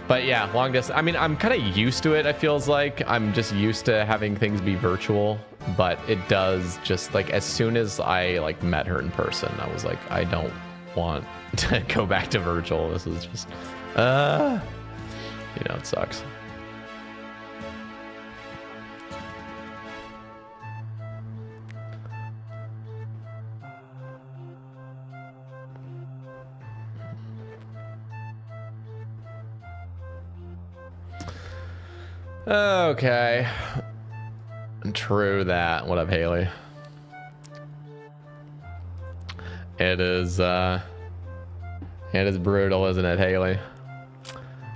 Speaker 1: But yeah, long distance. I mean, I'm kind of used to it. It feels like I'm just used to having things be virtual, but it does just like as soon as I like met her in person, I was like, I don't want to go back to virtual. This is just, you know, it sucks. Okay. True that. What up, Haley? It is brutal, isn't it, Haley?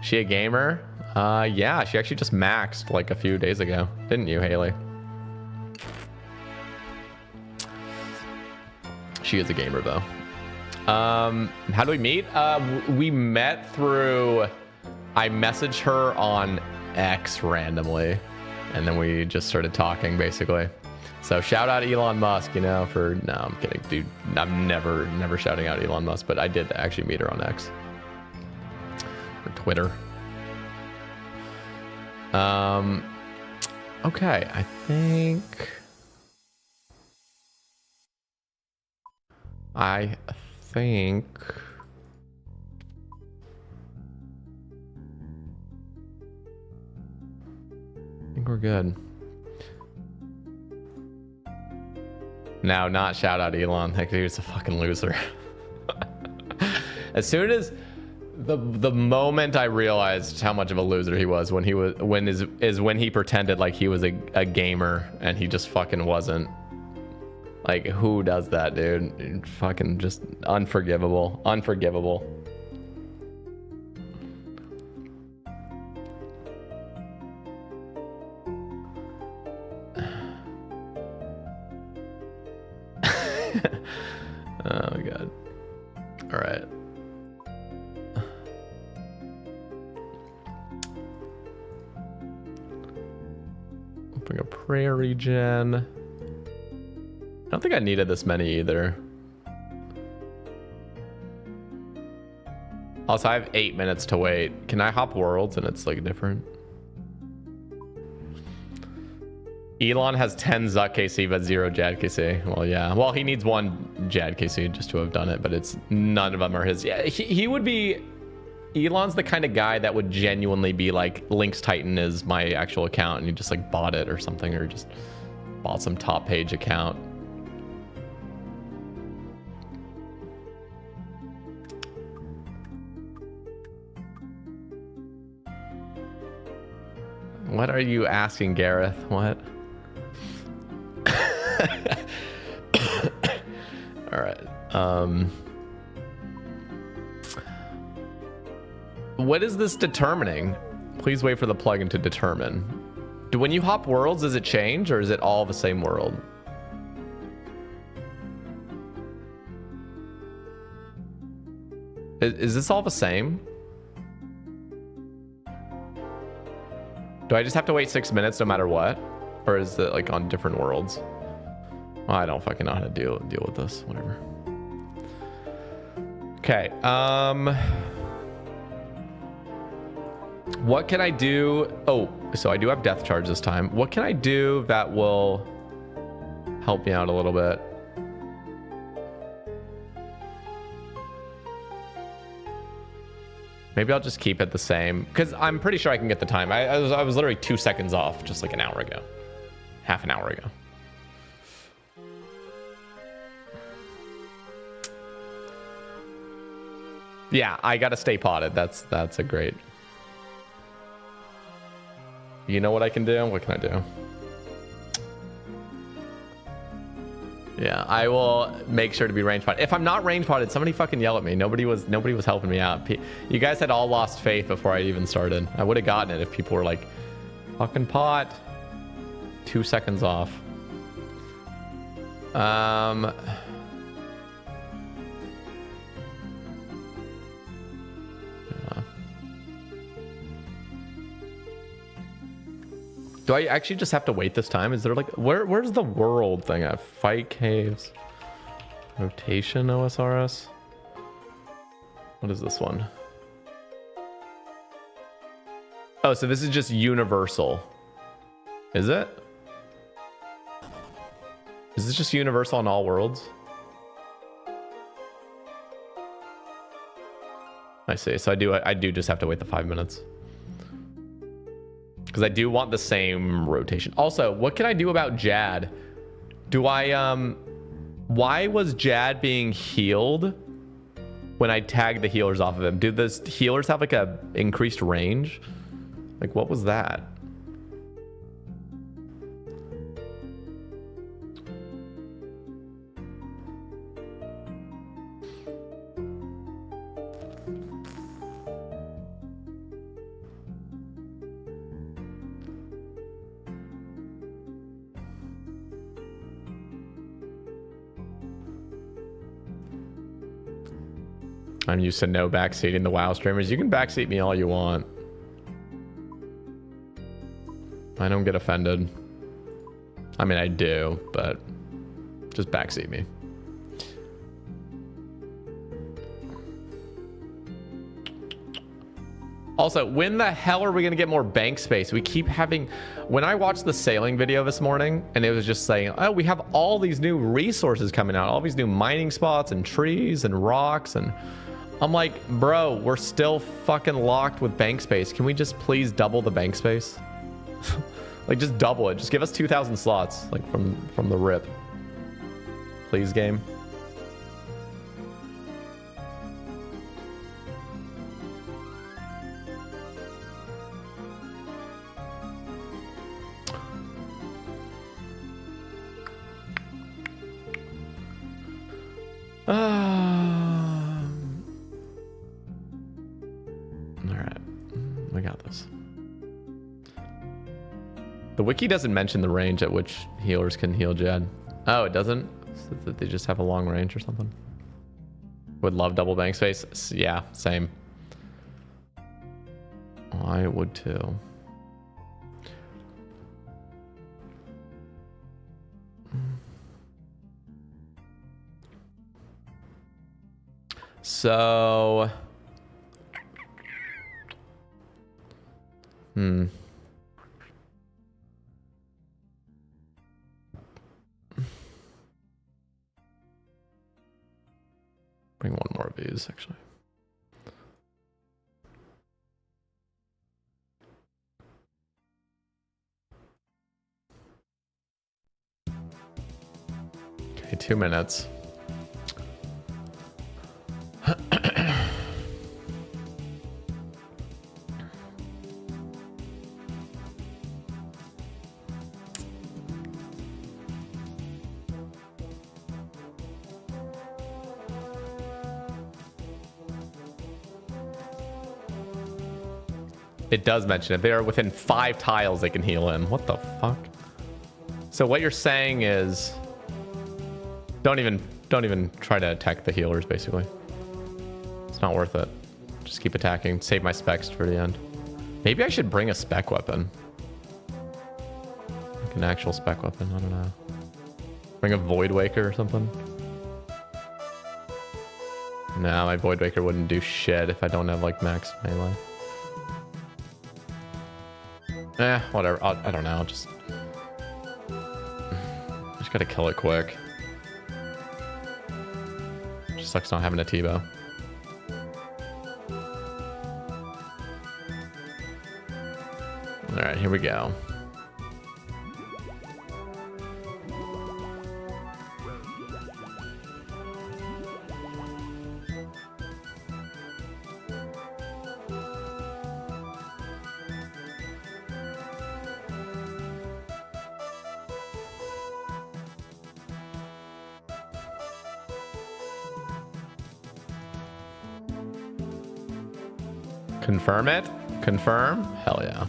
Speaker 1: She a gamer? Yeah, she actually just maxed like a few days ago. Didn't you, Haley? She is a gamer though. How do we meet? We met through, I messaged her on X randomly, and then we just started talking basically. So shout out Elon Musk, you know, for, no, I'm kidding, dude. I'm never shouting out Elon Musk, but I did actually meet her on X or Twitter. Okay, I think we're good. No, not shout out Elon. Heck, he was a fucking loser. As soon as the moment I realized how much of a loser he was when he pretended like he was a gamer and he just fucking wasn't. Like, who does that, dude? Fucking just unforgivable. Unforgivable. Oh my god. All right. Bring a prayer regen. I don't think I needed this many either. Also, I have 8 minutes to wait. Can I hop worlds and it's like different? Elon has 10 Zuck KC but 0 Jad KC. Well, yeah. Well, he needs 1 Jad KC just to have done it, but it's none of them are his. Yeah, he would be. Elon's the kind of guy that would genuinely be like, Lynx Titan is my actual account, and he just like bought it or something, or just bought some top page account. What are you asking, Gareth? What? All right. What is this determining? Please wait for the plugin to determine. When you hop worlds, does it change, or is it all the same world? Is this all the same? Do I just have to wait 6 minutes no matter what? Or is it like on different worlds? Well, I don't fucking know how to deal with this. Whatever. Okay. What can I do? Oh, so I do have death charge this time. What can I do that will help me out a little bit? Maybe I'll just keep it the same, because I'm pretty sure I can get the time. I was literally 2 seconds off just like an hour ago. Half an hour ago. Yeah, I gotta stay potted. That's a great. You know what I can do? What can I do? Yeah, I will make sure to be range spotted. If I'm not range spotted, somebody fucking yell at me. Nobody was helping me out. You guys had all lost faith before I even started. I would have gotten it if people were like, fucking pot. 2 seconds off. Yeah. Do I actually just have to wait this time? Is there like where's the world thing at? Fight caves. Rotation OSRS. What is this one? Oh, so this is just universal. Is it? Is this just universal on all worlds? I see. So I do just have to wait the 5 minutes. Because I do want the same rotation. Also, what can I do about Jad? Do I why was Jad being healed when I tagged the healers off of him? Do the healers have like a increased range? Like what was that? I'm used to no backseating the WoW streamers. You can backseat me all you want. I don't get offended. I mean, I do, but just backseat me. Also, when the hell are we going to get more bank space? We keep having... When I watched the sailing video this morning, and it was just saying, oh, we have all these new resources coming out, all these new mining spots and trees and rocks, and... I'm like, bro, we're still fucking locked with bank space. Can we just please double the bank space? Like, just double it. Just give us 2,000 slots, like, from the rip. Please, game. Alright. We got this. The wiki doesn't mention the range at which healers can heal Jed. Oh, it doesn't? So that they just have a long range or something? Would love double bank space. Yeah, same. I would too. So... Bring one more of these, actually. Okay, 2 minutes. It does mention if they are within 5 tiles, they can heal him. What the fuck? So what you're saying is, don't even try to attack the healers. Basically, it's not worth it. Just keep attacking. Save my specs for the end. Maybe I should bring a spec weapon, like an actual spec weapon. I don't know. Bring a Void Waker or something. No, my Void Waker wouldn't do shit if I don't have like max melee. Whatever. I don't know. Just gotta kill it quick. Just sucks not having a T-bow. All right, here we go. Confirm it. Confirm. Hell yeah.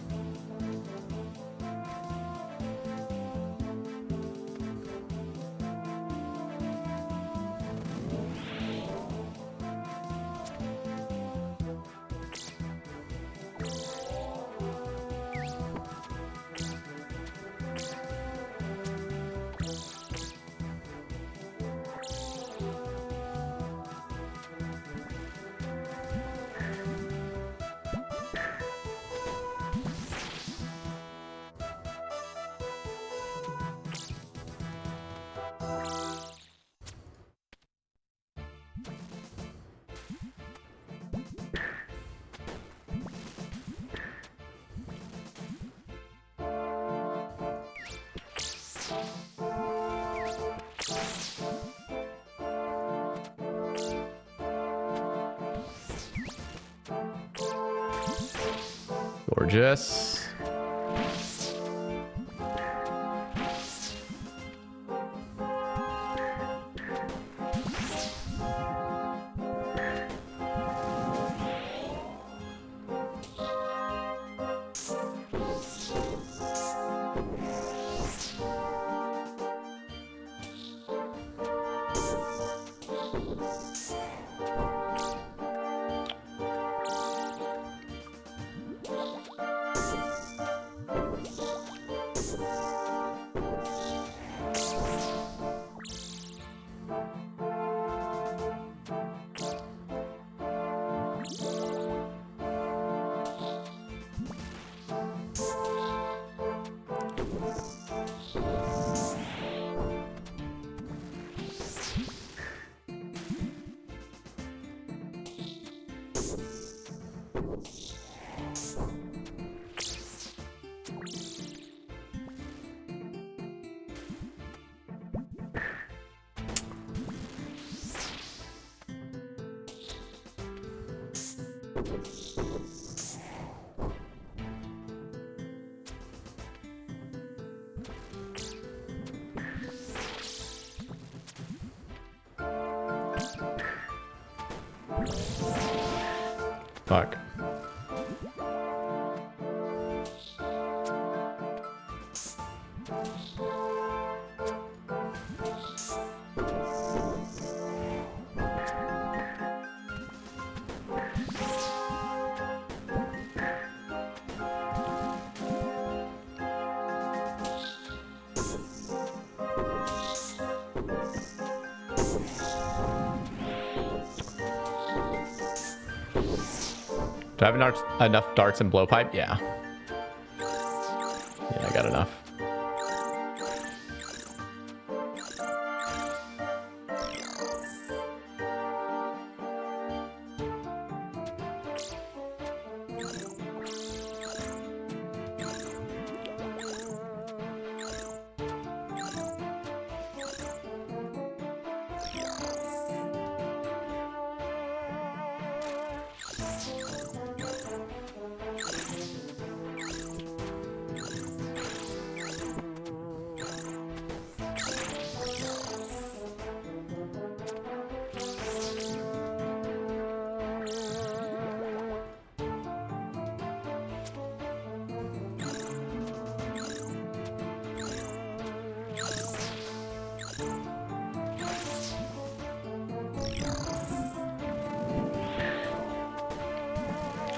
Speaker 1: Gorgeous. Fuck. Do I have enough darts and blowpipe? Yeah. Yeah, I got enough.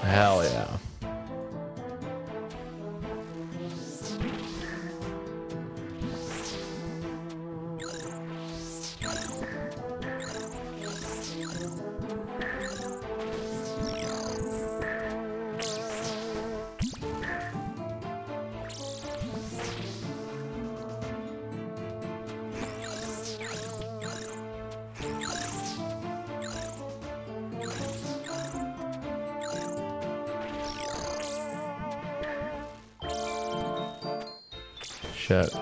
Speaker 1: Hell yeah. Shit.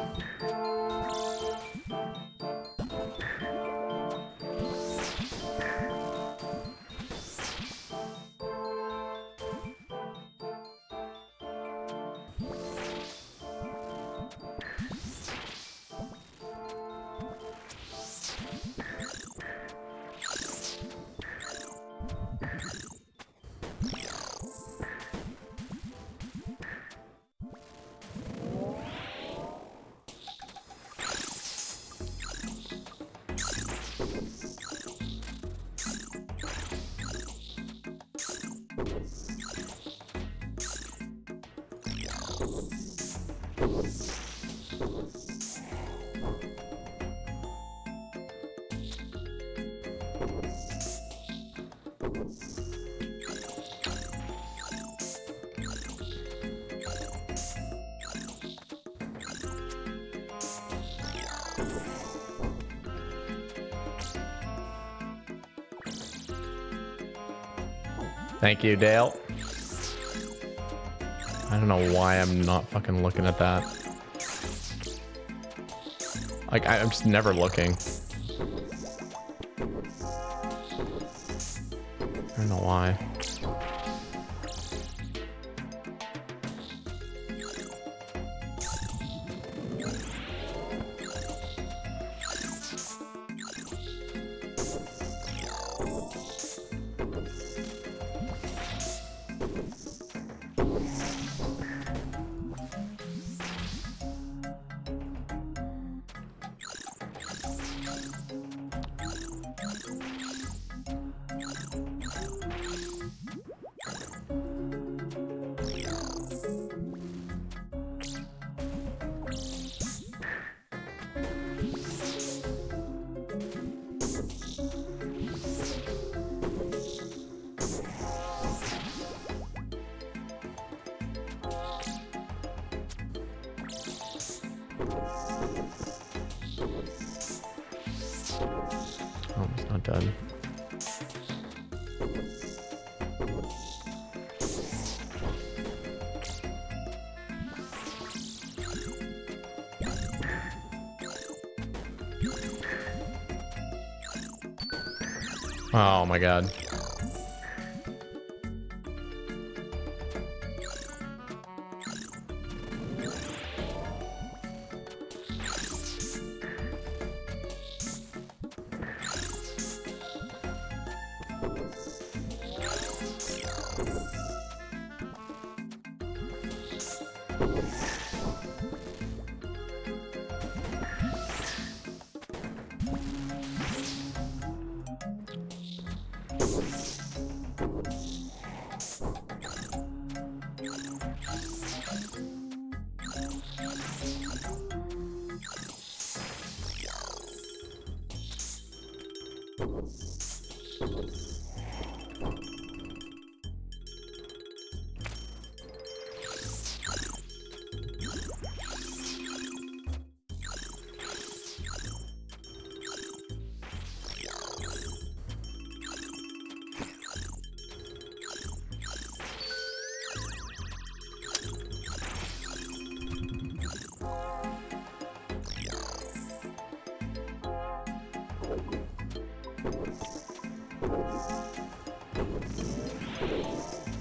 Speaker 1: Thank you, Dale. I don't know why I'm not fucking looking at that. Like, I'm just never looking. I don't know why. Oh, it's not done. Oh my god.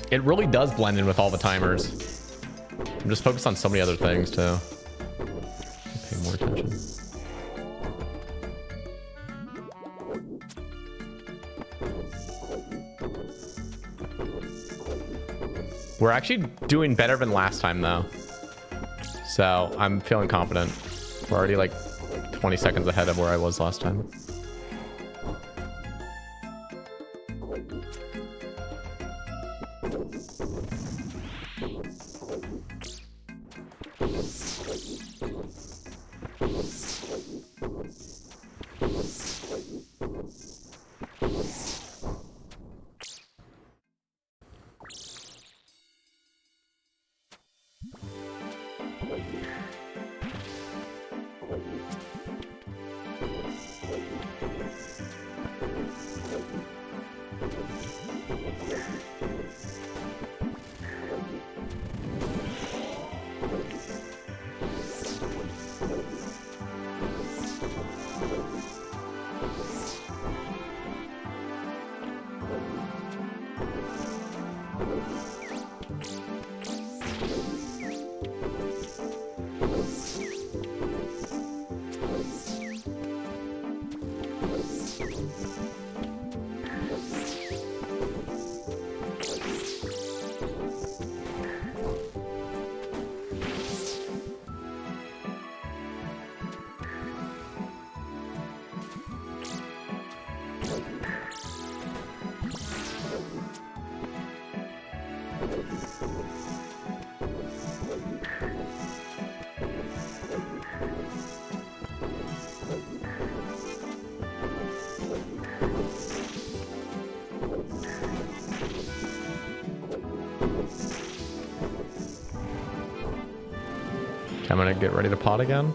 Speaker 1: It really does blend in with all the timers. I'm just focused on so many other things too. Pay more attention. We're actually doing better than last time though. So I'm feeling confident. We're already like 20 seconds ahead of where I was last time. Okay, I'm gonna get ready to pot again.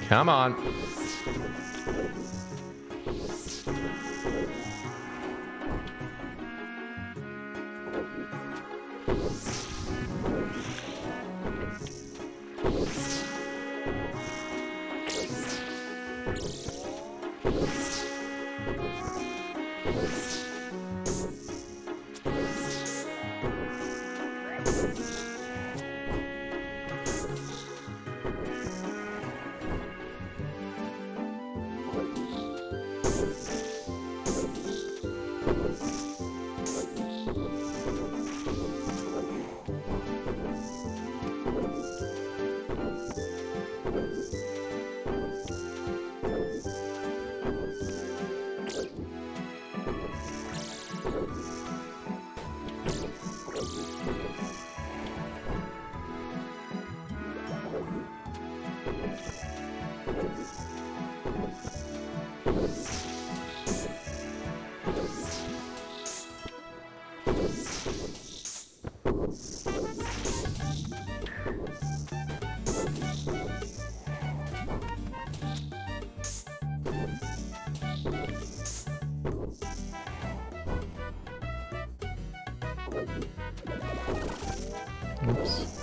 Speaker 1: Come on. Oops.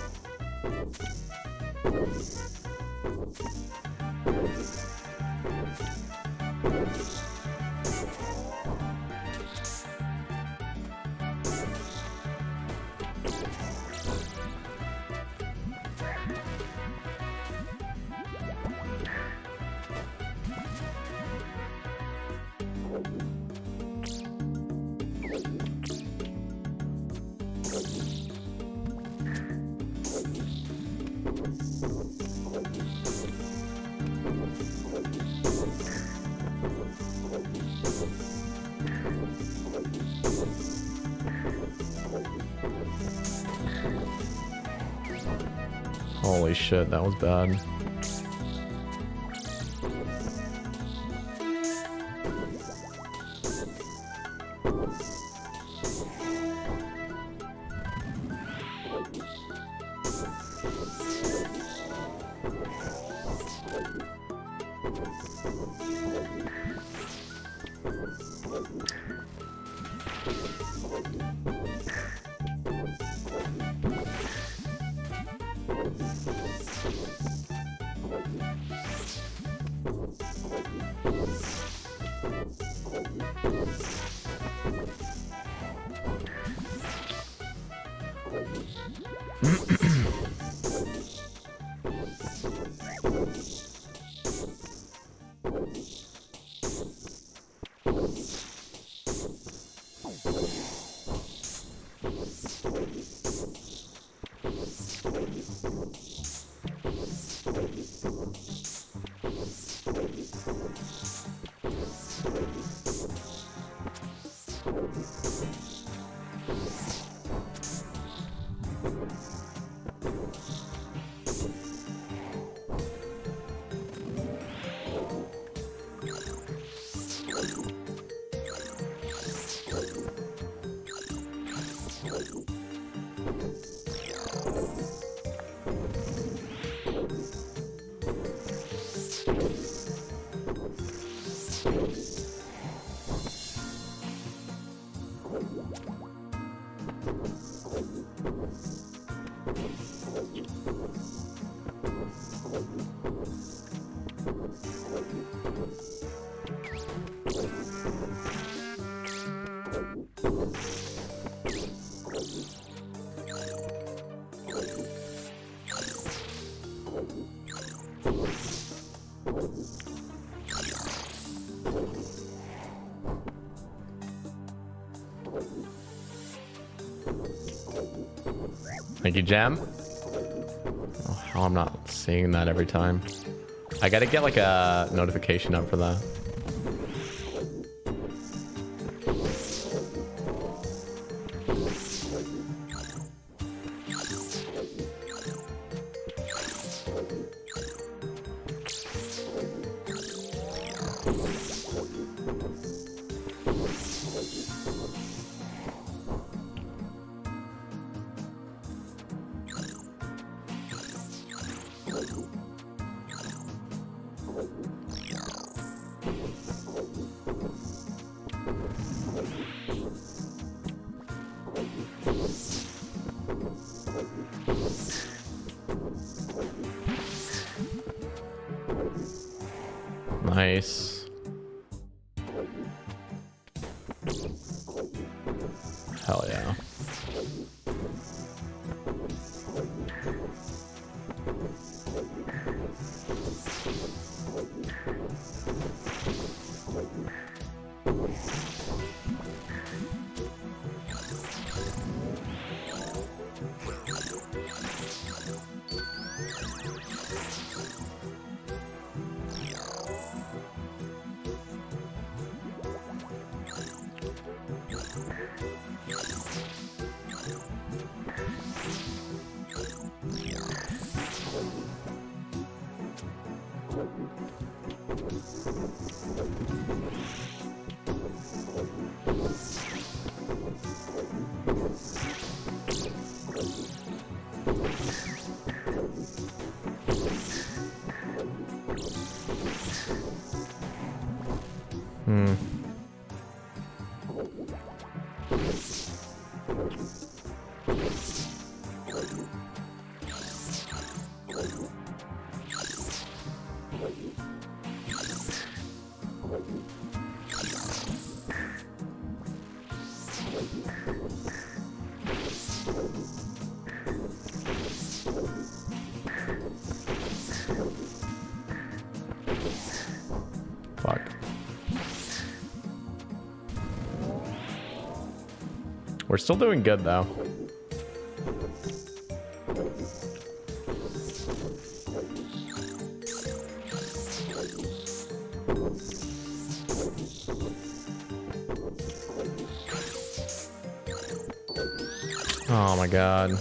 Speaker 1: Holy shit, that was bad. Thank you, Jam. Oh, I'm not seeing that every time. I gotta get like a notification up for that. Nice. Hell yeah. Fuck. We're still doing good though. Oh my god.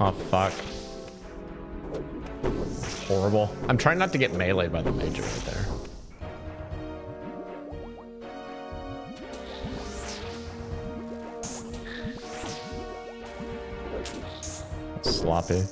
Speaker 1: Oh, fuck. That's horrible. I'm trying not to get meleeed by the major right there. That's sloppy.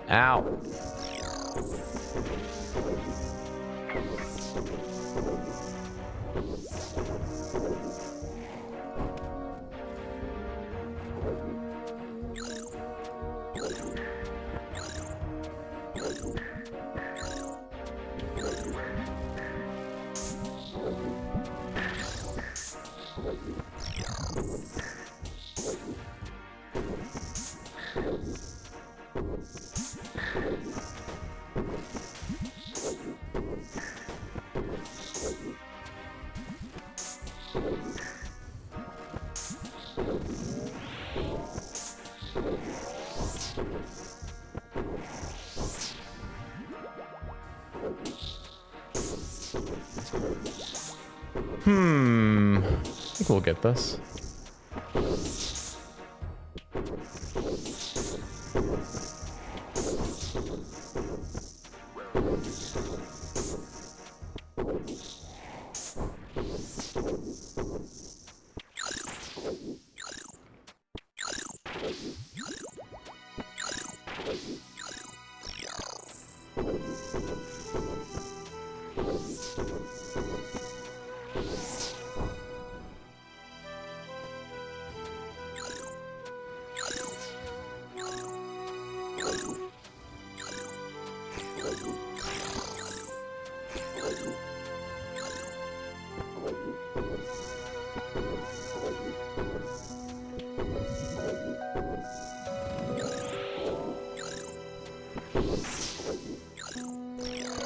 Speaker 1: Ow. I think we'll get this.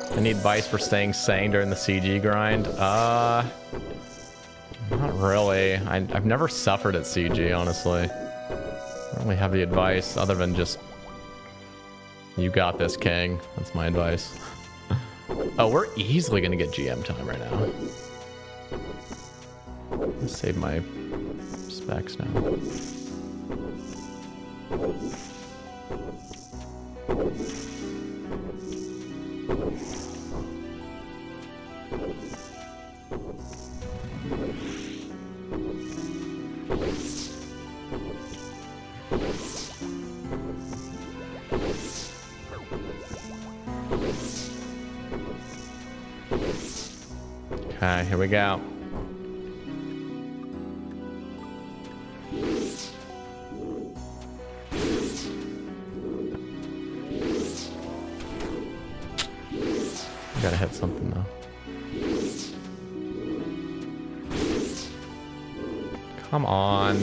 Speaker 1: I need advice for staying sane during the CG grind. Not really. I've never suffered at CG, honestly. I don't really have the advice other than just, you got this, King. That's my advice. Oh, we're easily gonna get GM time right now. Let's save my specs now. Okay, here we go. Gotta hit something though. Come on.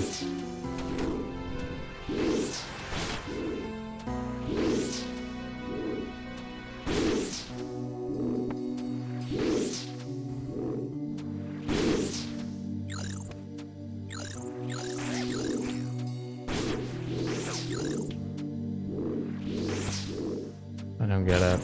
Speaker 1: I don't get it.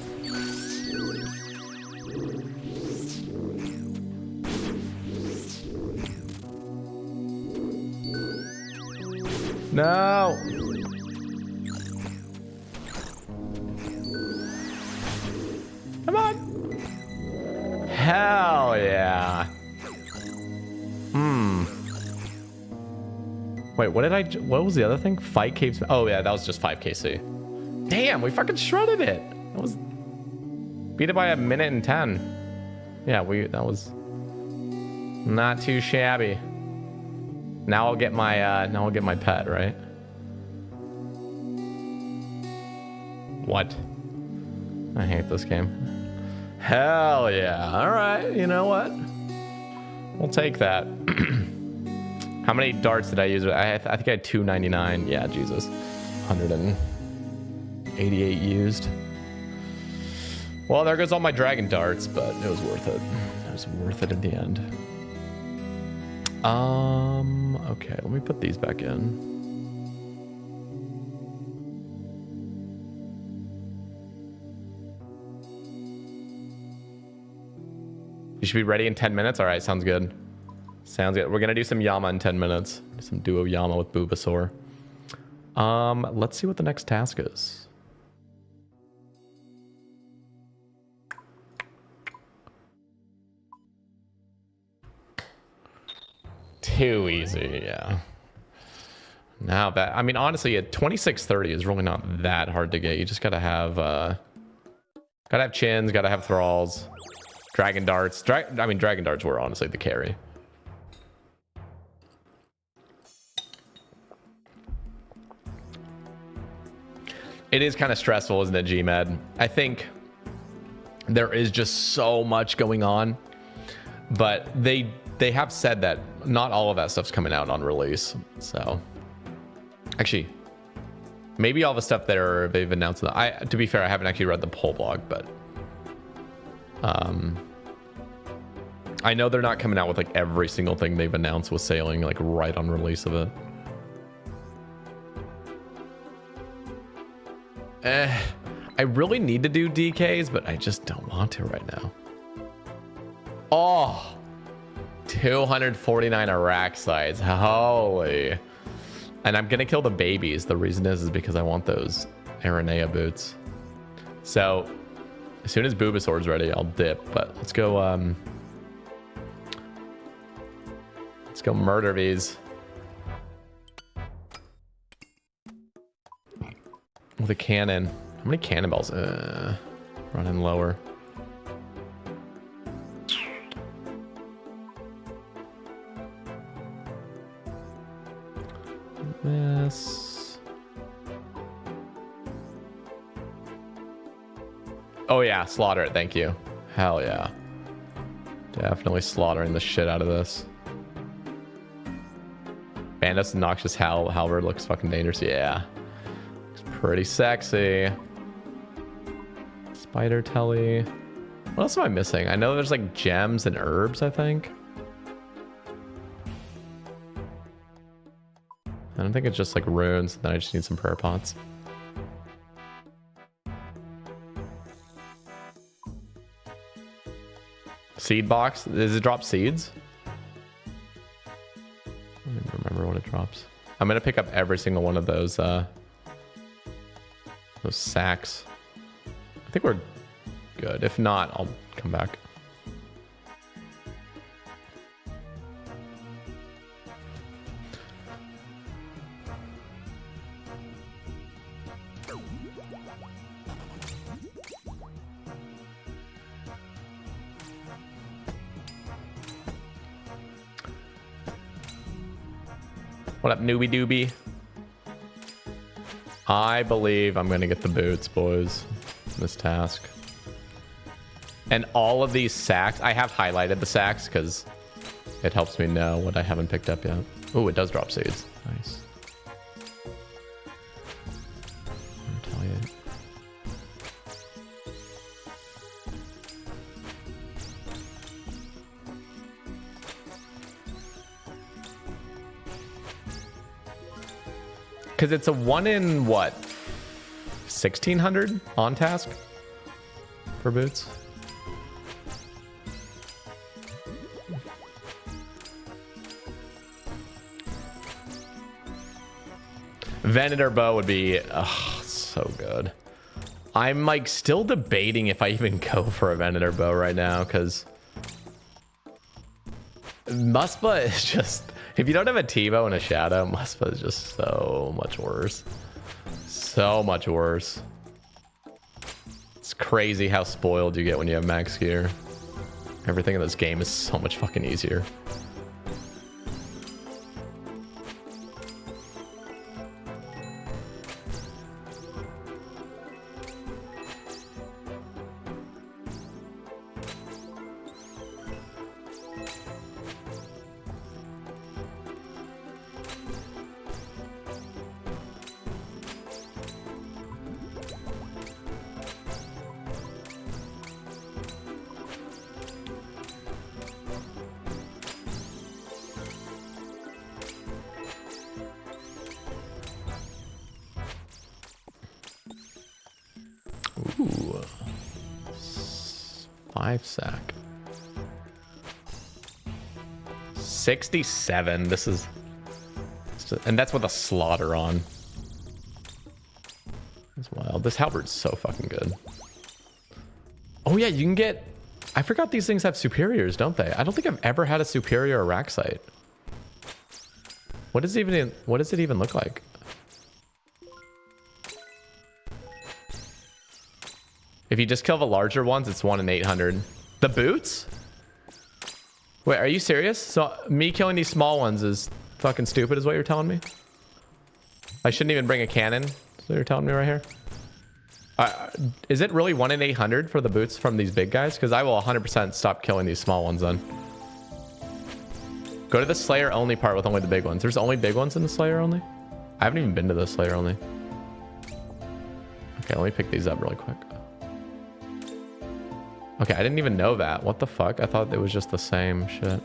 Speaker 1: No. Come on. Hell yeah. Wait, what was the other thing? Fight Caves. Oh yeah, that was just 5KC. Damn, we fucking shredded it. That was beat it by 1:10. Yeah, that was not too shabby. Now I'll get my pet, right? What? I hate this game. Hell yeah. All right, you know what? We'll take that. How many darts did I use? I think I had 299. Yeah, Jesus. 188 used. Well, there goes all my dragon darts, but it was worth it. It was worth it in the end. Okay, let me put these back in. You should be ready in 10 minutes. All right, sounds good. Sounds good. We're gonna do some Yama in 10 minutes. Do some duo Yama with Bulbasaur. Let's see what the next task is. Too easy, yeah. Now that, I mean, honestly, at 2630 is really not that hard to get. You just gotta have chins, gotta have thralls, dragon darts. Dragon darts were honestly the carry. It is kind of stressful, isn't it, GMed? I think there is just so much going on, but they have said that not all of that stuff's coming out on release. So actually, maybe all the stuff that they've announced. To be fair, I haven't actually read the poll blog, but I know they're not coming out with like every single thing they've announced with sailing like right on release of it. I really need to do DKs, but I just don't want to right now. Oh, 249 Iraq sites. Holy. And I'm gonna kill the babies. The reason is because I want those Aranea boots. So as soon as Bulbasaur's ready, I'll dip. But let's go murder these with a cannon. How many cannonballs? Running lower. This. Oh yeah, slaughter it. Thank you. Hell yeah. Definitely slaughtering the shit out of this. Bandus Noxious Halberd looks fucking dangerous. Yeah. Looks pretty sexy. Spider Telly. What else am I missing? I know there's like gems and herbs, I think. I don't think it's just like runes. Then I just need some prayer pots. Seed box. Does it drop seeds? I don't even remember what it drops. I'm gonna pick up every single one of those sacks. I think we're good. If not, I'll come back. What up, newbie doobie? I believe I'm gonna get the boots, boys. This task. And all of these sacks, I have highlighted the sacks because it helps me know what I haven't picked up yet. Oh, it does drop seeds. Nice. Retaliate. Because it's a 1 in what? 1600 on task for boots. Venator bow would be so good. I'm like still debating if I even go for a Venator bow right now because Muspa is just, if you don't have a T-bow and a Shadow, Muspa is just so much worse. So much worse. It's crazy how spoiled you get when you have max gear. Everything in this game is so much fucking easier. Ooh. 5 sack. 67. This is... And that's with a slaughter on. That's wild. This halberd's so fucking good. Oh yeah, you can get... I forgot these things have superiors, don't they? I don't think I've ever had a superior Araxite. What does it even look like? If you just kill the larger ones, it's 1 in 800. The boots? Wait, are you serious? So me killing these small ones is fucking stupid is what you're telling me? I shouldn't even bring a cannon? Is what you're telling me right here? Is it really 1 in 800 for the boots from these big guys? Because I will 100% stop killing these small ones then. Go to the Slayer only part with only the big ones. There's only big ones in the Slayer only? I haven't even been to the Slayer only. Okay, let me pick these up really quick. Okay, I didn't even know that. What the fuck? I thought it was just the same shit.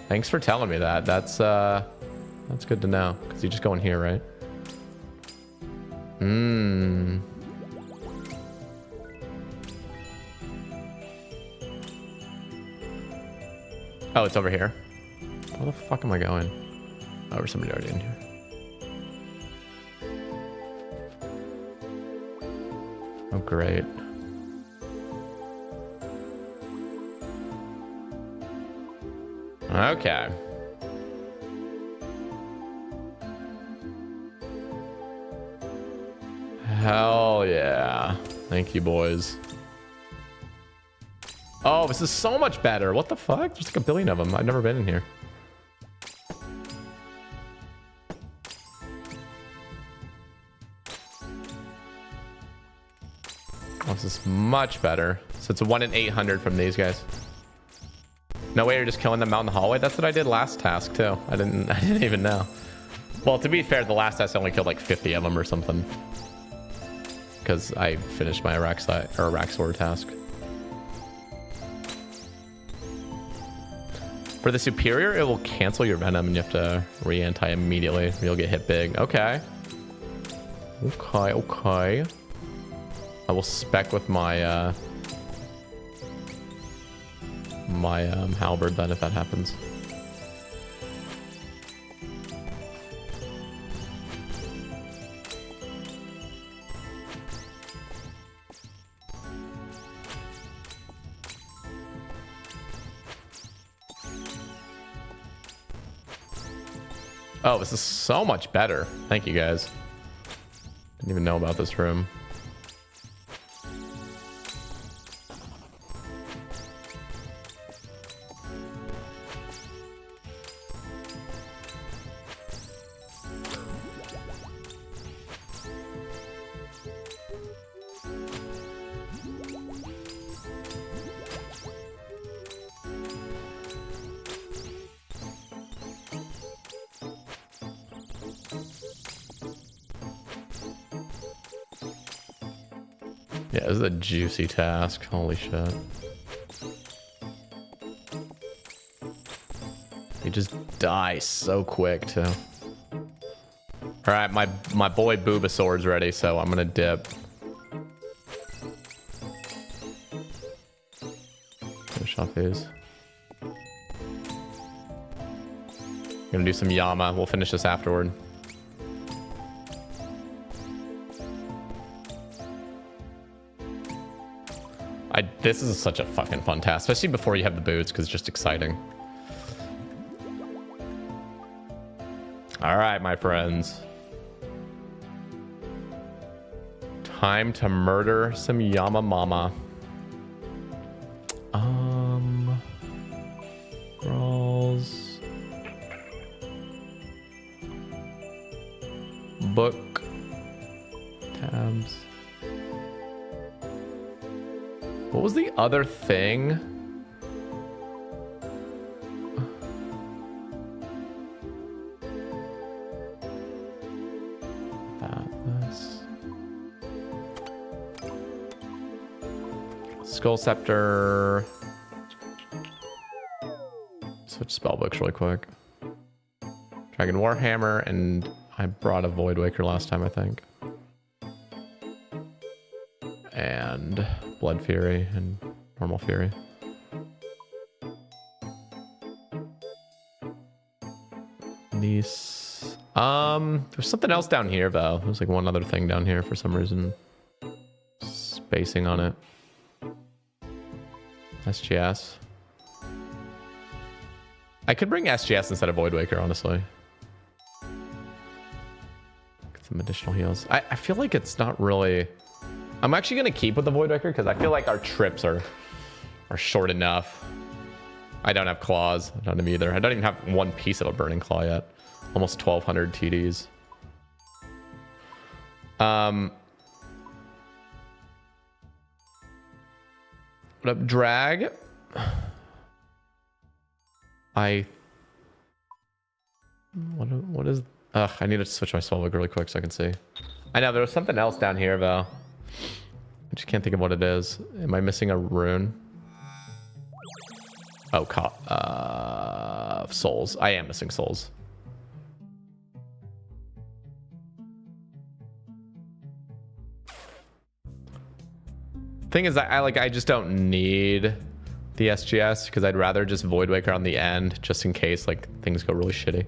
Speaker 1: Thanks for telling me that. That's good to know. Because you just go in here, right? Oh, it's over here. Where the fuck am I going? Oh, there's somebody already in here. Oh, great. Okay. Hell yeah. Thank you, boys. Oh, this is so much better. What the fuck? There's like a billion of them. I've never been in here. Oh, this is much better. So it's a 1 in 800 from these guys. No way you're just killing them out in the hallway? That's what I did last task too. I didn't even know. Well, to be fair, the last task I only killed like 50 of them or something. Because I finished my Araxor task. For the superior, it will cancel your venom and you have to re-anti immediately or you'll get hit big. Okay. Okay. I will spec with my halberd then if that happens. Oh, this is so much better. Thank you guys. Didn't even know about this room. Yeah, this is a juicy task. Holy shit. You just die so quick, too. Alright, my boy Bulbasaur's ready, so I'm gonna dip. Finish off these. Gonna do some Yama. We'll finish this afterward. This is such a fucking fun task, especially before you have the boots, because it's just exciting. All right, my friends. Time to murder some Yama Mama. Brawls. Book. Tabs. What was the other thing? This. Skull Scepter. Switch spell books really quick. Dragon Warhammer, and I brought a Void Waker last time, I think. And Blood Fury and Normal Fury. These. There's something else down here though. There's like one other thing down here for some reason. Spacing on it. SGS. I could bring SGS instead of Void Waker, honestly. Get some additional heals. I feel like it's not really... I'm actually going to keep with the Void Waker because I feel like our trips are short enough. I don't have claws. I don't have either. I don't even have one piece of a Burning Claw yet. Almost 1,200 TDs. What up, Drag? What is... Ugh, I need to switch my spellbook really quick so I can see. I know, there was something else down here, though. I just can't think of what it is. Am I missing a rune? Oh, souls. I am missing souls. Thing is, I just don't need the SGS because I'd rather just Void Waker on the end just in case like things go really shitty.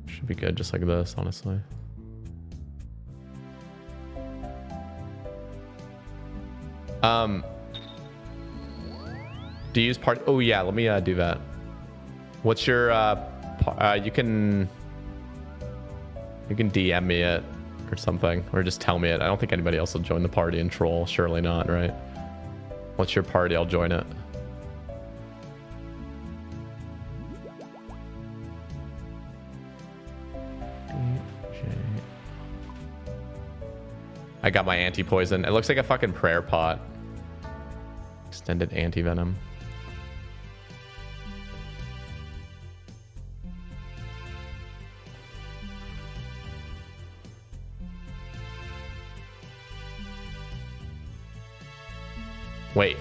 Speaker 1: Should be good just like this, honestly. Do you use part? Oh yeah, let me do that. What's your you can DM me it or something, or just tell me it. I don't think anybody else will join the party and troll. Surely not, right? What's your party? I'll join it. I got my anti-poison. It looks like a fucking prayer pot. Extended anti-venom. Wait.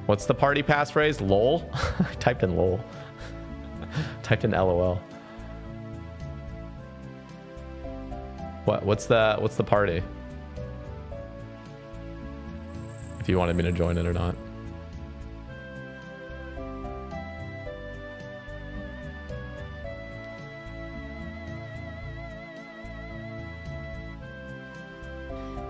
Speaker 1: What's the party passphrase? LOL? I typed in LOL. Typed in LOL. What's the party? If you wanted me to join it or not.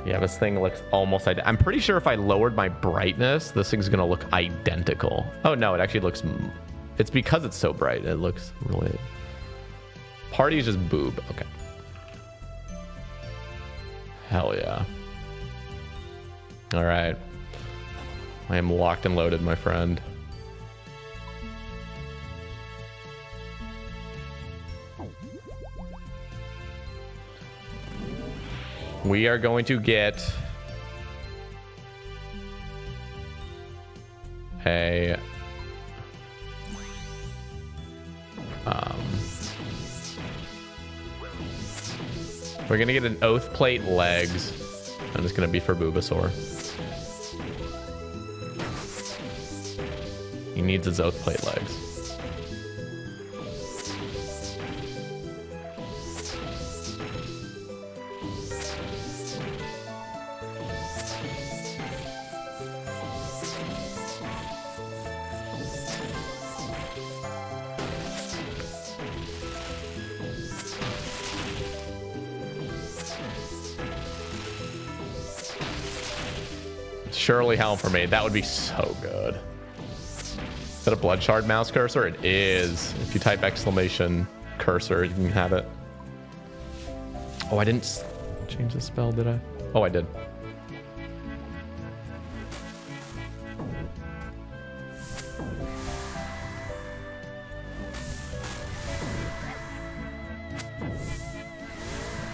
Speaker 1: Yeah, this thing looks almost identical. I'm pretty sure if I lowered my brightness, this thing's gonna look identical. Oh no, it actually looks... It's because it's so bright. It looks really... Party's just boob. Okay. Hell yeah. All right. I am locked and loaded, my friend. We are going to get a we're gonna get an Oath Plate legs. I'm just gonna be for Bulbasaur. He needs his Oath Plate legs. Surely Helm for me. That would be so good. Is that a blood shard mouse cursor? It is. If you type exclamation cursor, you can have it. Oh, I didn't change the spell, did I? Oh, I did.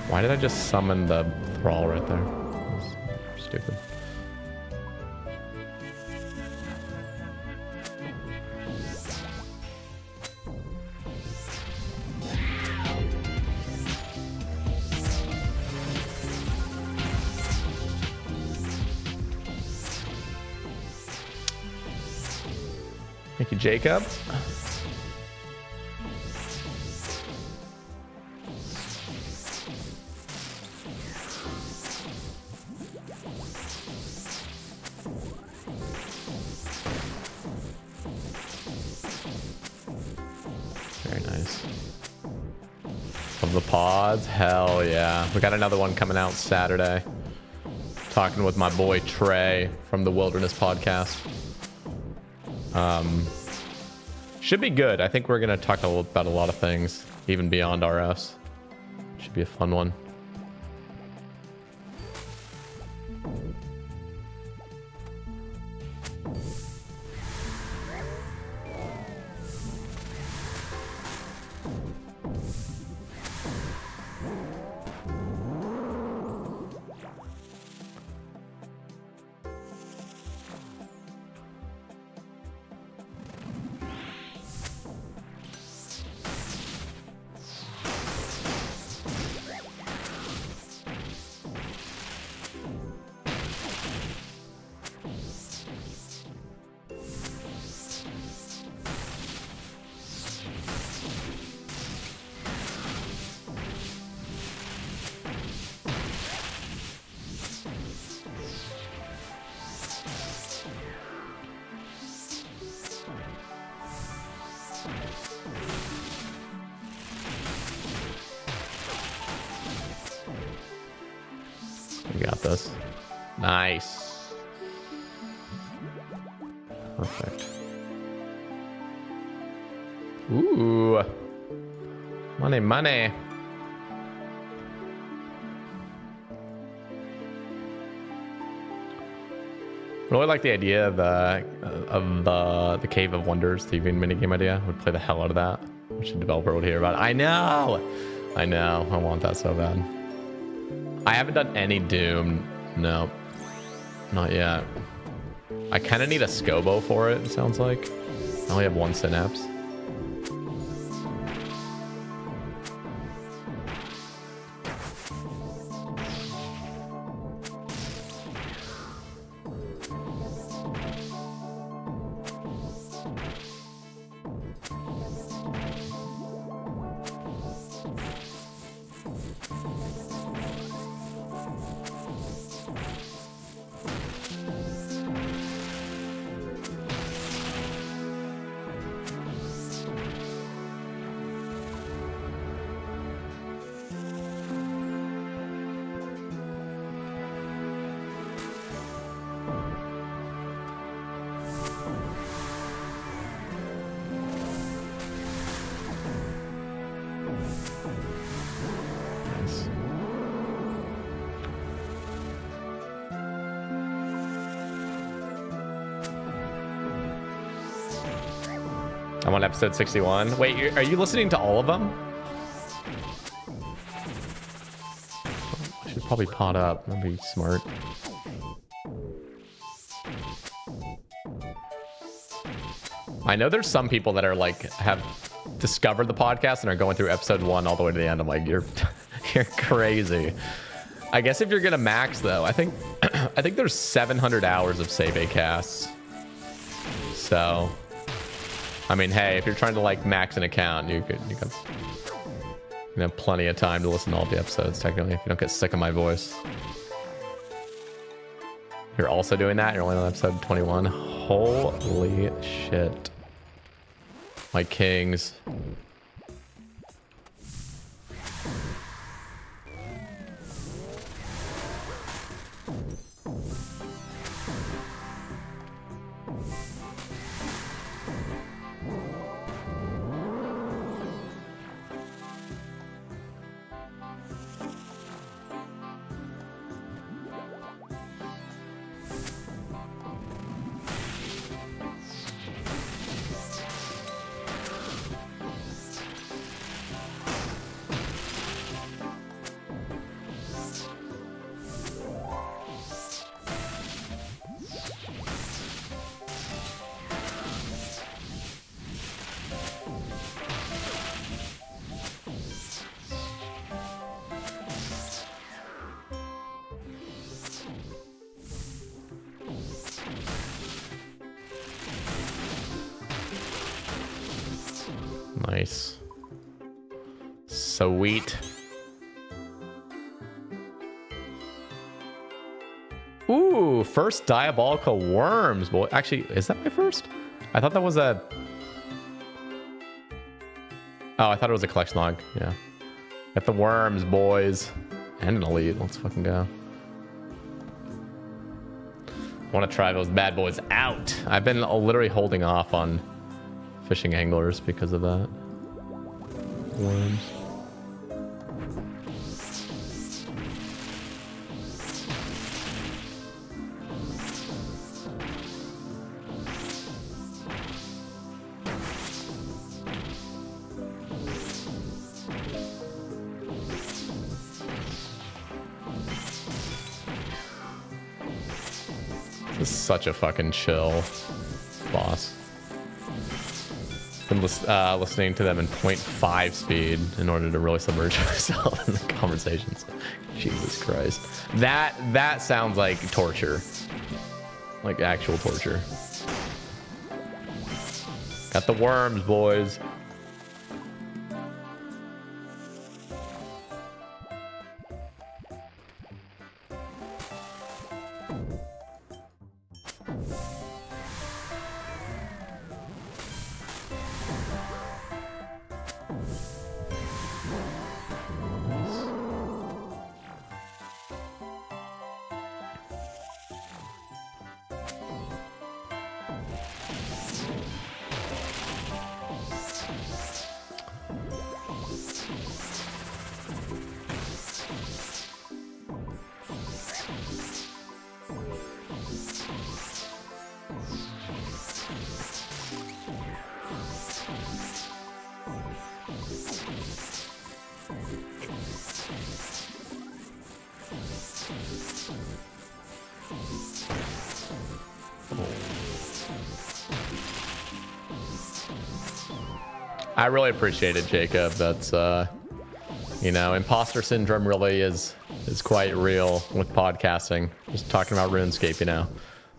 Speaker 1: Why did I just summon the thrall right there? That was stupid. Thank you, Jacob. Very nice. Of the pods? Hell yeah. We got another one coming out Saturday. Talking with my boy Trey from the Wilderness Podcast. Should be good. I think we're going to talk about a lot of things, even beyond RS. Should be a fun one. We got this. Nice. Perfect. Ooh. Money, money. Really like the idea of the Cave of Wonders TV minigame idea. Would play the hell out of that. Wish the developer would hear about it. I know. I want that so bad. I haven't done any Doom. No, not yet. I kind of need a Scobo for it. It sounds like I only have one synapse. I'm on episode 61. Wait, are you listening to all of them? I should probably pot up. That'd be smart. I know there's some people that are like, have discovered the podcast and are going through episode 1 all the way to the end. I'm like, you're crazy. I guess if you're gonna max though, I think there's 700 hours of save a casts. So, I mean, hey, if you're trying to like max an account, you can have plenty of time to listen to all the episodes. Technically, if you don't get sick of my voice. You're also doing that. You're only on episode 21. Holy shit, my kings. Nice. Sweet. Ooh, first diabolical worms. Boy, actually, is that my first? I thought that was a... Oh, I thought it was a collection log. Yeah. Got the worms, boys. And an elite. Let's fucking go. Want to try those bad boys out. I've been literally holding off on fishing anglers because of that. Worms. This is such a fucking chill boss. Been listening to them in 0.5 speed in order to really submerge myself in the conversations. Jesus Christ. That sounds like torture. Like actual torture. Got the worms, boys. I really appreciate it, Jacob. That's you know, imposter syndrome really is quite real with podcasting. Just talking about RuneScape, you know.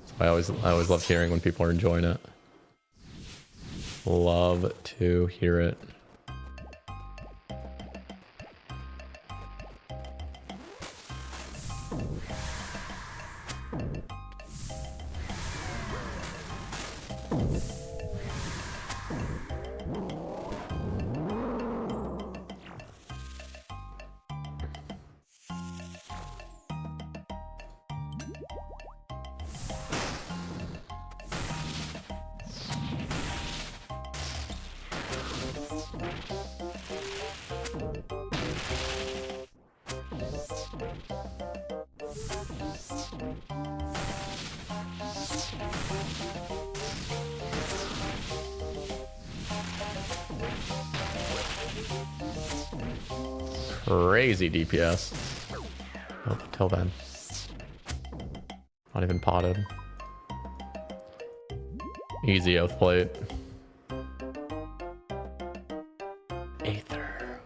Speaker 1: So I always love hearing when people are enjoying it. Love to hear it. Crazy DPS. Oh, till then. Not even potted. Easy oath plate. Aether.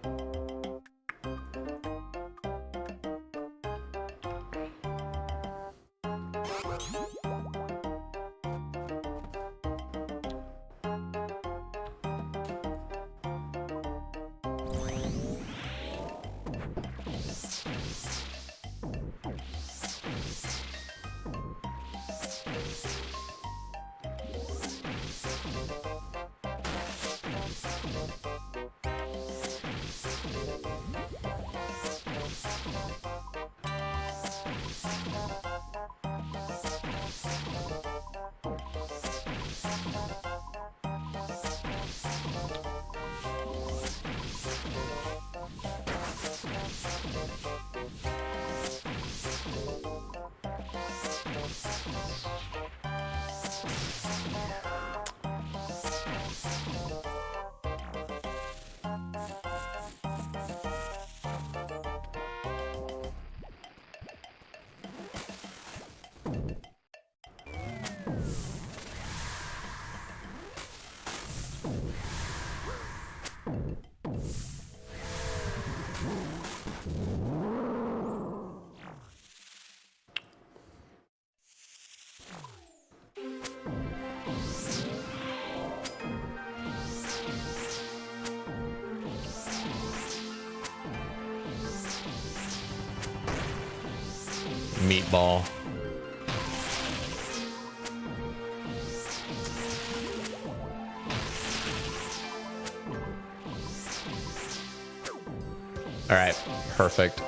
Speaker 1: meatball. All right, perfect.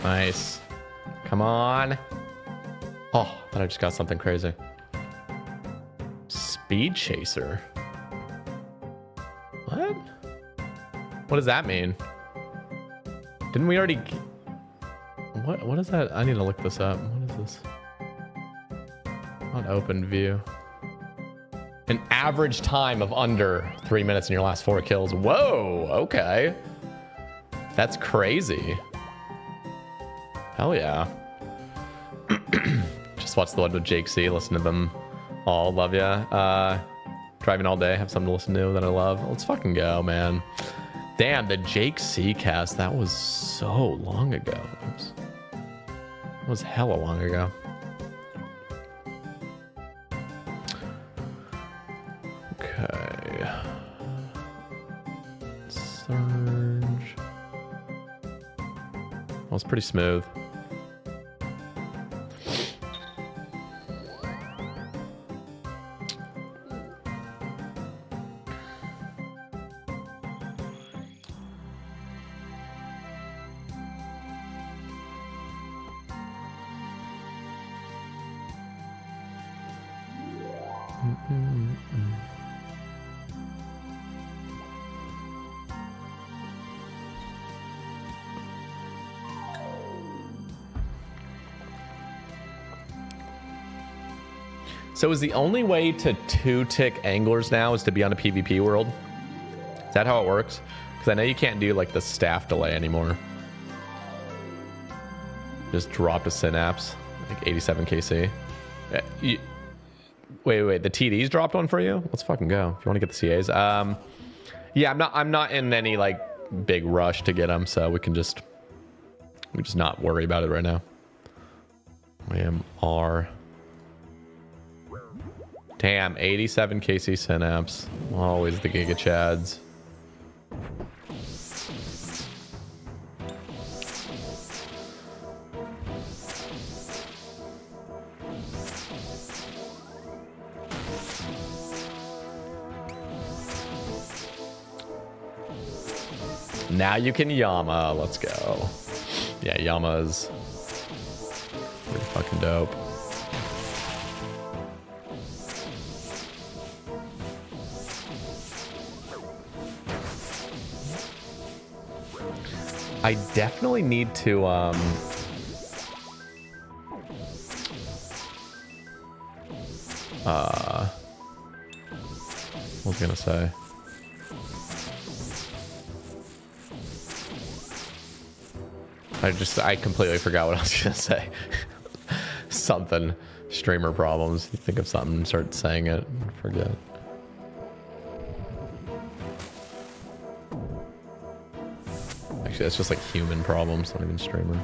Speaker 1: Nice. Come on. Oh, I thought I just got something crazy. Speed chaser. What? What does that mean? Didn't we already... What is that? I need to look this up. What is this? On open view. An average time of under 3 minutes in your last 4 kills. Whoa, okay. That's crazy. Hell yeah. Just watch the one with Jake C. Listen to them all. Love ya. Driving all day. Have something to listen to that I love. Let's fucking go, man. Damn, the Jake C cast. That was so long ago. Oops. It was hella long ago. Okay. Surge. That was pretty smooth. So is the only way to 2-tick anglers now is to be on a PvP world? Is that how it works? Because I know you can't do like the staff delay anymore. Just dropped a synapse, like 87 KC. Wait, the TDs dropped one for you? Let's fucking go. If you want to get the CAs. Yeah, I'm not in any like big rush to get them, so we just not worry about it right now. R. Damn, 87 KC synapse. Always the Giga Chads. Now you can Yama. Let's go. Yeah, Yama's pretty fucking dope. I definitely need to what was I gonna say? I completely forgot what I was gonna say. Something. Streamer problems. You think of something and start saying it and forget. Actually, that's just like human problems, not even streamer.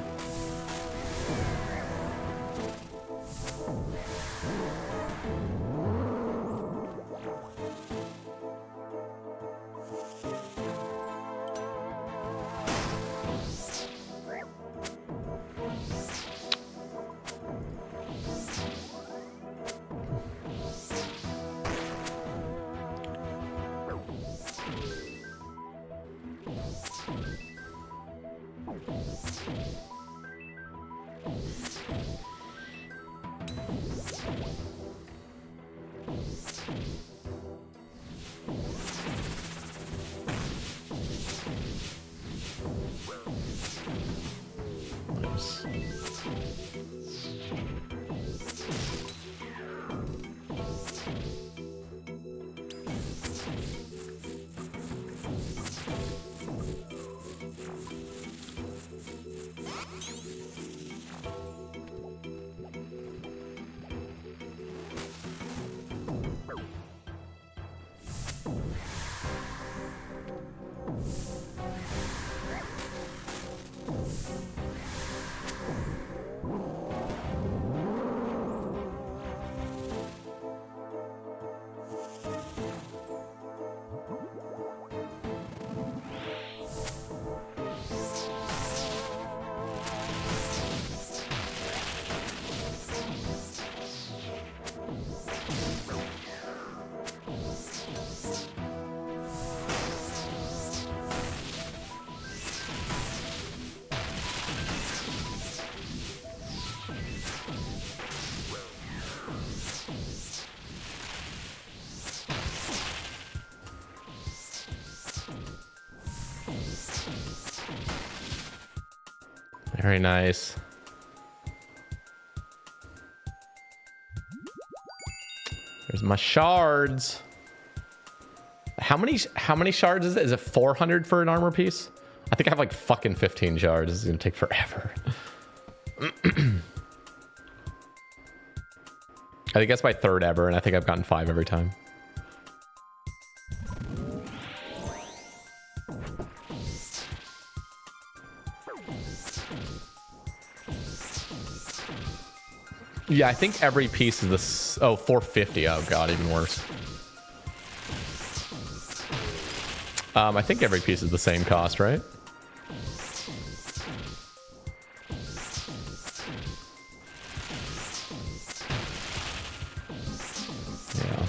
Speaker 1: Very nice. There's my shards. How many shards is it? Is it 400 for an armor piece? I think I have like fucking 15 shards. This is gonna take forever. I think that's my third ever, and I think I've gotten 5 every time. Yeah, I think every piece is this. Oh, 450. Oh god, even worse. I think every piece is the same cost, right? Yeah.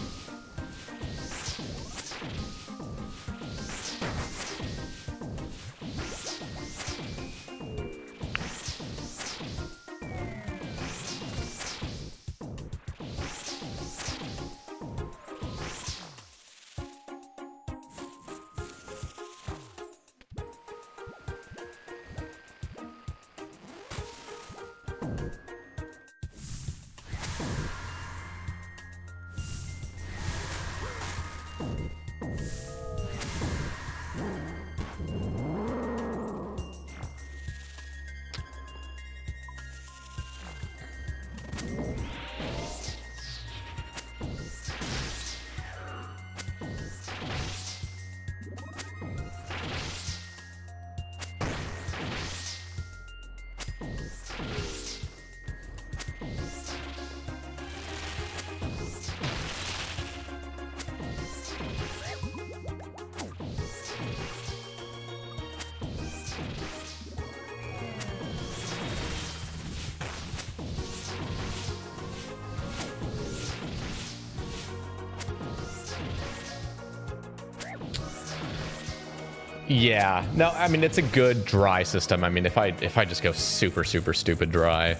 Speaker 1: Yeah, no, I mean, it's a good dry system. I mean, if I just go super stupid dry, I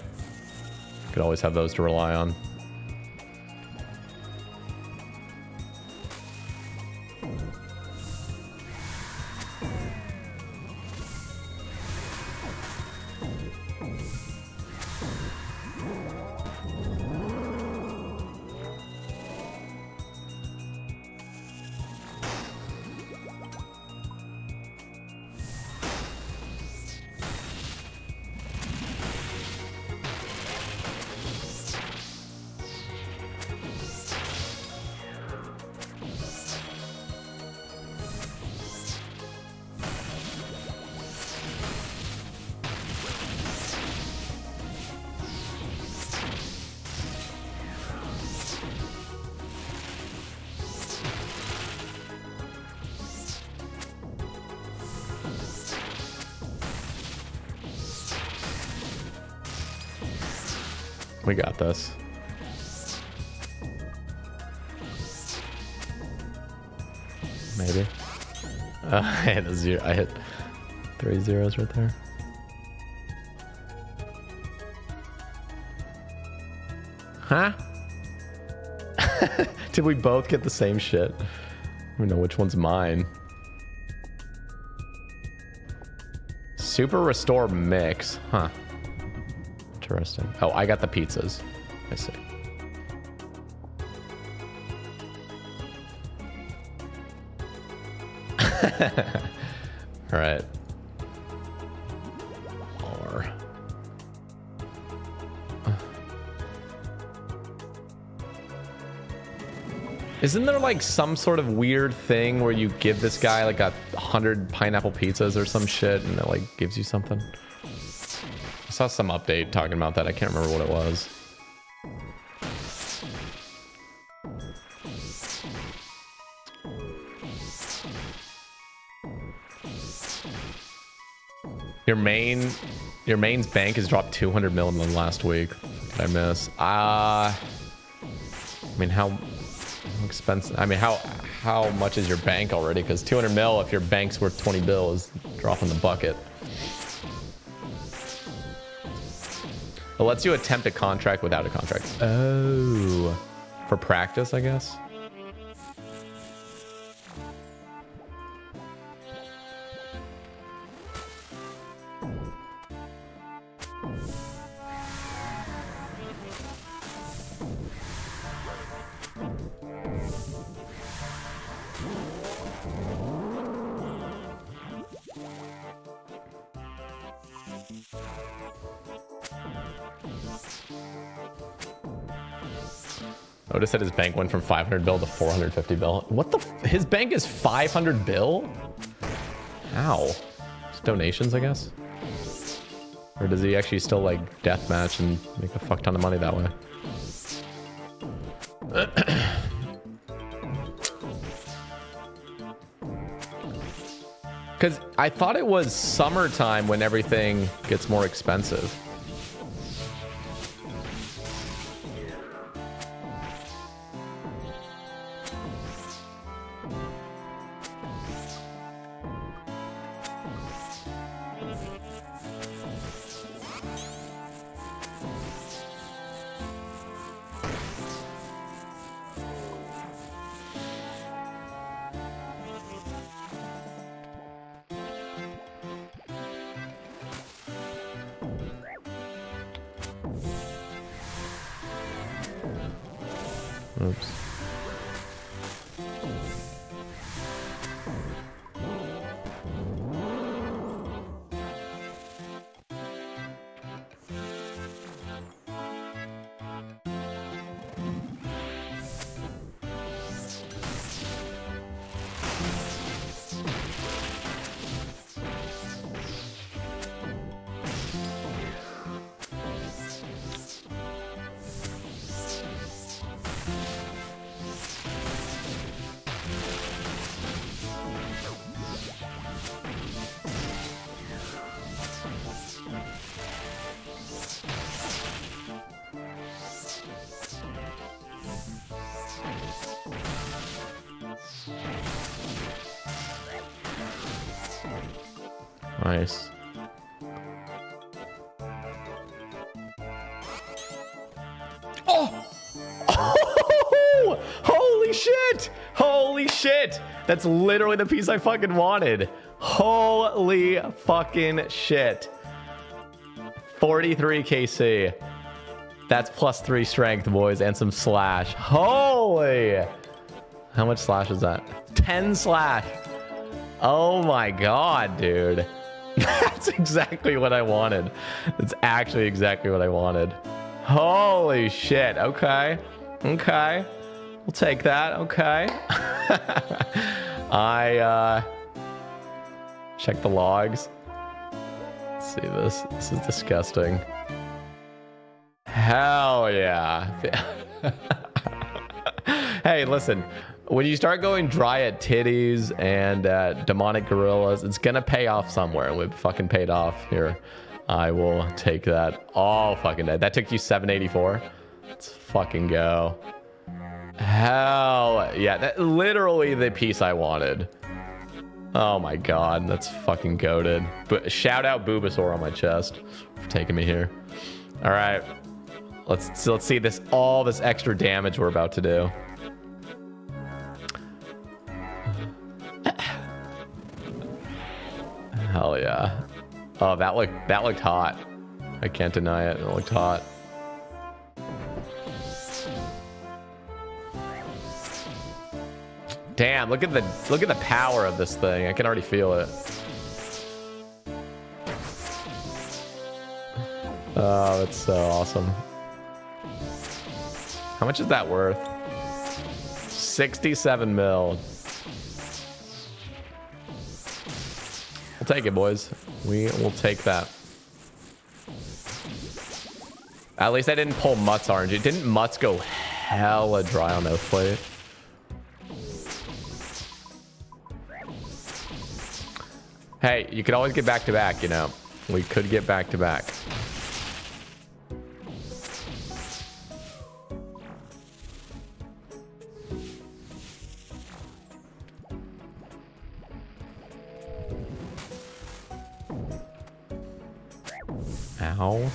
Speaker 1: could always have those to rely on. We got this. Maybe. I hit a zero. I hit 3 zeros right there. Huh? Did we both get the same shit? I don't know which one's mine. Super restore mix. Huh. Interesting. Oh, I got the pizzas. I see. All right. Or isn't there like some sort of weird thing where you give this guy like 100 pineapple pizzas or some shit and it like gives you something? I saw some update talking about that. I can't remember what it was. Your main's bank has dropped 200 mil in the last week. What did I miss? I mean, how expensive? I mean, how how much is your bank already, because 200 mil if your bank's worth 20 bill is dropping the bucket. It lets you attempt a contract without a contract. Oh, for practice, I guess. Otis said his bank went from 500 bill to 450 bill. What the? His bank is 500 bill? How? Just donations, I guess? Or does he actually still like deathmatch and make a fuck ton of money that way? Because I thought it was summertime when everything gets more expensive. Oops. Nice. Oh! Oh! Holy shit! Holy shit! That's literally the piece I fucking wanted. Holy fucking shit. 43 KC. That's +3 strength, boys, and some slash. Holy! How much slash is that? 10 slash. Oh my god, dude. That's exactly what I wanted. That's actually exactly what I wanted. Holy shit. Okay. Okay. We'll take that. Okay. I check the logs. Let's see this. This is disgusting. Hell yeah. Hey, listen. When you start going dry at titties and demonic gorillas, it's gonna pay off somewhere. We've fucking paid off here. I will take that all fucking day. That took you 784. Let's fucking go. Hell yeah, that literally the piece I wanted. Oh my god, that's fucking goated. But shout out Bulbasaur on my chest for taking me here. All right, let's see this, all this extra damage we're about to do. Hell yeah. Oh, that looked hot. I can't deny it. It looked hot. Damn, look at the power of this thing. I can already feel it. Oh, that's so awesome. How much is that worth? 67 mil. We'll take it, boys. We will take that. At least I didn't pull Mutt's RNG. Didn't Mutt's go hella dry on those plate? Hey, you could always get back to back, you know. We could get back to back. Ow.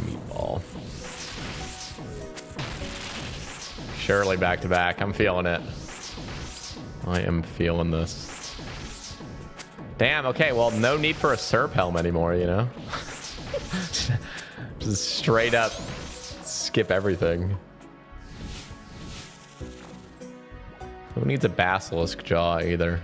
Speaker 1: Meatball. Surely back to back. I'm feeling it. I am feeling this. Damn, okay, well, no need for a SERP helm anymore, you know? Just straight up skip everything. Who needs a basilisk jaw either?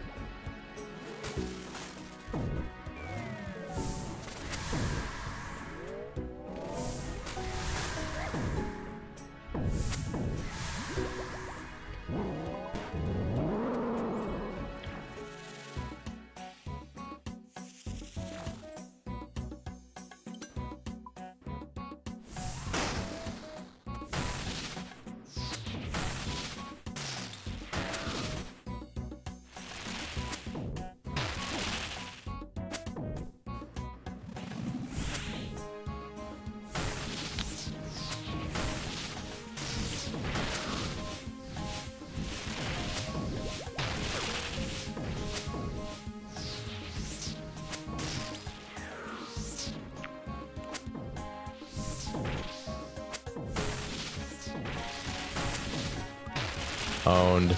Speaker 1: Owned.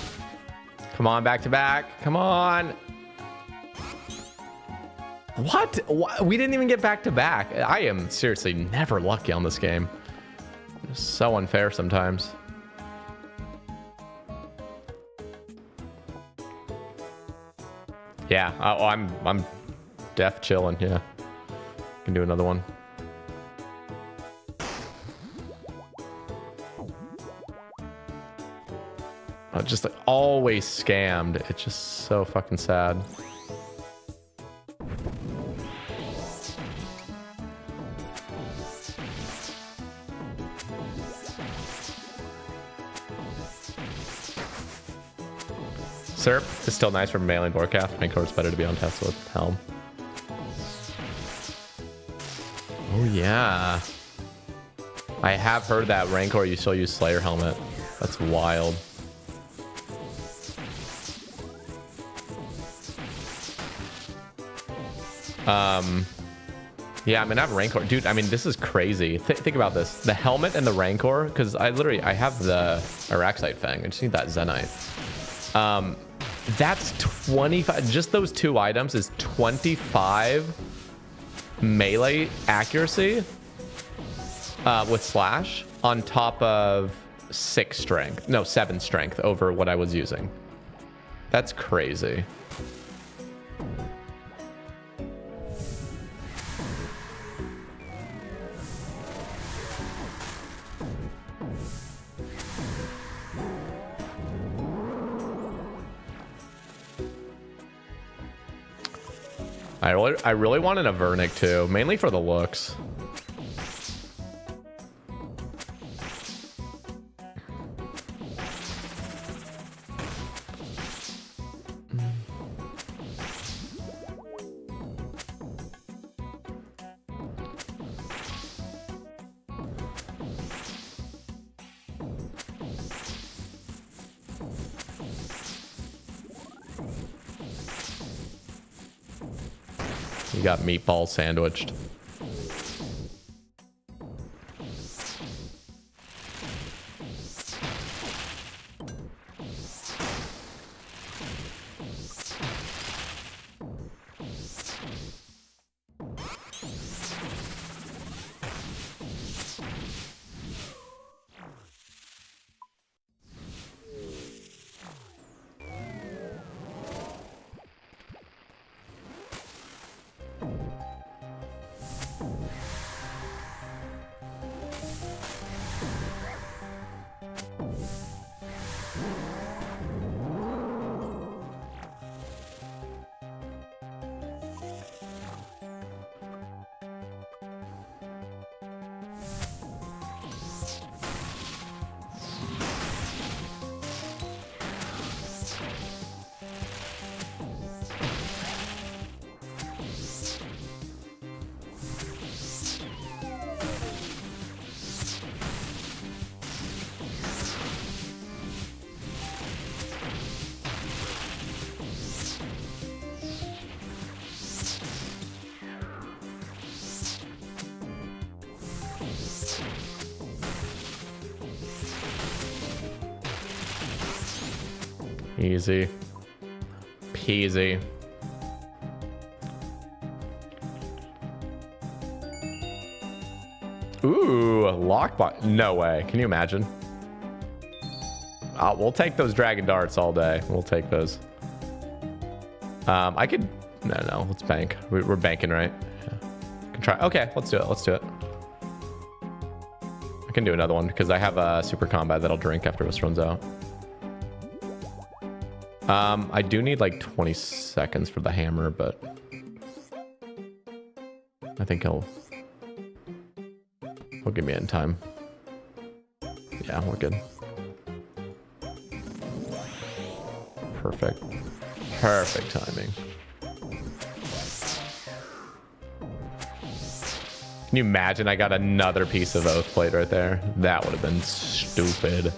Speaker 1: Come on, back to back. Come on. What? We didn't even get back to back. I am seriously never lucky on this game. It's so unfair sometimes. Yeah. Oh, I'm def chilling. Yeah. Can do another one. Just like always scammed. It's just so fucking sad. SERP is still nice for mailing Warcraft. Rancor is better to be on test with Helm. Oh yeah. I have heard that Rancor you still use Slayer Helmet. That's wild. Yeah, I mean, I have Rancor. Dude, I mean, this is crazy. Think about this. The helmet and the Rancor, because I have the Araxite Fang. I just need that Zenite. That's 25. Just those two items is 25 melee accuracy with Slash on top of 6 strength. No, 7 strength over what I was using. That's crazy. I really want an Avernic too, mainly for the looks. You got meatball sandwiched. Easy peasy. Ooh, lockbox. No way. Can you imagine? We'll take those dragon darts all day. We'll take those. I could... No. Let's bank. We're banking, right? Yeah. Can try. Okay, let's do it. Let's do it. I can do another one because I have a super combat that I'll drink after this runs out. I do need like 20 seconds for the hammer, but I think he'll give me it in time. Yeah, we're good. Perfect. Perfect timing. Can you imagine I got another piece of oath plate right there? That would have been stupid.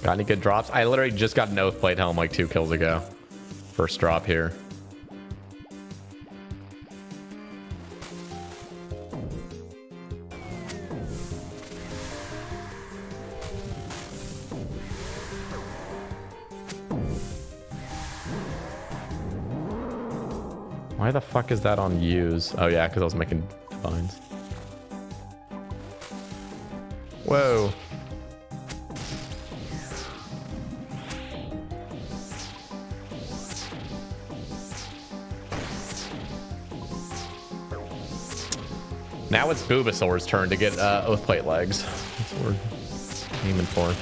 Speaker 1: Got any good drops? I literally just got an oath plate helm like 2 kills ago. First drop here. Why the fuck is that on use? Oh yeah, because I was making divines. Whoa. Now it's Bulbasaur's turn to get Oathplate legs. That's what we're aiming for.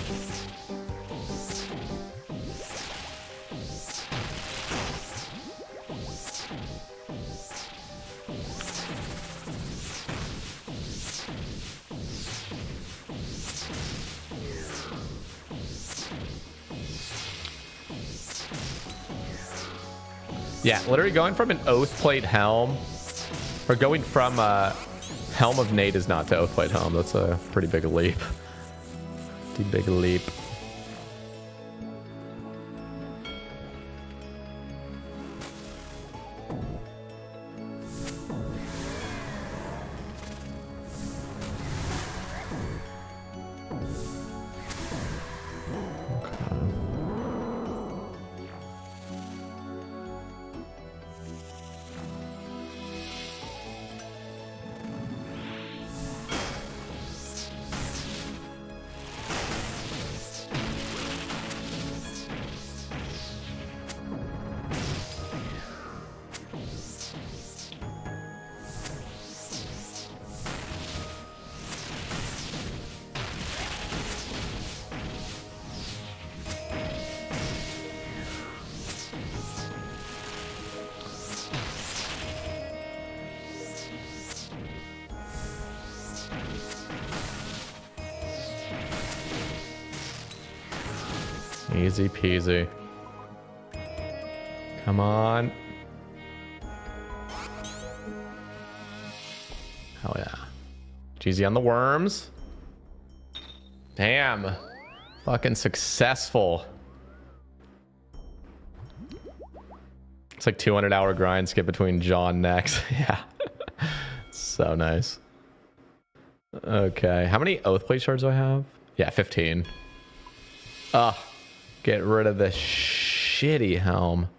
Speaker 1: Yeah, literally going from an Oathplate helm, or going from Helm of Nate is not to Oathplate helm. That's a pretty big leap. Pretty big leap. Easy peasy. Come on. Hell yeah. GG on the worms. Damn. Fucking successful. It's like 200-hour grind skip between jaw and necks. Yeah. So nice. Okay. How many Oathplate shards do I have? Yeah, 15. Ugh. Get rid of the shitty helm.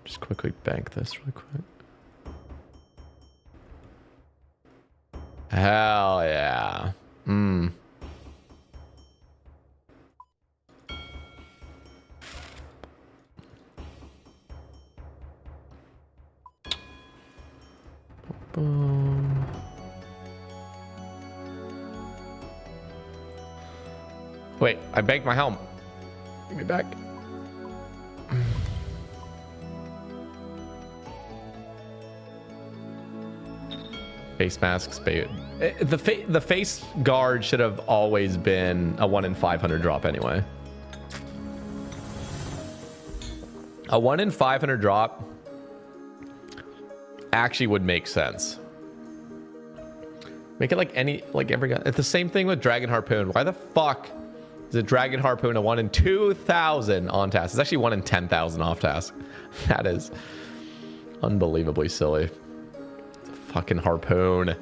Speaker 1: Just quickly bank this really quick. Hell yeah. Mmm. Boom. Wait, I banked my helm. Give me back. Face masks, the face guard should have always been a 1 in 500 drop anyway. A 1 in 500 drop actually would make sense. Make it like every gun. It's the same thing with Dragon Harpoon. Why the fuck is a Dragon Harpoon a 1 in 2,000 on task? It's actually 1 in 10,000 off task. That is unbelievably silly. It's a fucking harpoon.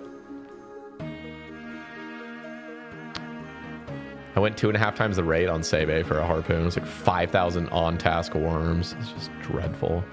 Speaker 1: I went 2.5 times the rate on Sebe for a harpoon. It was like 5,000 on task worms. It's just dreadful.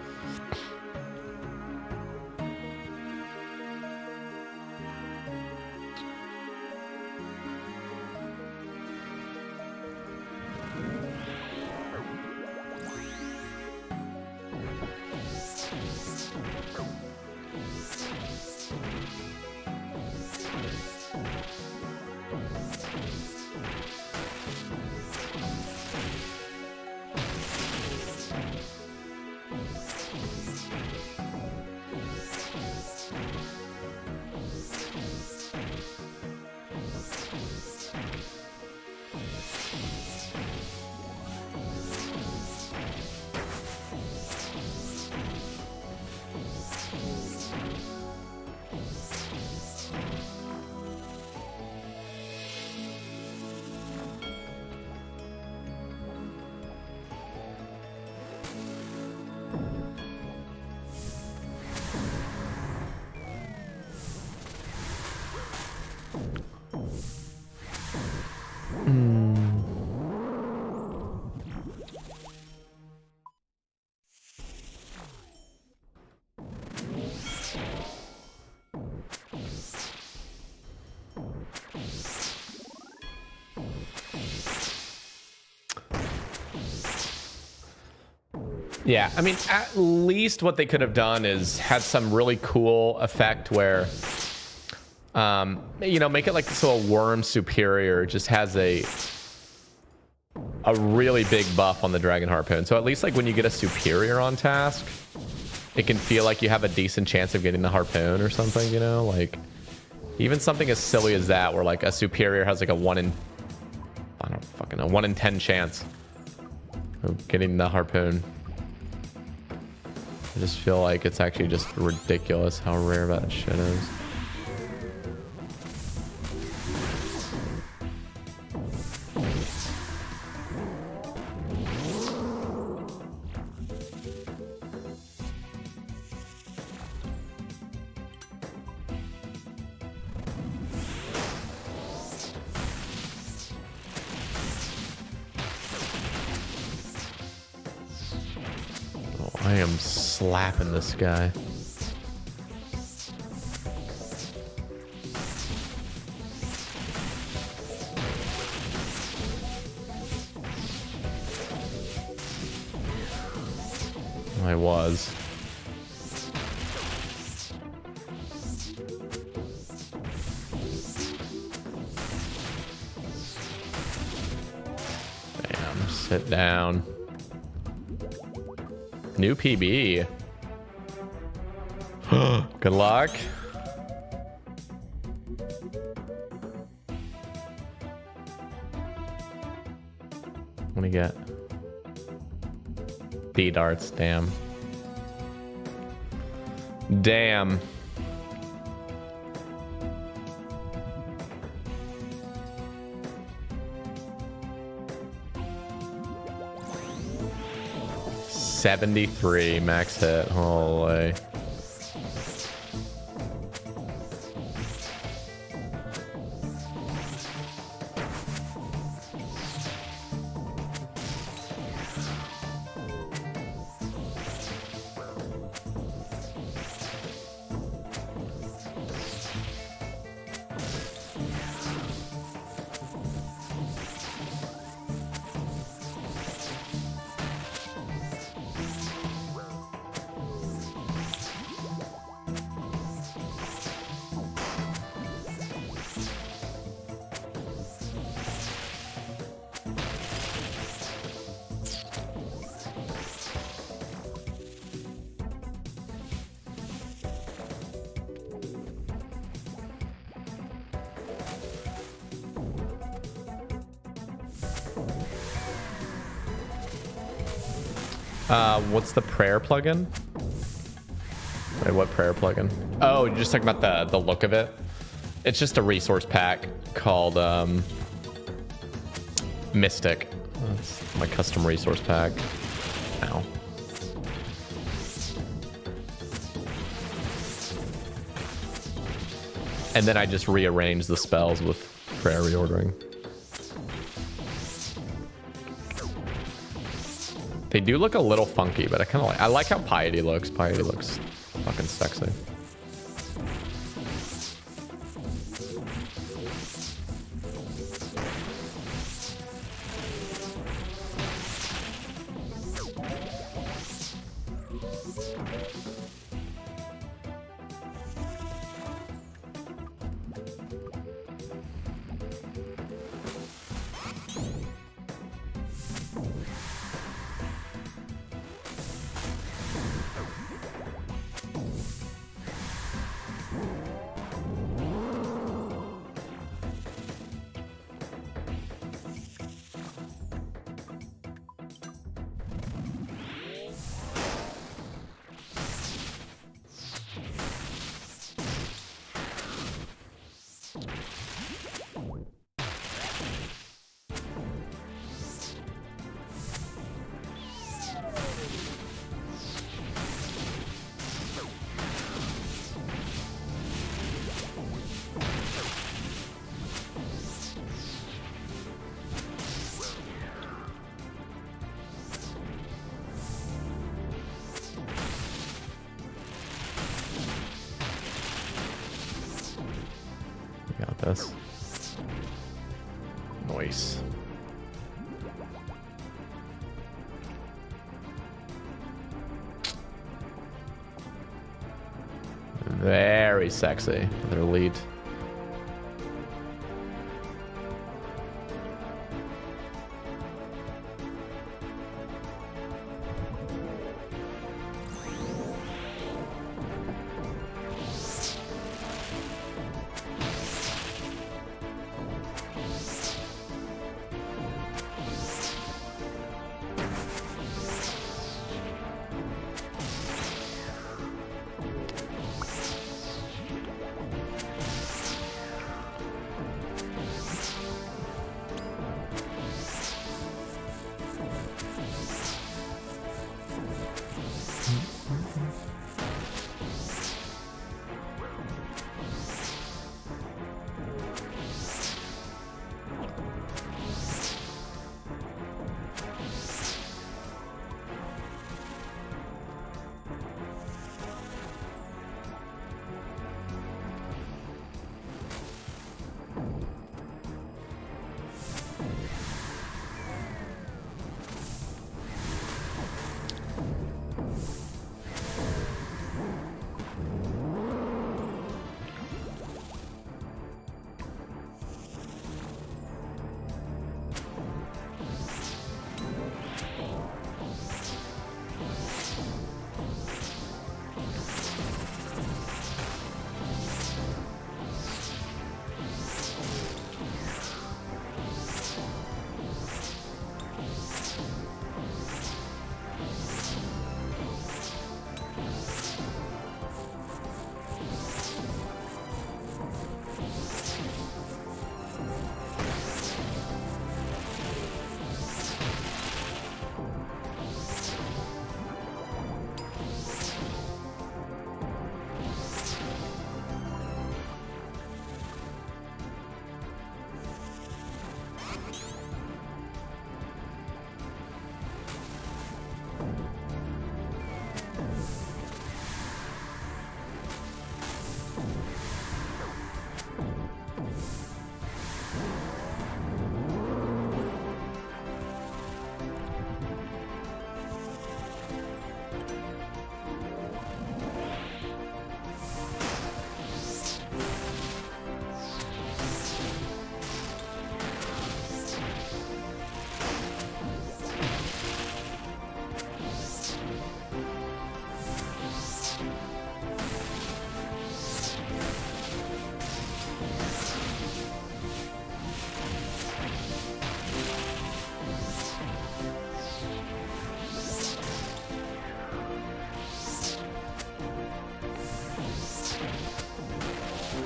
Speaker 1: Yeah, I mean, at least what they could have done is had some really cool effect where, you know, make it like so a worm superior just has a really big buff on the Dragon Harpoon. So at least like when you get a superior on task, it can feel like you have a decent chance of getting the harpoon or something, you know? Like, even something as silly as that, where like a superior has like a 1 in, I don't fucking know, 1 in 10 chance of getting the harpoon. I just feel like it's actually just ridiculous how rare that shit is. I am slapping this guy. I was. Damn, sit down. New PB. Good luck. What do you get? B darts, damn. Damn. $73 max hit. Holy. What's the prayer plugin? Wait, what prayer plugin? Oh, you're just talking about the look of it? It's just a resource pack called Mystic. That's my custom resource pack. Ow. And then I just rearrange the spells with prayer reordering. They do look a little funky, but I like how Piety looks. Piety looks fucking sexy. Got this. Nice. Very sexy. They're elite.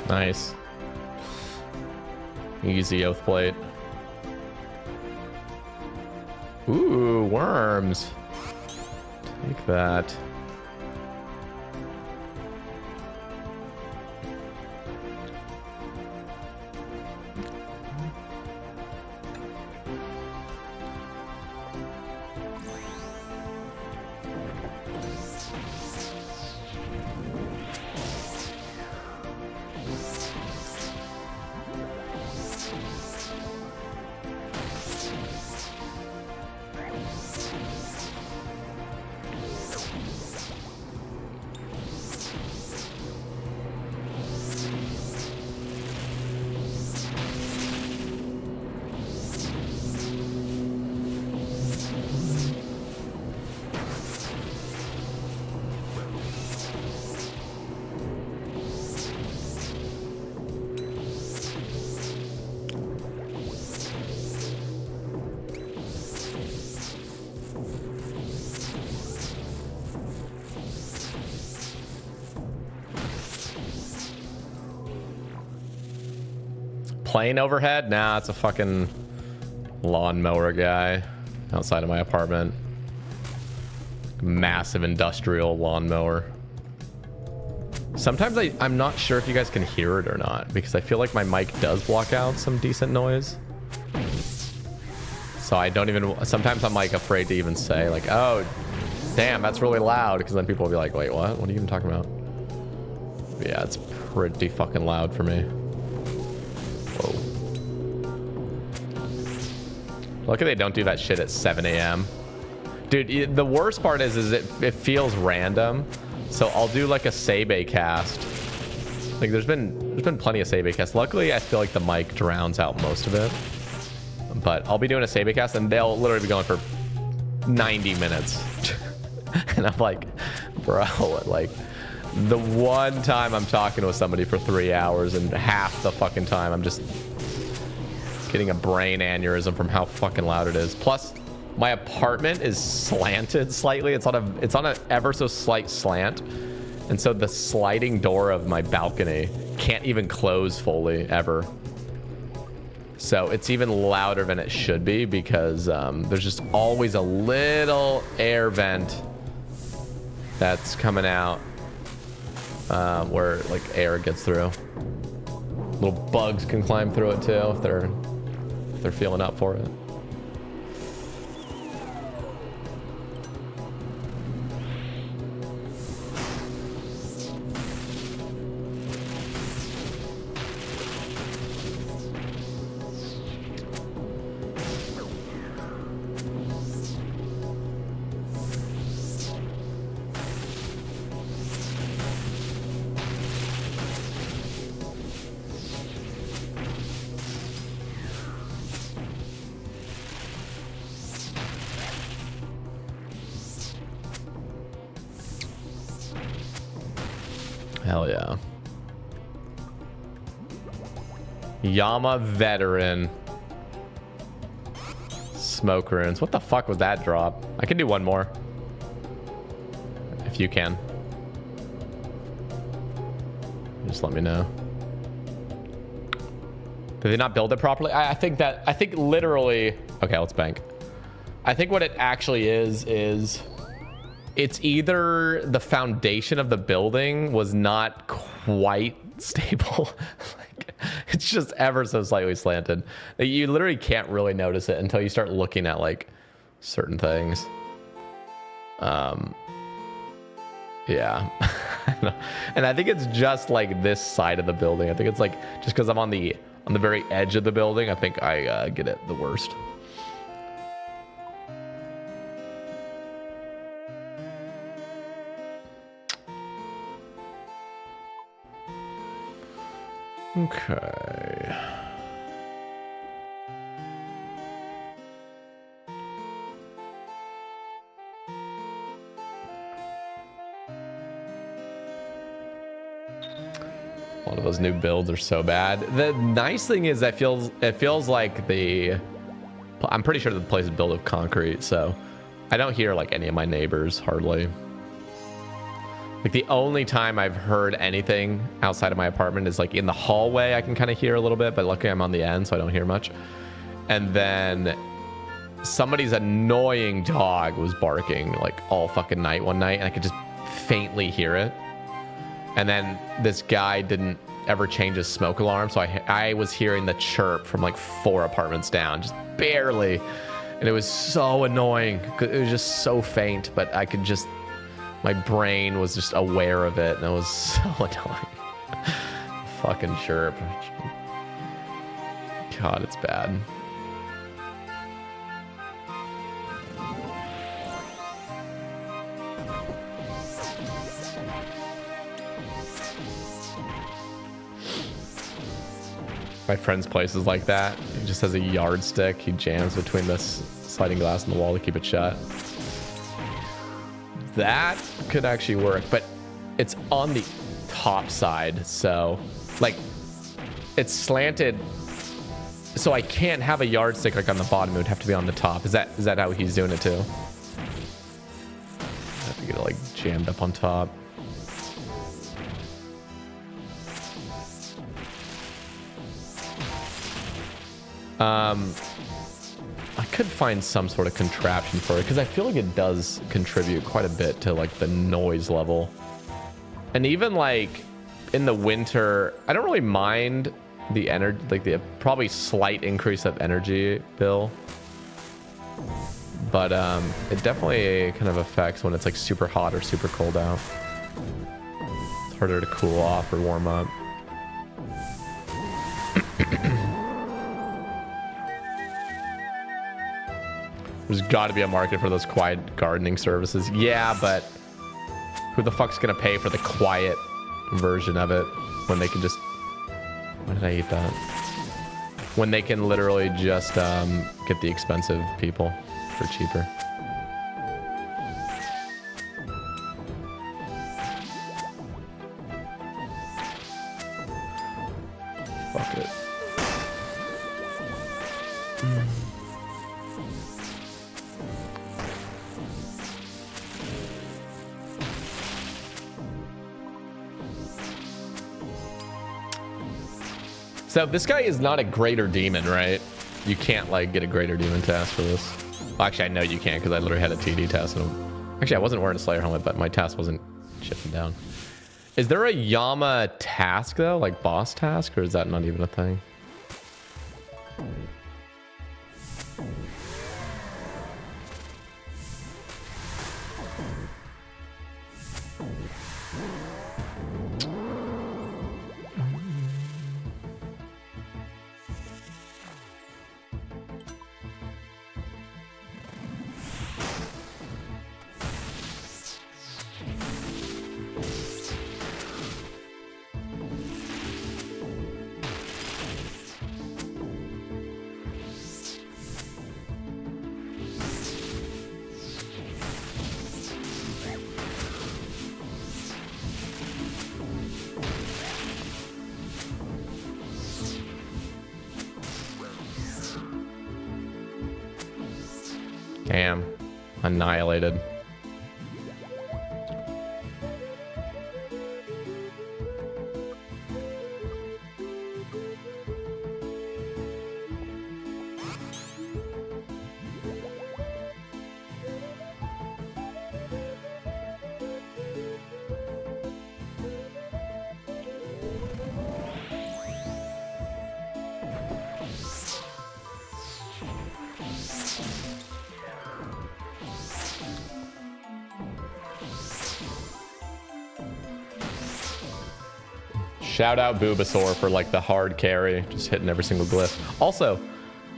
Speaker 1: Nice. Easy oath plate. Ooh, worms. Take that. Plane overhead? Nah, it's a fucking lawnmower guy outside of my apartment. Massive industrial lawnmower. Sometimes I'm not sure if you guys can hear it or not, because I feel like my mic does block out some decent noise. So I don't even, sometimes I'm like afraid to even say like, oh, damn, that's really loud, because then people will be like, wait, what? What are you even talking about? But yeah, it's pretty fucking loud for me. Whoa. Lucky they don't do that shit at 7 a.m. Dude, the worst part is it feels random. So I'll do like a Sebe cast. Like there's been plenty of Sebe casts. Luckily, I feel like the mic drowns out most of it. But I'll be doing a Sebe cast and they'll literally be going for 90 minutes. And I'm like, bro, like the one time I'm talking with somebody for 3 hours and half the fucking time I'm just getting a brain aneurysm from how fucking loud it is. Plus, my apartment is slanted slightly. It's on a ever so slight slant. And so the sliding door of my balcony can't even close fully ever. So it's even louder than it should be because there's just always a little air vent that's coming out where like air gets through. Little bugs can climb through it too if they're feeling up for it. Hell yeah. Yama veteran. Smoke runes. What the fuck was that drop? I can do one more. If you can. Just let me know. Did they not build it properly? I think literally... Okay, let's bank. I think what it actually is it's either the foundation of the building was not quite stable. Like, it's just ever so slightly slanted. Like, you literally can't really notice it until you start looking at like certain things. Yeah. And I think it's just like this side of the building. I think it's like just because I'm on the very edge of the building. I think I get it the worst. Okay. A lot of those new builds are so bad. The nice thing is that it feels like I'm pretty sure the place is built of concrete, so I don't hear like any of my neighbors hardly. Like the only time I've heard anything outside of my apartment is like in the hallway. I can kind of hear a little bit, but luckily I'm on the end, so I don't hear much. And then somebody's annoying dog was barking like all fucking night one night, and I could just faintly hear it. And then this guy didn't ever change his smoke alarm, so I was hearing the chirp from like 4 apartments down, just barely. And it was so annoying. It was just so faint, but I could just, my brain was just aware of it, and it was so annoying. Fucking chirp. God, it's bad. My friend's place is like that. He just has a yardstick. He jams between this sliding glass and the wall to keep it shut. That could actually work, but it's on the top side, so like it's slanted, so I can't have a yardstick like on the bottom. It would have to be on the top. Is that how he's doing it too? I have to get it like jammed up on top. I could find some sort of contraption for it, because I feel like it does contribute quite a bit to like the noise level. And even like in the winter, I don't really mind the energy, like the probably slight increase of energy bill, but it definitely kind of affects when it's like super hot or super cold out. It's harder to cool off or warm up. There's got to be a market for those quiet gardening services. Yeah, but who the fuck's gonna pay for the quiet version of it when they can just... Why did I eat that? When they can literally just get the expensive people for cheaper. Fuck it. So this guy is not a greater demon, right? You can't like get a greater demon task for this. Well, actually, I know you can't, because I literally had a TD task. Actually, I wasn't wearing a Slayer helmet, but my task wasn't chipping down. Is there a Yama task though, like boss task, or is that not even a thing? Damn. Annihilated. Shout out Bulbasaur for like the hard carry, just hitting every single glyph. Also,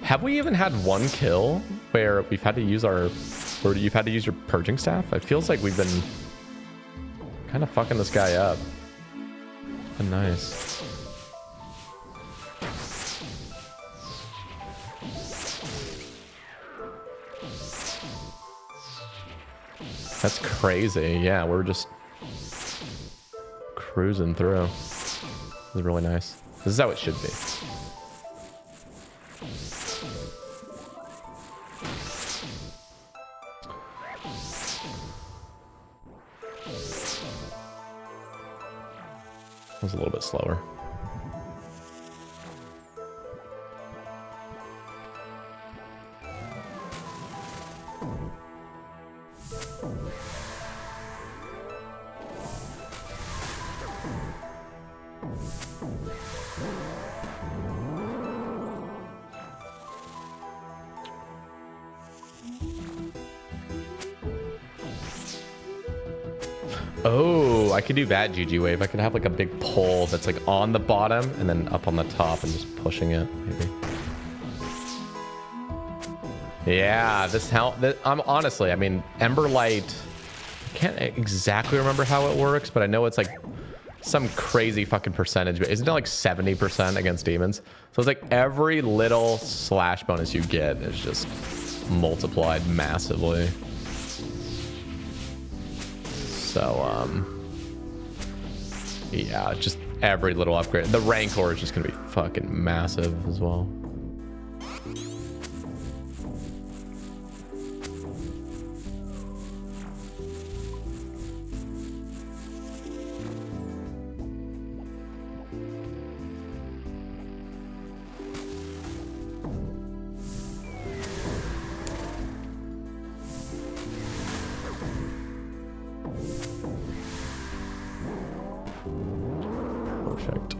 Speaker 1: have we even had one kill where we've had to use our, or you've had to use your purging staff? It feels like we've been kind of fucking this guy up. Been nice. That's crazy. Yeah, we're just cruising through. This is really nice. This is how it should be. was a little bit slower. Oh, I could do that GG wave. I could have like a big pole that's like on the bottom and then up on the top and just pushing it, maybe. Yeah, this how I'm honestly, I mean, Emberlight, I can't exactly remember how it works, but I know it's like some crazy fucking percentage, but isn't it like 70% against demons? So it's like every little slash bonus you get is just multiplied massively. So, yeah, just every little upgrade. The Rancor is just gonna be fucking massive as well. Perfect.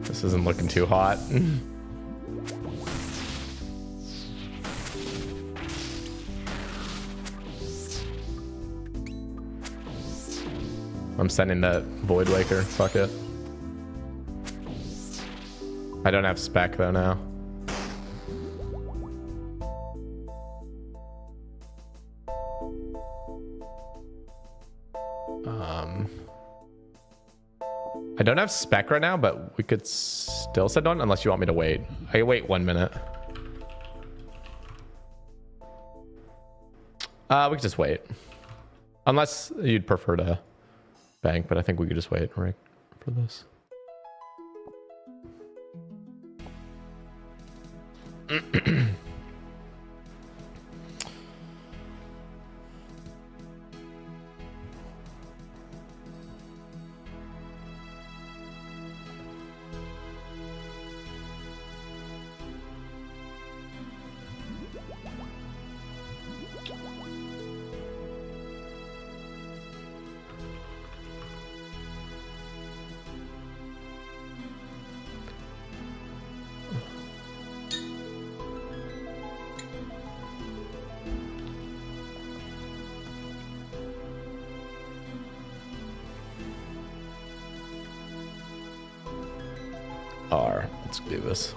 Speaker 1: This isn't looking too hot. I'm sending that Void Waker. Fuck it. I don't have spec though now. I don't have spec right now, but we could still send one unless you want me to wait. I can wait 1 minute. We could just wait. Unless you'd prefer to bank, but I think we could just wait, right, for this. R. Let's do this.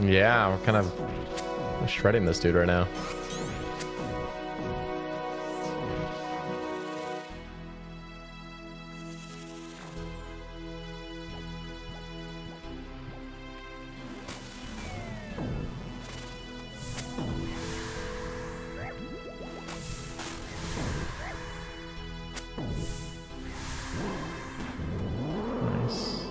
Speaker 1: Yeah, we're kind of shredding this dude right now. Nice.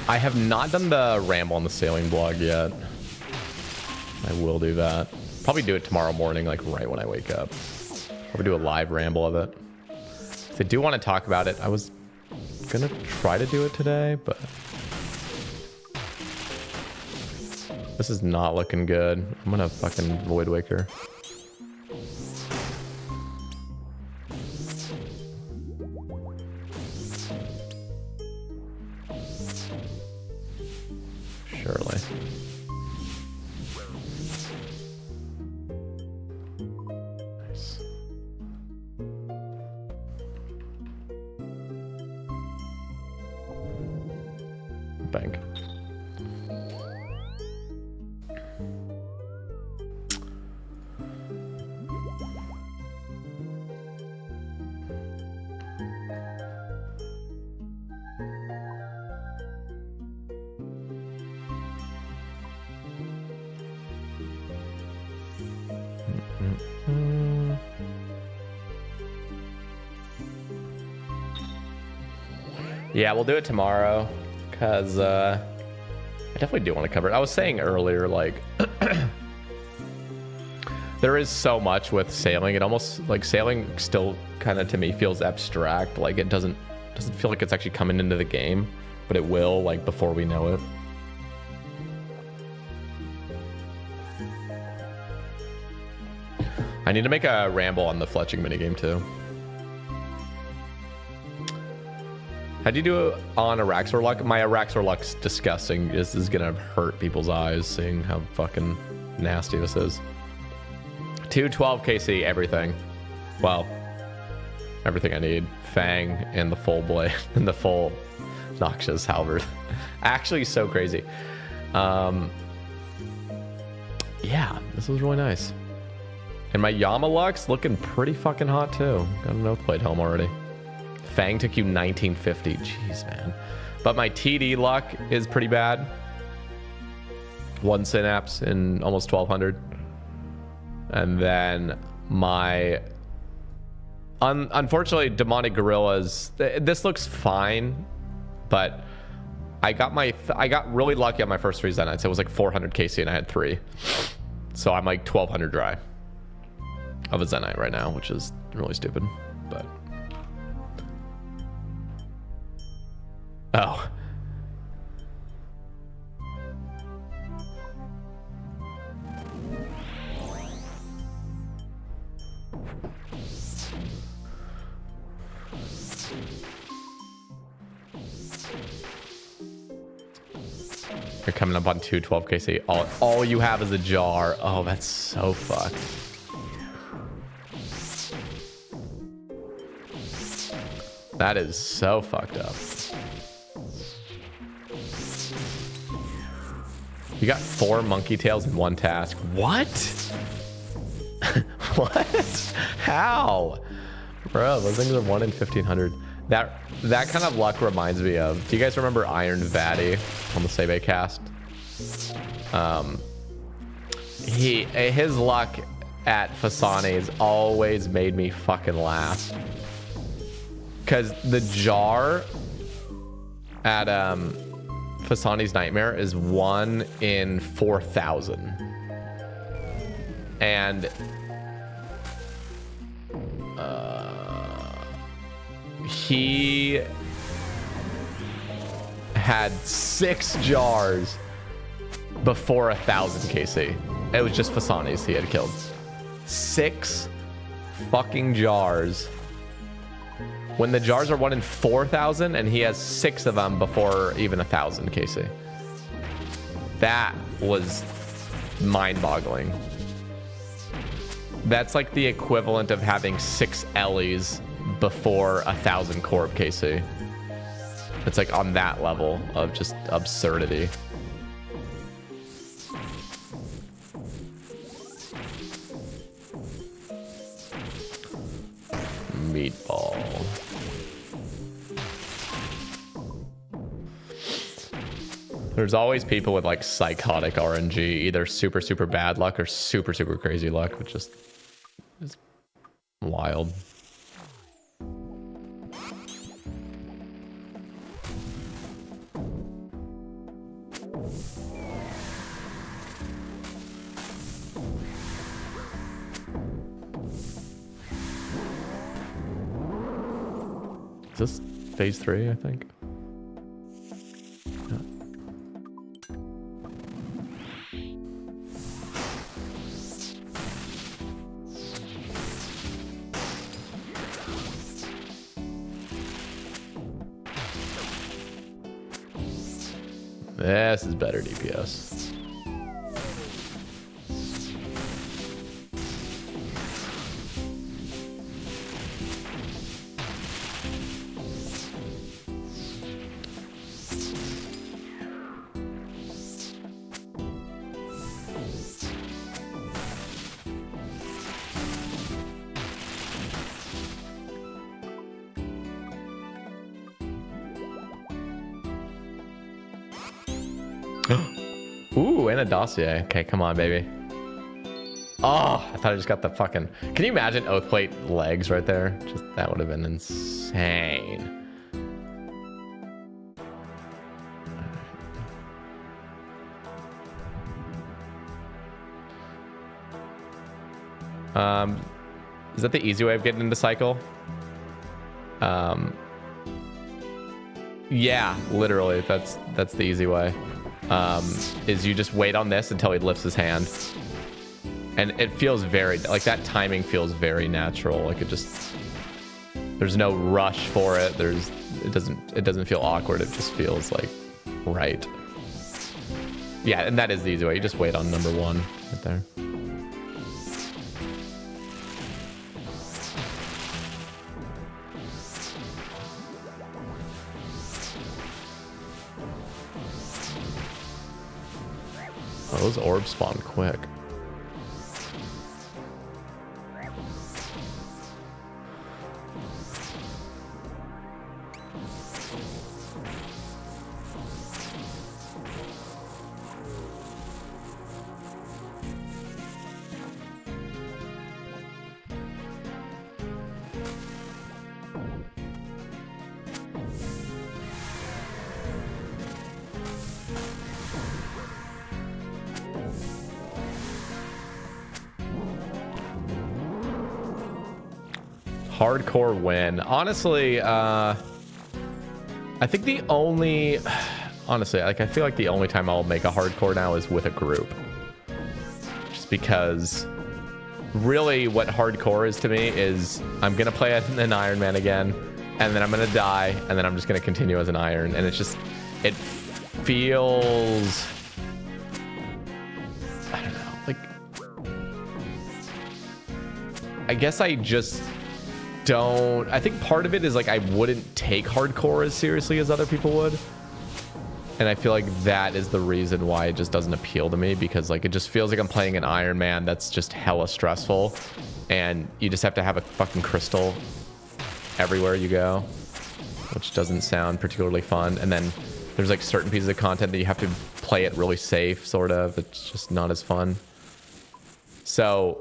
Speaker 1: I have not done the ramble on the sailing blog yet. I will do that. Probably do it tomorrow morning, like right when I wake up. Probably do a live ramble of it. If I do want to talk about it, I was gonna try to do it today, but this is not looking good. I'm gonna fucking Void Waker. Surely. Nice. Bank. Yeah, we'll do it tomorrow because I definitely do want to cover it. I was saying earlier, like, there is so much with sailing. It almost, like, sailing still kind of, to me, feels abstract. Like, it doesn't feel like it's actually coming into the game, but it will, like, before we know it. I need to make a ramble on the fletching minigame, too. How do you do it on Araxor Luck? My Araxor Luck's disgusting. This is gonna hurt people's eyes seeing how fucking nasty this is. 212 KC, everything. Well, everything I need. Fang and the full blade and the full Noxious Halberd. Actually, so crazy. Yeah, this was really nice. And my Yama Luck's looking pretty fucking hot too. Got an Oathblade helm already. Fang took you 1950. Jeez, man. But my TD luck is pretty bad. 1 synapse in almost 1200. And then my... unfortunately, Demonic Gorillas... This looks fine, but I got really lucky on my first 3 Zenites. It was like 400 KC and I had 3. So I'm like 1200 dry of a Zenite right now, which is really stupid, but... Oh. You're coming up on 212 KC. All you have is a jar. Oh, that's so fucked. That is so fucked up. You got 4 monkey tails in 1 task. What? What? How? Bro, those things are 1 in 1500. That kind of luck reminds me of... Do you guys remember Iron Vati on the Sebe cast? His luck at Fasani's always made me fucking laugh. Because the jar at Fasani's Nightmare is 1 in 4,000. And he had 6 jars before 1,000 KC. It was just Fasani's he had killed. 6 fucking jars. When the jars are 1 in 4,000 and he has 6 of them before even 1,000, Casey. That was mind-boggling. That's like the equivalent of having 6 Ellies before 1,000 Corp, Casey. It's like on that level of just absurdity. Meatball. There's always people with like psychotic RNG, either super, super bad luck or super, super crazy luck, which just is wild. Is this phase 3, I think? Yeah. This is better DPS. Ooh, and a dossier. Okay, come on, baby. Oh, I thought I just got the fucking... Can you imagine Oathplate legs right there? Just that would have been insane. Is that the easy way of getting into cycle? Yeah, literally. That's the easy way. Is you just wait on this until he lifts his hand, and it feels very like that timing feels very natural. Like it just, there's no rush for it. It doesn't feel awkward. It just feels like right. Yeah, and that is the easy way. You just wait on number 1 right there. Oh, those orbs spawn quick. Hardcore win. Honestly, I think the only... Honestly, like I feel like the only time I'll make a hardcore now is with a group. Just because really what hardcore is to me is I'm going to play an Iron Man again, and then I'm going to die, and then I'm just going to continue as an Iron. And it's just... It feels... I don't know. Like... I guess I just... don't... I think part of it is like I wouldn't take hardcore as seriously as other people would, and I feel like that is the reason why it just doesn't appeal to me, because like it just feels like I'm playing an Iron Man that's just hella stressful, and you just have to have a fucking crystal everywhere you go, which doesn't sound particularly fun. And then there's like certain pieces of content that you have to play it really safe, sort of. It's just not as fun. So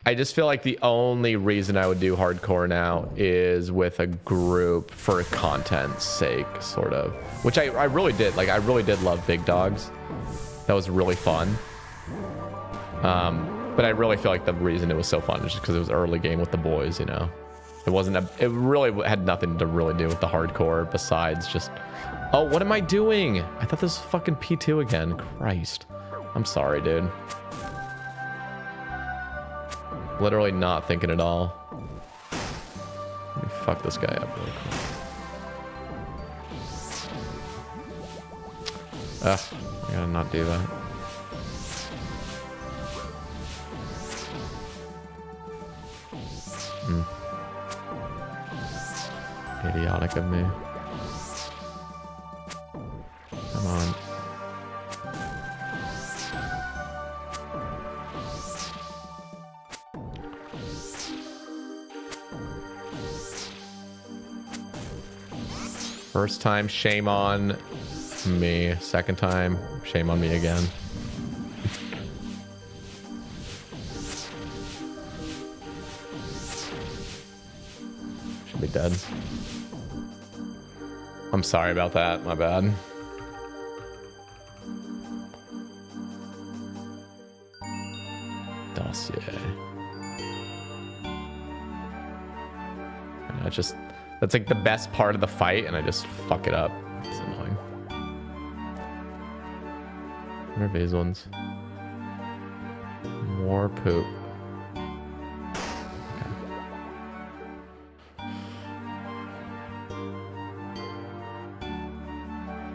Speaker 1: I just feel like the only reason I would do hardcore now is with a group for content's sake, sort of. Which I really did. Like, I really did love Big Dogs. That was really fun. But I really feel like the reason it was so fun is just because it was early game with the boys, you know? It wasn't it really had nothing to really do with the hardcore besides just... Oh, what am I doing? I thought this was fucking P2 again. Christ. I'm sorry, dude. Literally not thinking at all. Let me fuck this guy up really quick. Ugh, I gotta not do that. Idiotic of me. Come on. First time, shame on me. Second time, shame on me again. Should be dead. I'm sorry about that. My bad. Dossier. And I just... That's like the best part of the fight, and I just fuck it up. It's annoying. What are these ones? More poop.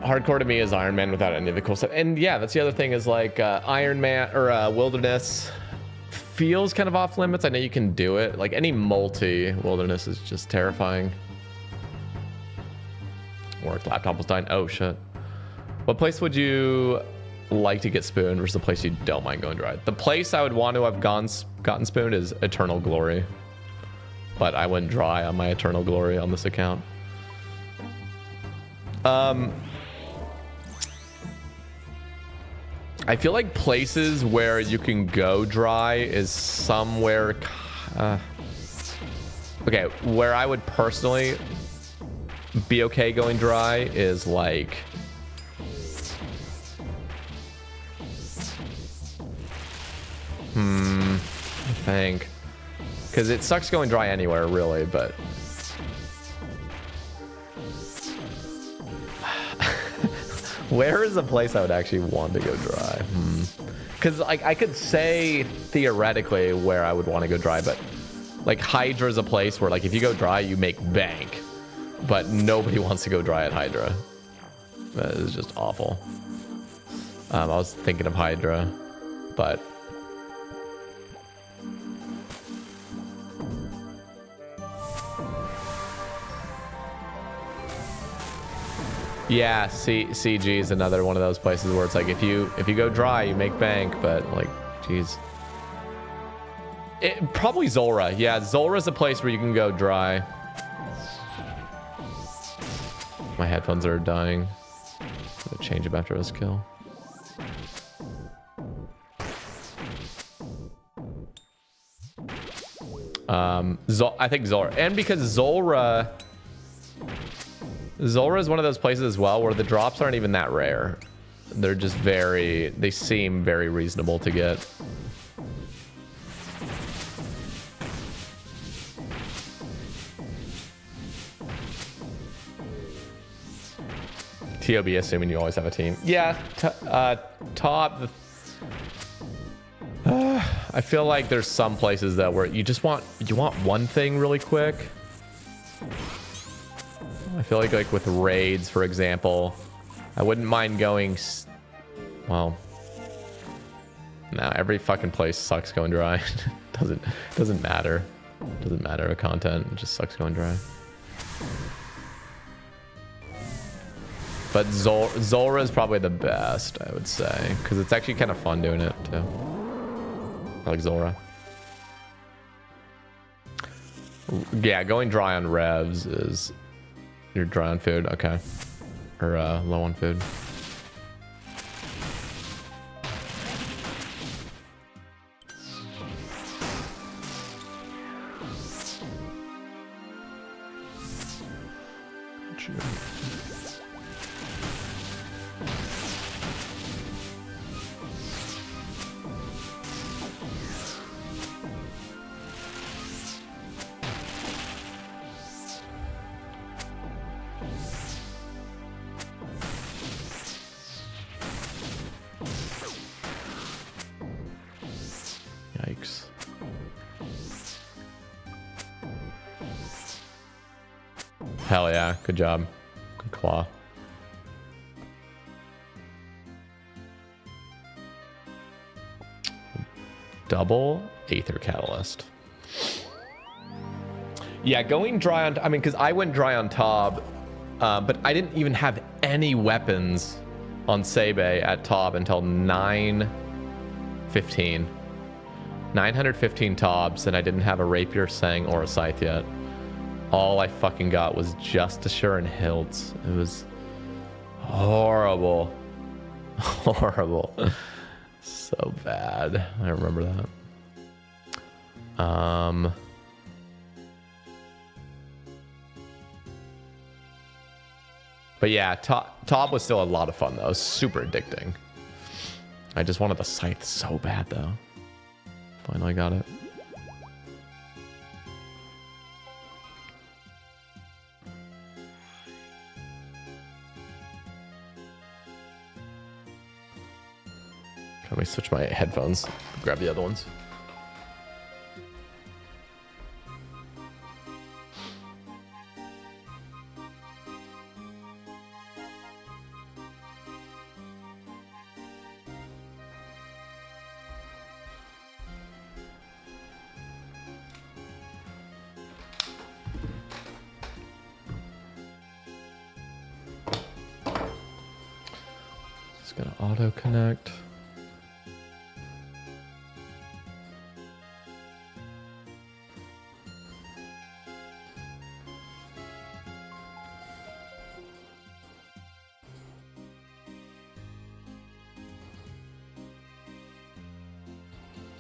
Speaker 1: Hardcore to me is Iron Man without any of the cool stuff. And yeah, that's the other thing is like Iron Man or Wilderness feels kind of off limits. I know you can do it. Like any multi Wilderness is just terrifying. Work, laptop was dying. Oh shit. What place would you like to get spooned versus the place you don't mind going dry? The place I would want to have gotten spooned is Eternal Glory. But I went dry on my Eternal Glory on this account. I feel like places where you can go dry is somewhere... okay, where I would personally be okay going dry is like... I think. Because it sucks going dry anywhere, really, but... Where is a place I would actually want to go dry? Because like I could say theoretically where I would want to go dry, but like Hydra is a place where like if you go dry, you make bank, but nobody wants to go dry at Hydra. That is just awful. I was thinking of Hydra, but yeah, CG is another one of those places where it's like if you go dry, you make bank, but like, geez. Probably Zora. Yeah, Zora is a place where you can go dry. My headphones are dying. I'll change them after this kill. I think Zora, and because Zora is one of those places as well where the drops aren't even that rare. They're just they seem very reasonable to get. TOB, assuming you always have a team. Yeah, top. I feel like there's some places that where you want one thing really quick. I feel like with raids, for example, I wouldn't mind going. Well, no, every fucking place sucks going dry. doesn't matter. Doesn't matter with content. It just sucks going dry. But Zora is probably the best, I would say, because it's actually kind of fun doing it too. I like Zora. Yeah, going dry on revs is you're dry on food, okay, or low on food. Yikes. Hell yeah, good job. Good claw. Double Aether Catalyst. Yeah, going dry on... I mean, because I went dry on Tob, but I didn't even have any weapons on Sebe at Tob until 915. 915 Tobs, and I didn't have a Rapier, Sang, or a Scythe yet. All I fucking got was Just Assure and Hilts. It was horrible. Horrible. So bad. I remember that. But yeah, Tob was still a lot of fun though. It was super addicting. I just wanted the Scythe so bad though. Finally got it. Let me switch my headphones. Grab the other ones. Just gonna auto connect.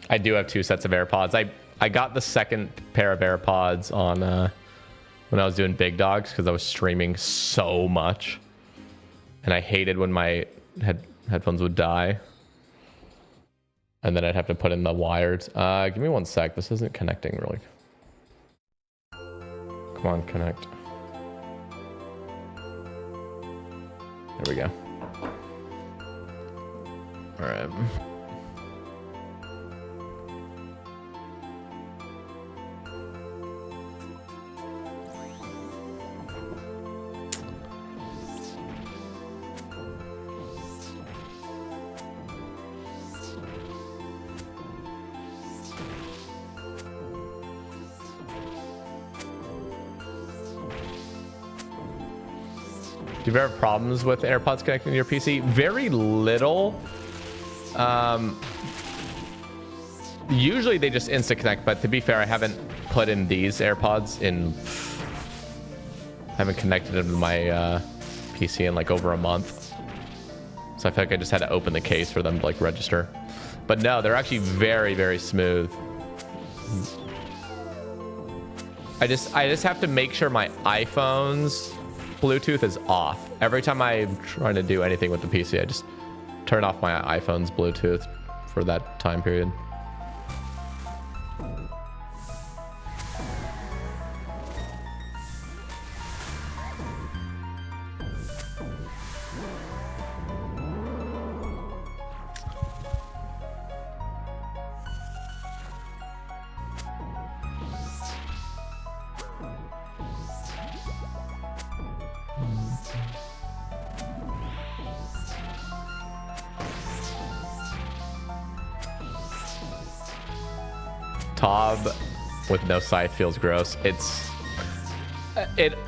Speaker 1: I do have 2 sets of AirPods. I got the second pair of AirPods on when I was doing Big Dogs because I was streaming so much. And I hated when my headphones would die. And then I'd have to put in the wires. Give me 1 sec. This isn't connecting really. Come on, connect. There we go. All right. Do you ever have problems with AirPods connecting to your PC? Very little. Usually they just insta connect, but to be fair, I haven't put in these AirPods in... I haven't connected them to my PC in like over a month. So I feel like I just had to open the case for them to like register. But no, they're actually very, very smooth. I just have to make sure my iPhone's Bluetooth is off. Every time I'm trying to do anything with the PC, I just turn off my iPhone's Bluetooth for that time period. Tob with no scythe feels gross. It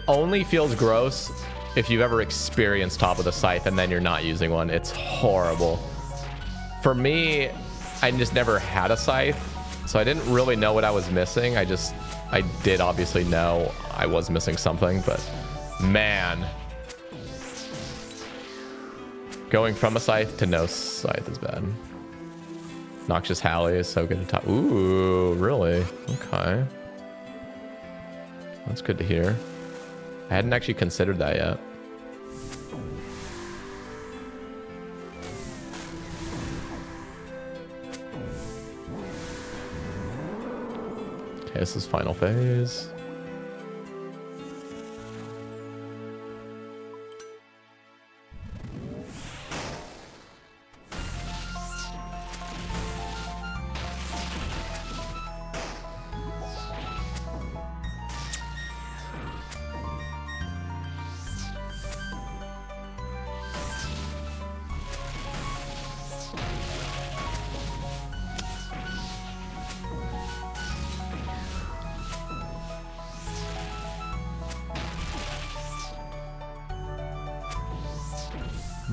Speaker 1: only feels gross if you've ever experienced Tob with a scythe and then you're not using one. It's horrible. For me, I just never had a scythe, so I didn't really know what I was missing. I did obviously know I was missing something, but man, going from a scythe to no scythe is bad. Noxious Halley is so good at top. Ooh, really? Okay. That's good to hear. I hadn't actually considered that yet. Okay, this is final phase.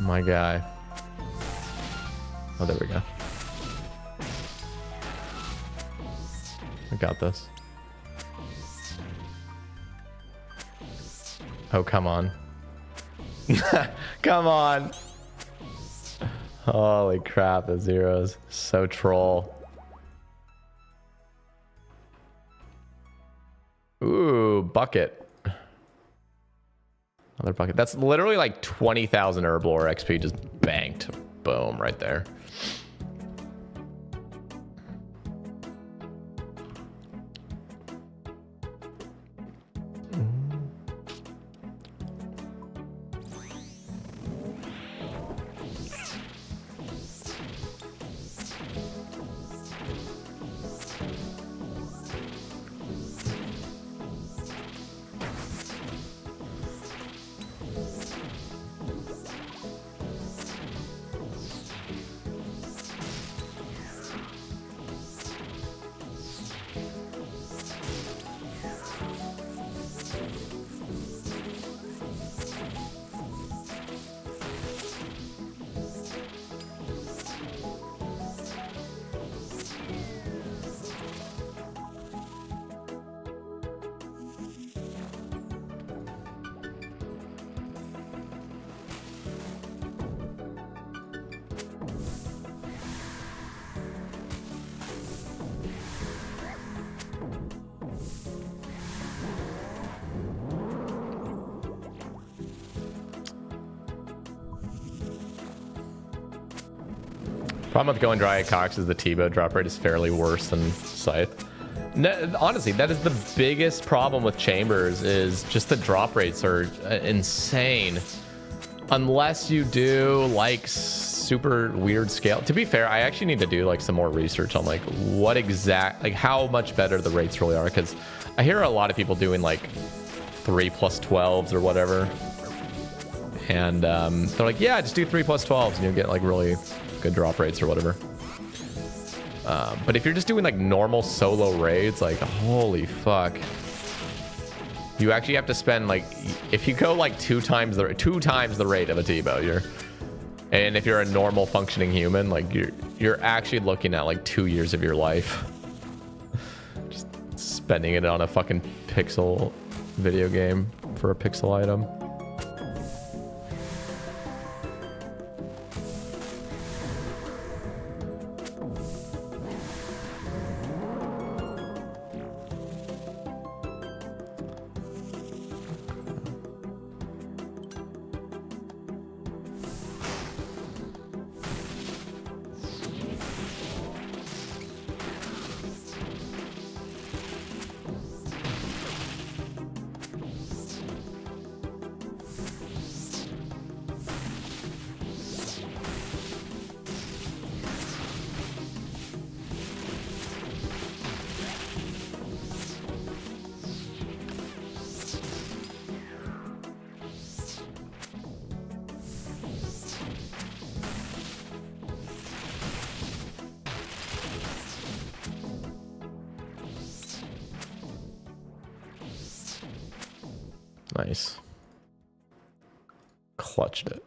Speaker 1: My guy. Oh, there we go. I got this. Oh, come on. Come on. Holy crap, the zeros. So troll. Ooh, bucket. Another bucket. That's literally like 20,000 Herblore XP just banked. Boom, right there. Problem with going dry at Cox is the T-bow drop rate is fairly worse than Scythe. No, honestly, that is the biggest problem with Chambers, is just the drop rates are insane. Unless you do like super weird scale. To be fair, I actually need to do like some more research on like what exact, like how much better the rates really are, because I hear a lot of people doing like 3+12s or whatever. And they're like, yeah, just do 3+12s and you'll get like really good drop rates or whatever. But if you're just doing like normal solo raids, like holy fuck, you actually have to spend like, if you go like two times the rate of a T-bow, and if you're a normal functioning human, like you're actually looking at like 2 years of your life just spending it on a fucking pixel video game for a pixel item. Nice. Clutched it.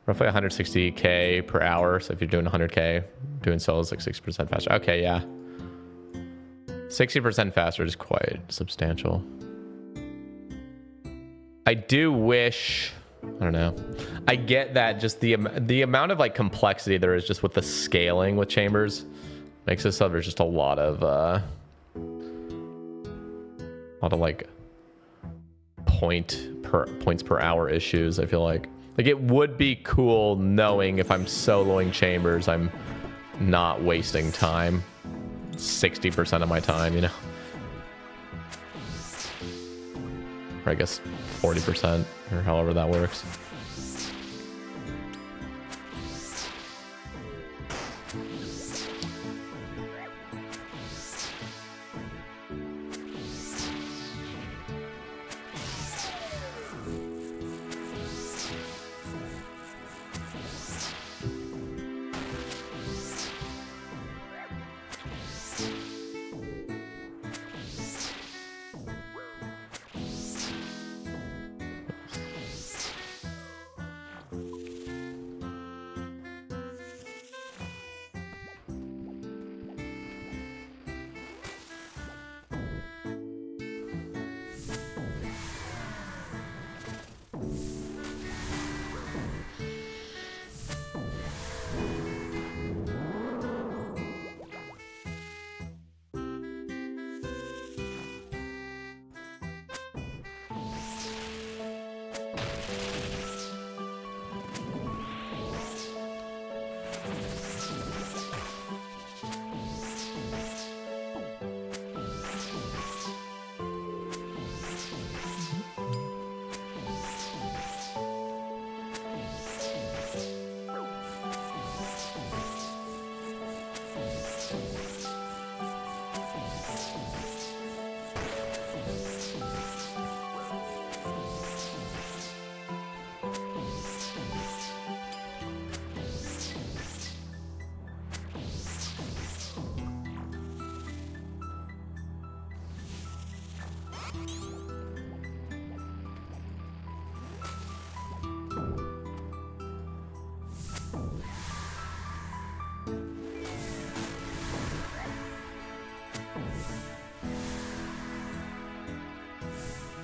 Speaker 1: Roughly 160k per hour. So if you're doing 100k, doing solos like 60% faster. Okay, yeah. 60% faster is quite substantial. I do wish, I don't know. I get that just the amount of like complexity there is just with the scaling with Chambers makes it so there's just a lot of like points per hour issues. I feel like it would be cool knowing if I'm soloing Chambers, I'm not wasting time, 60% of my time, you know, or I guess 40% or however that works.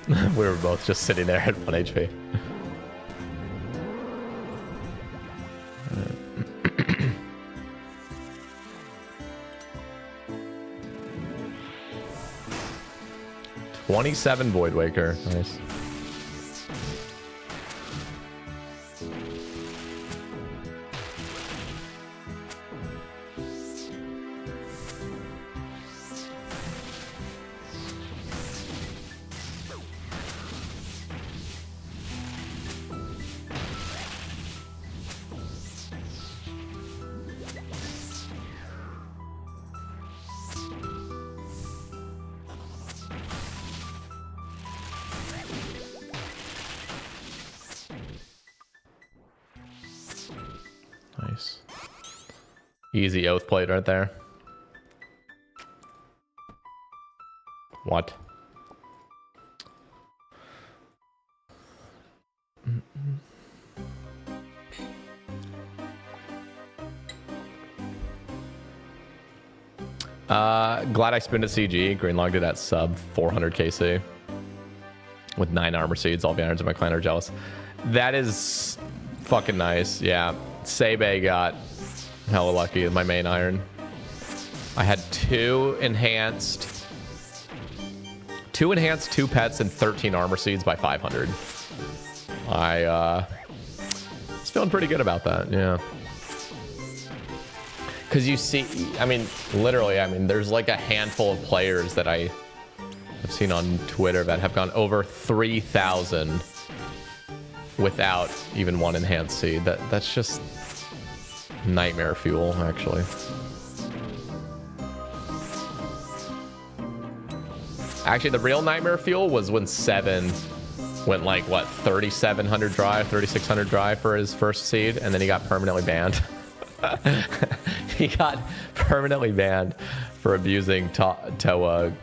Speaker 1: We were both just sitting there at 1 HP. $27 Void Waker. Nice. Nice. Easy oath plate right there. What? Glad I spent a CG. Greenlogged it at sub 400 KC. With 9 armor seeds. All the irons in my clan are jealous. That is fucking nice. Yeah. Sebe got hella lucky with my main iron. I had 2 enhanced, 2 pets, and 13 armor seeds by 500. I was feeling pretty good about that, yeah. Because you see, I mean, literally, I mean, there's like a handful of players that I have seen on Twitter that have gone over 3,000 without even 1 enhanced seed. That's just nightmare fuel, actually. Actually, the real nightmare fuel was when 7 went like, what, 3,700 drive, 3,600 drive for his first seed, and then he got permanently banned. He got permanently banned for abusing Toa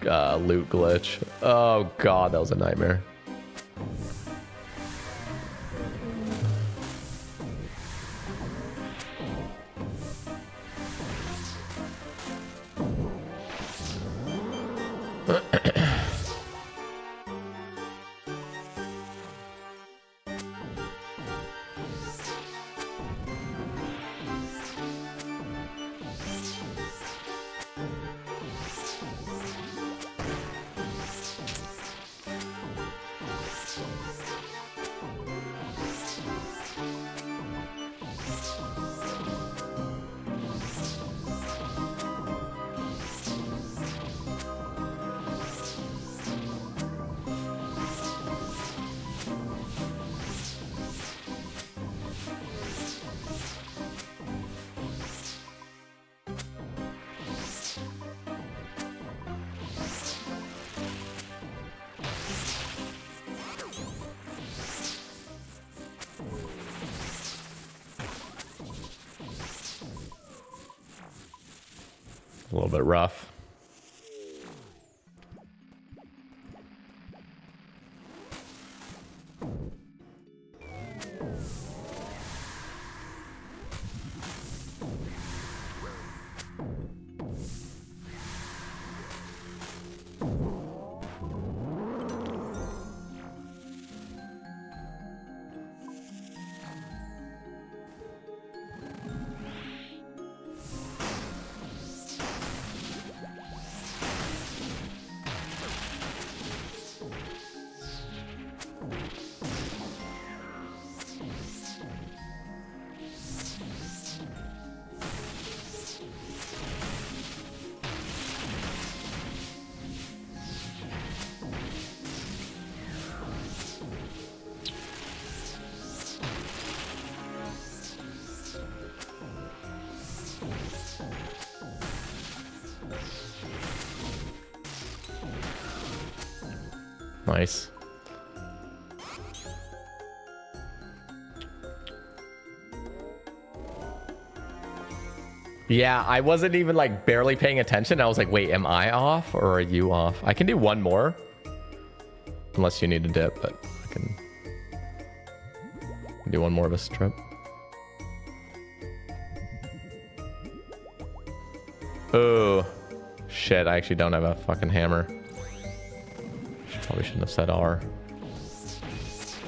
Speaker 1: loot glitch. Oh god, that was a nightmare. A little bit rough. Nice. Yeah, I wasn't even like barely paying attention. I was like, wait, am I off or are you off? I can do one more. Unless you need a dip, but I can do one more of a strip. Oh, shit, I actually don't have a fucking hammer. Probably shouldn't have said R.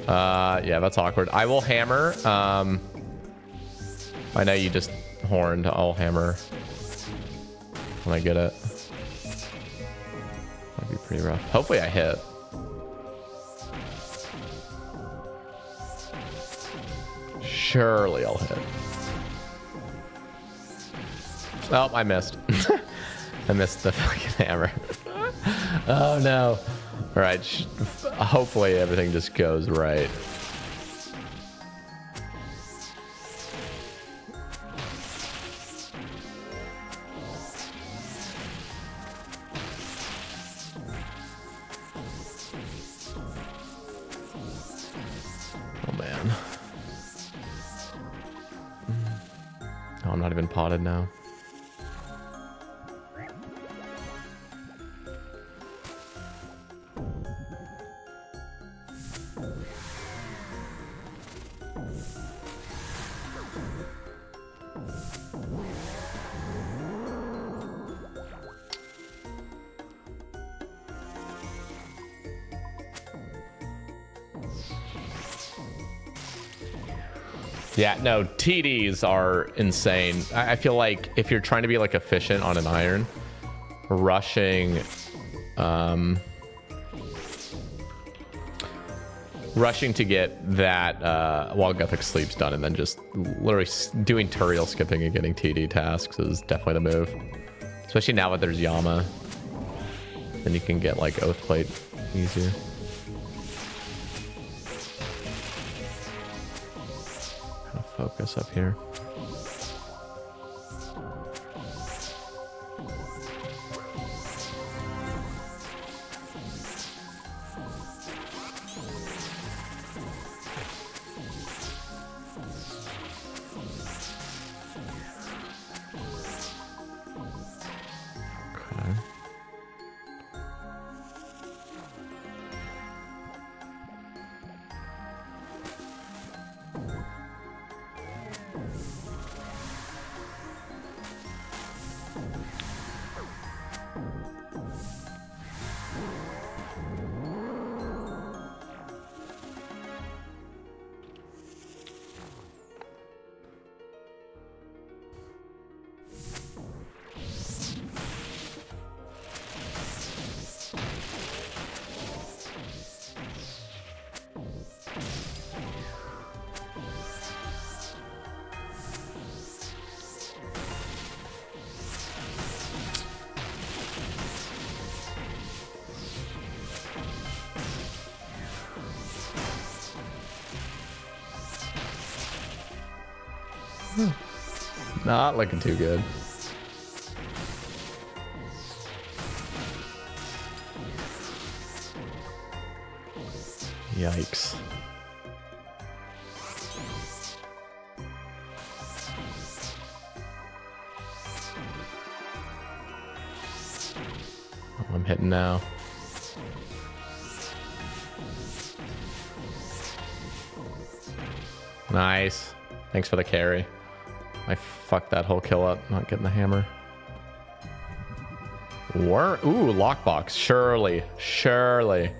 Speaker 1: Yeah, that's awkward. I will hammer. I know you just horned. I'll hammer when I get it. Might be pretty rough. Hopefully I hit. Surely I'll hit. Oh, I missed. I missed the fucking hammer. Oh no. All right. Hopefully everything just goes right. Oh man. Oh, I'm not even potted now. Yeah, no, TDs are insane. I feel like if you're trying to be like efficient on an iron, rushing to get that while Gothic Sleep's done and then just literally doing Turiel skipping and getting TD tasks is definitely the move. Especially now that there's Yama. Then you can get like Oathplate easier. Focus up here. Okay. Not looking too good. Yikes. Oh, I'm hitting now. Nice. Thanks for the carry. I fucked that whole kill up, not getting the hammer. Ooh, lockbox. Surely. Surely.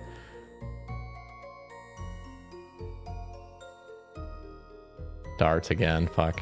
Speaker 1: Darts again. Fuck.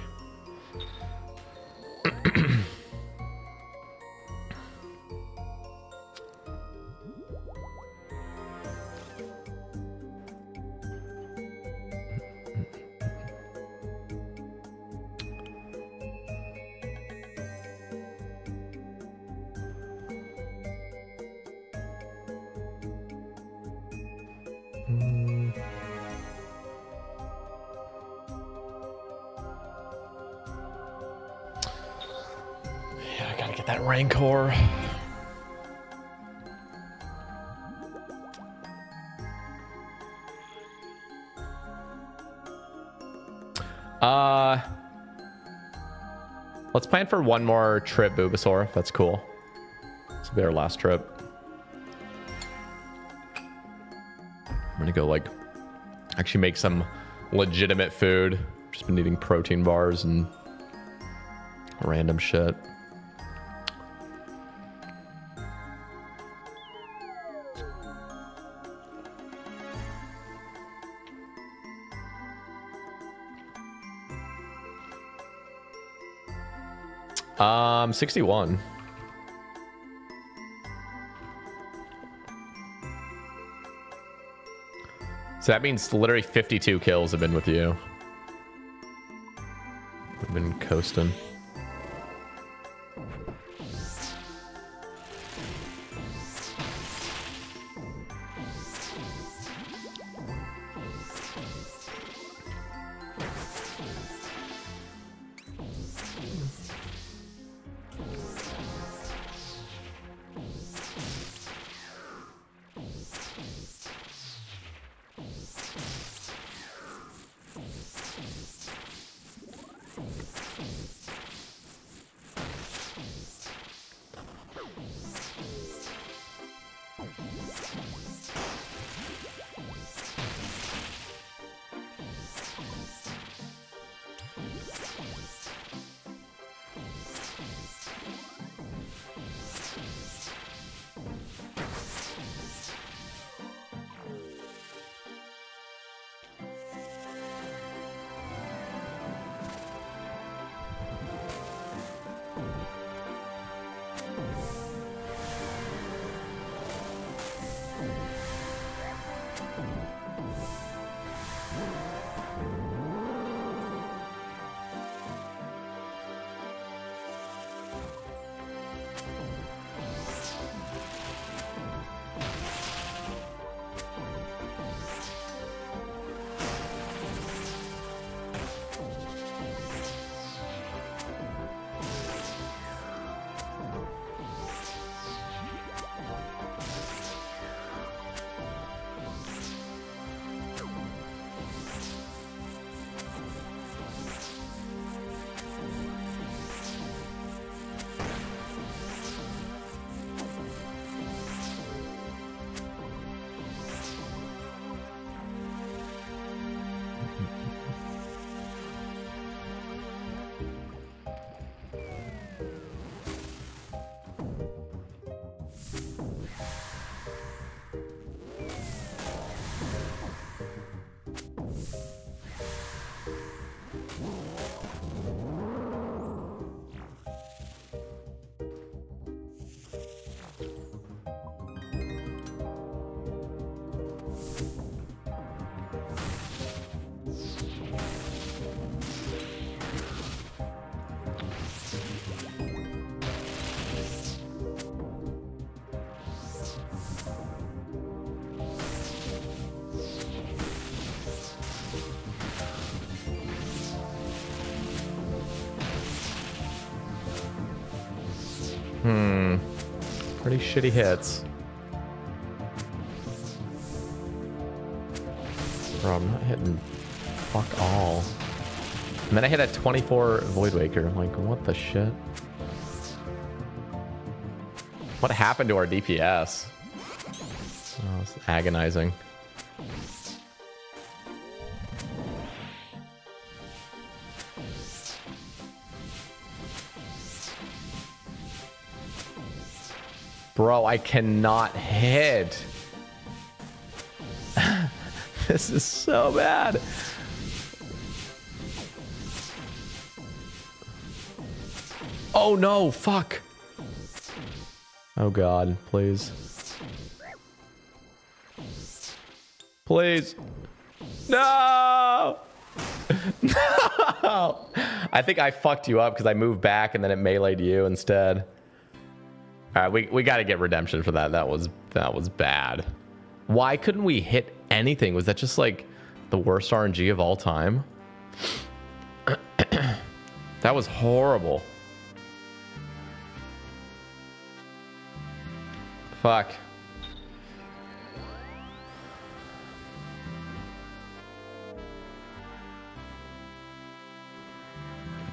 Speaker 1: Yeah, I gotta get that Rancor. Let's plan for one more trip, Bulbasaur, if that's cool. This will be our last trip. I'm gonna go like actually make some legitimate food. Just been eating protein bars and random shit. 61. So that means literally 52 kills have been with you. We've been coasting. Pretty shitty hits. Bro, I'm not hitting fuck all. And then I hit a 24 Void Waker. I'm like, what the shit? What happened to our DPS? Oh, it's agonizing. Bro, I cannot hit. This is so bad. Oh no, fuck. Oh god, please. Please. No! No! I think I fucked you up because I moved back and then it meleeed you instead. All right, we got to get redemption for that. That was bad. Why couldn't we hit anything? Was that just like the worst RNG of all time? That was horrible. Fuck.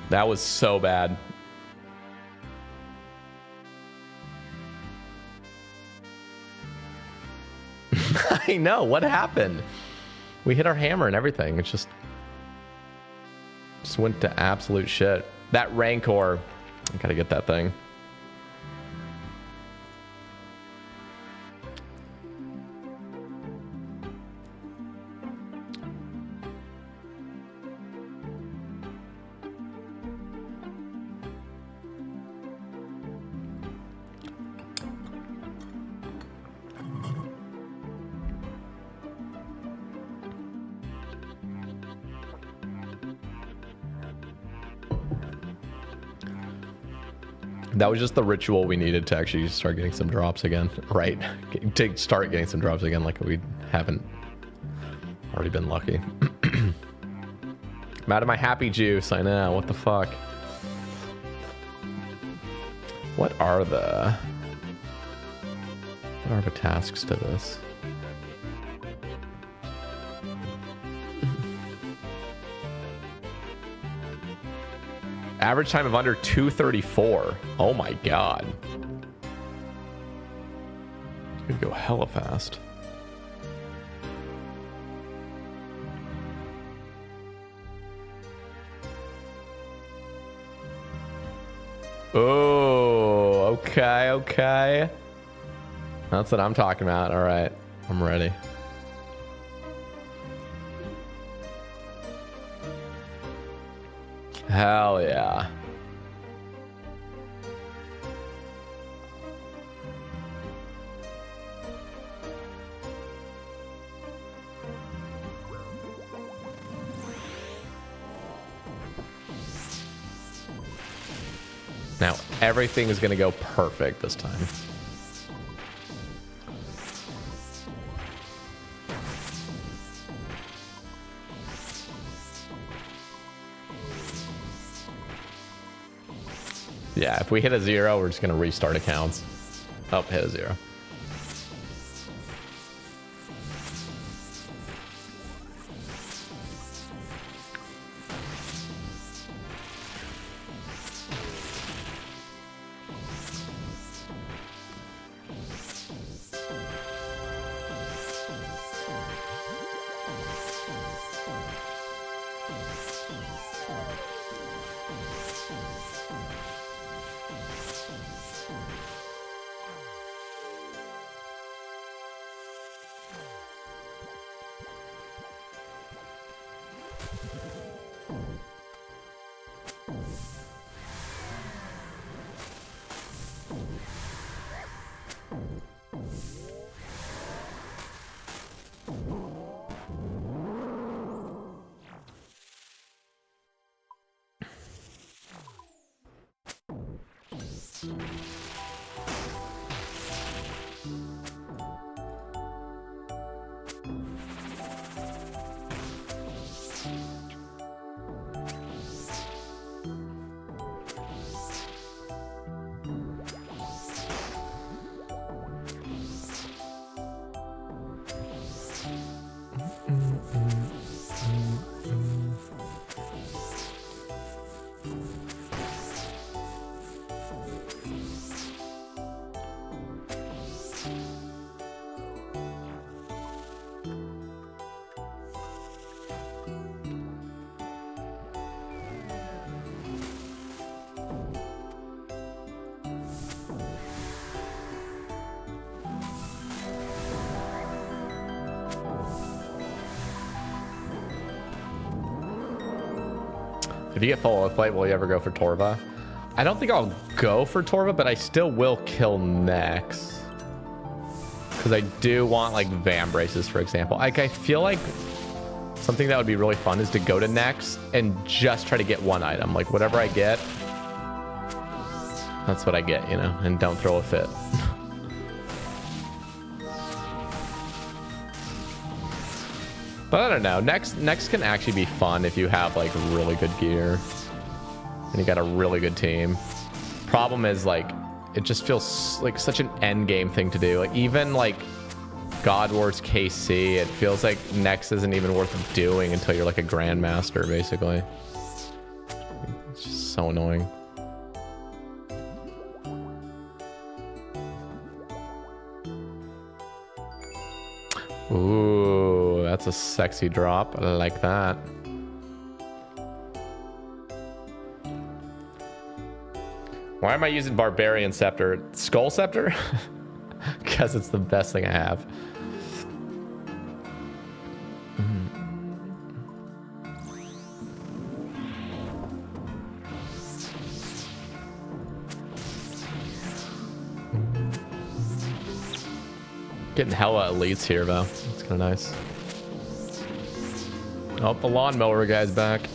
Speaker 1: That was so bad. I know. What happened? We hit our hammer and everything. It just went to absolute shit. That Rancor. I gotta get that thing. That was just the ritual we needed to actually start getting some drops again, right? To start getting some drops again, like we haven't already been lucky. I'm out of my happy juice, I know, what the fuck? What are the tasks to this? Average time of under 2:34. Oh my god. You could go hella fast. Oh, okay, okay. That's what I'm talking about. All right, I'm ready. Hell yeah. Now everything is going to go perfect this time. Yeah, if we hit a 0, we're just going to restart accounts. Oh, hit a 0. If you get full oath plate, will you ever go for Torva? I don't think I'll go for Torva, but I still will kill Nex. Because I do want, like, Vam Braces, for example. Like, I feel like something that would be really fun is to go to Nex and just try to get one item. Like, whatever I get, that's what I get, you know? And don't throw a fit. But I don't know. Next can actually be fun if you have like really good gear and you got a really good team. Problem is, like, it just feels like such an end game thing to do. Like, even like God Wars KC, it feels like Next isn't even worth doing until you're like a grandmaster, basically. It's just so annoying. Ooh, that's a sexy drop. I like that. Why am I using Barbarian Scepter? Skull Scepter? Because it's the best thing I have. Getting hella elites here, though. It's kind of nice. Oh, the lawnmower guy's back.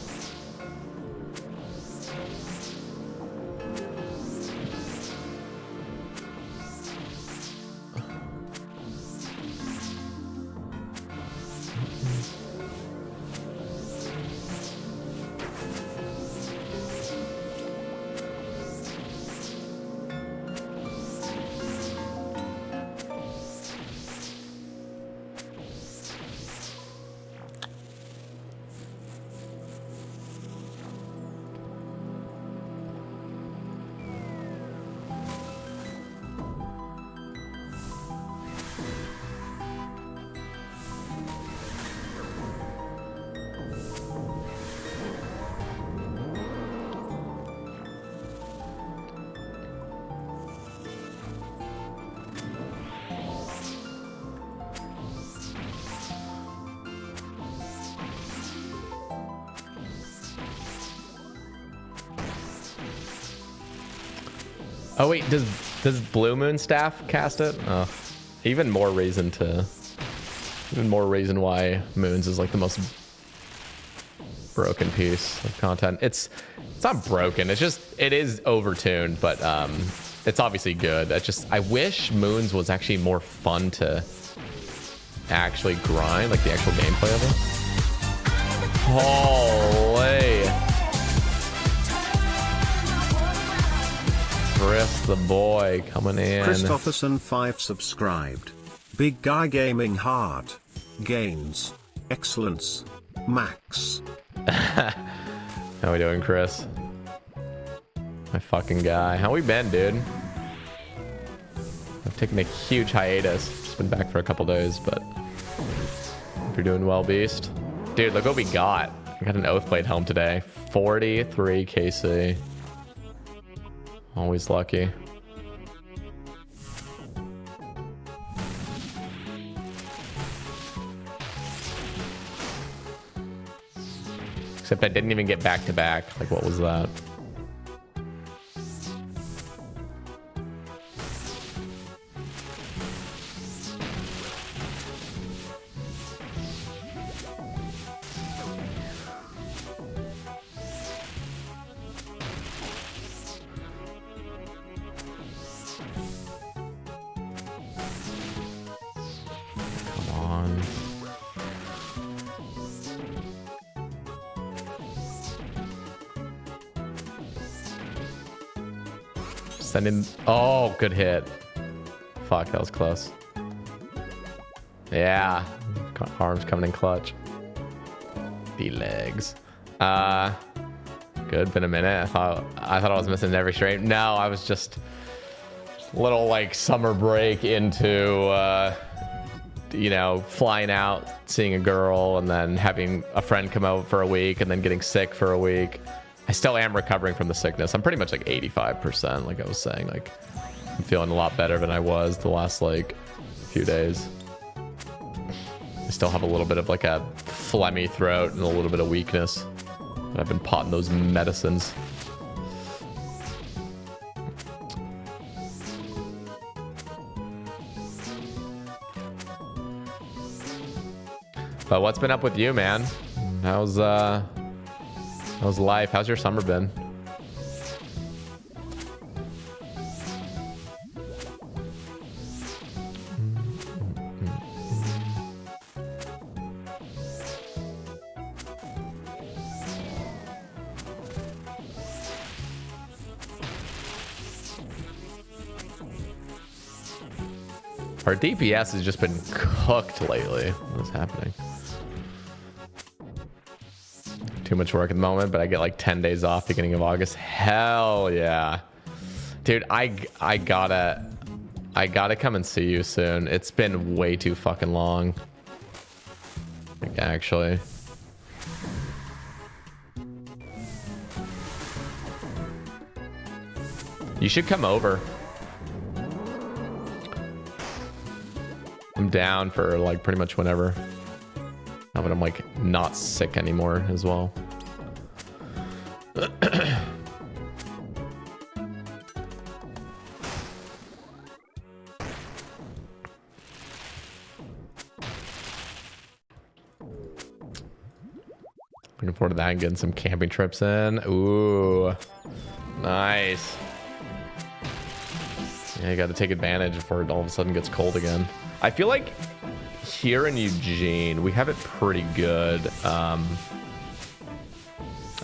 Speaker 1: Oh wait, does Blue Moon Staff cast it? Oh, even more reason why Moons is like the most broken piece of content. It's not broken. It's just it is overtuned, but it's obviously good. I wish Moons was actually more fun to actually grind, like the actual gameplay of it. Holy. Chris the boy coming in.
Speaker 3: Christopherson 5 subscribed. Big guy gaming hard. Gains. Excellence. Max.
Speaker 1: How we doing, Chris? My fucking guy. How we been, dude? I've taken a huge hiatus. Just been back for a couple days, but if you're doing well, Beast. Dude, look what we got. I got an Oathblade helm today. 43 KC. Always lucky. Except I didn't even get back to back. Like, what was that? Sending. Oh, good hit. Fuck, that was close. Yeah. Arms coming in clutch. The legs. Good. Been a minute. I thought I was missing every stream. No, I was just a little like summer break into you know, flying out, seeing a girl, and then having a friend come out for a week, and then getting sick for a week. I still am recovering from the sickness. I'm pretty much like 85%, like I was saying. Like, I'm feeling a lot better than I was the last like few days. I still have a little bit of like a phlegmy throat and a little bit of weakness. But I've been potting those medicines. But what's been up with you, man? How's life? How's your summer been? Our DPS has just been cooked lately. What's happening? Too much work at the moment, but I get like 10 days off beginning of August. Hell yeah. Dude, I gotta come and see you soon. It's been way too fucking long. Like, actually. You should come over. I'm down for like pretty much whenever. Now that I'm like not sick anymore as well. Looking forward to that and getting some camping trips in. Ooh, nice. Yeah, you got to take advantage before it all of a sudden gets cold again. I feel like here in Eugene, we have it pretty good. I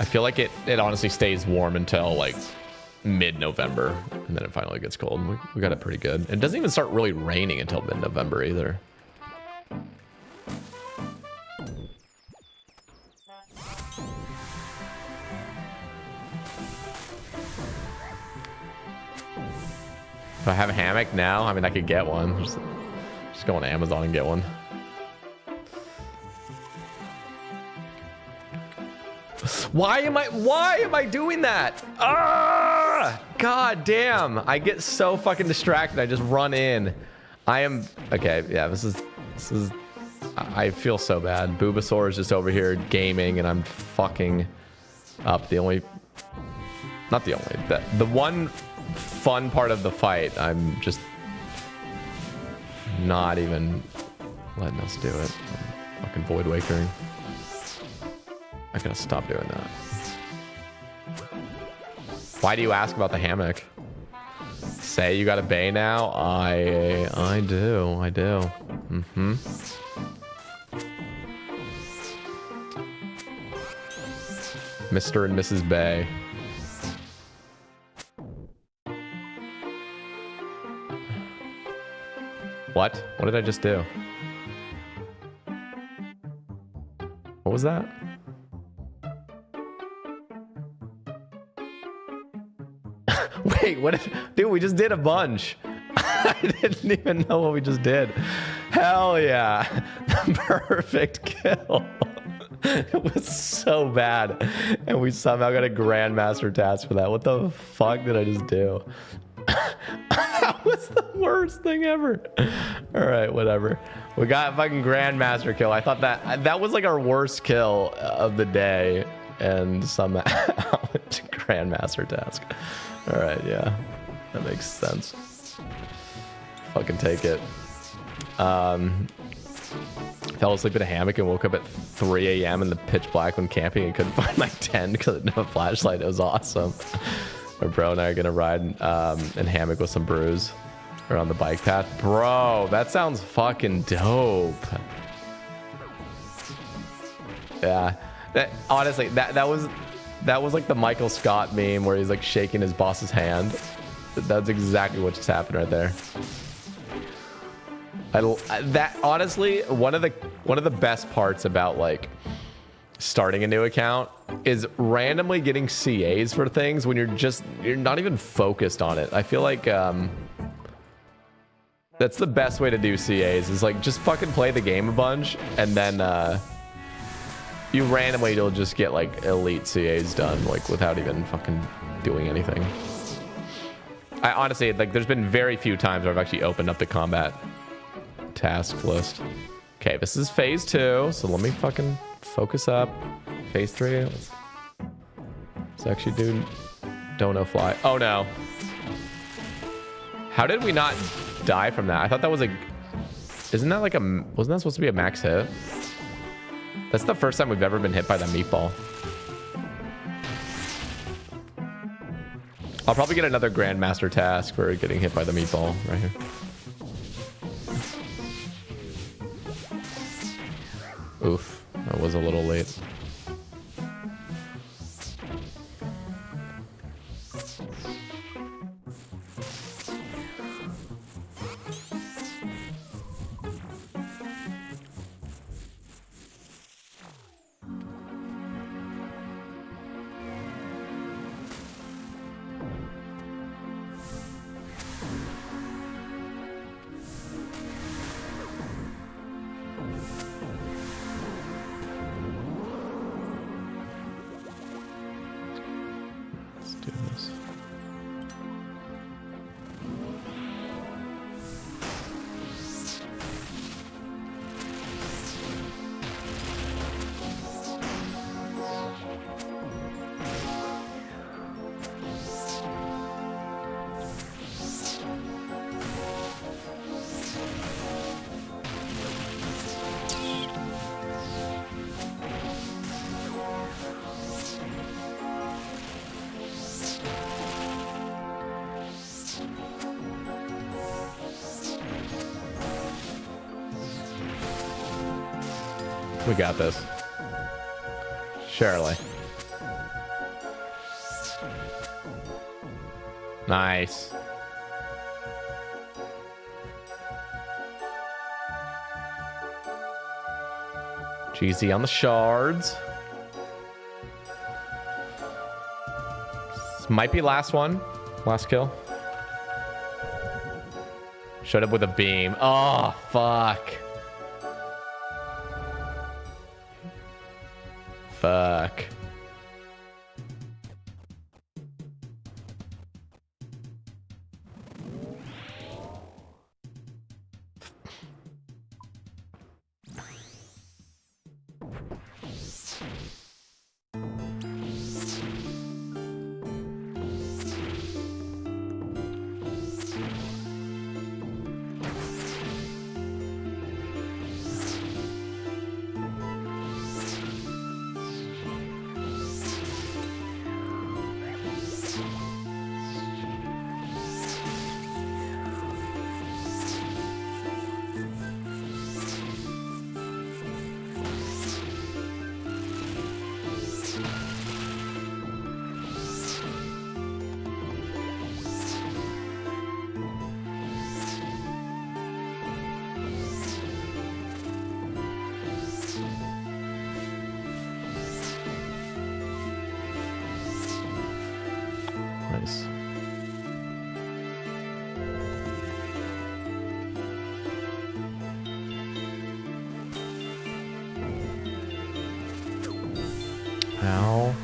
Speaker 1: feel like it honestly stays warm until like mid-November, and then it finally gets cold. We got it pretty good. It doesn't even start really raining until mid-November either. Do I have a hammock now? I mean, I could get one. Just go on Amazon and get one. Why am I doing that? Ah! God damn. I get so fucking distracted. I just run in. I am okay. Yeah, this is I feel so bad. Boobasaur is just over here gaming and I'm fucking up. The one fun part of the fight. I'm just not even letting us do it. I'm fucking void wakering. I gotta stop doing that. Why do you ask about the hammock? Say you got a bay now? I do. Mm-hmm. Mr. and Mrs. Bay. What? What did I just do? What was that? Wait, what? Dude, we just did a bunch. I didn't even know what we just did. Hell yeah. Perfect kill. It was so bad. And we somehow got a Grandmaster task for that. What the fuck did I just do? That was the worst thing ever. All right, whatever. We got a fucking Grandmaster kill. I thought that was like our worst kill of the day. And somehow it's a Grandmaster task. All right, yeah. That makes sense. Fucking take it. Fell asleep in a hammock and woke up at 3 a.m. in the pitch black when camping and couldn't find my tent because I didn't have a flashlight. It was awesome. My bro and I are gonna ride in hammock with some brews around the bike path. Bro, that sounds fucking dope. Yeah, honestly, that was like the Michael Scott meme where he's like shaking his boss's hand. That's exactly what just happened right there. That honestly, one of the best parts about like starting a new account is randomly getting CAs for things when you're not even focused on it. I feel like that's the best way to do CAs is like just fucking play the game a bunch and then you randomly you'll just get like elite CAs done like without even fucking doing anything. I honestly like there's been very few times where I've actually opened up the combat task list. Okay, this is phase 2, so let me fucking focus up. Phase 3. Let's actually do Dono Fly. Oh no. How did we not die from that? I thought that was isn't that like wasn't that supposed to be a max hit? That's the first time we've ever been hit by that meatball. I'll probably get another Grandmaster task for getting hit by the meatball right here. Oof, that was a little late. We got this. Surely. Nice. GZ on the shards. This might be last one. Last kill. Showed up with a beam. Oh, fuck. Fuck. Nice. Ow.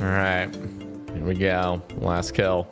Speaker 1: All right, here we go. Last kill.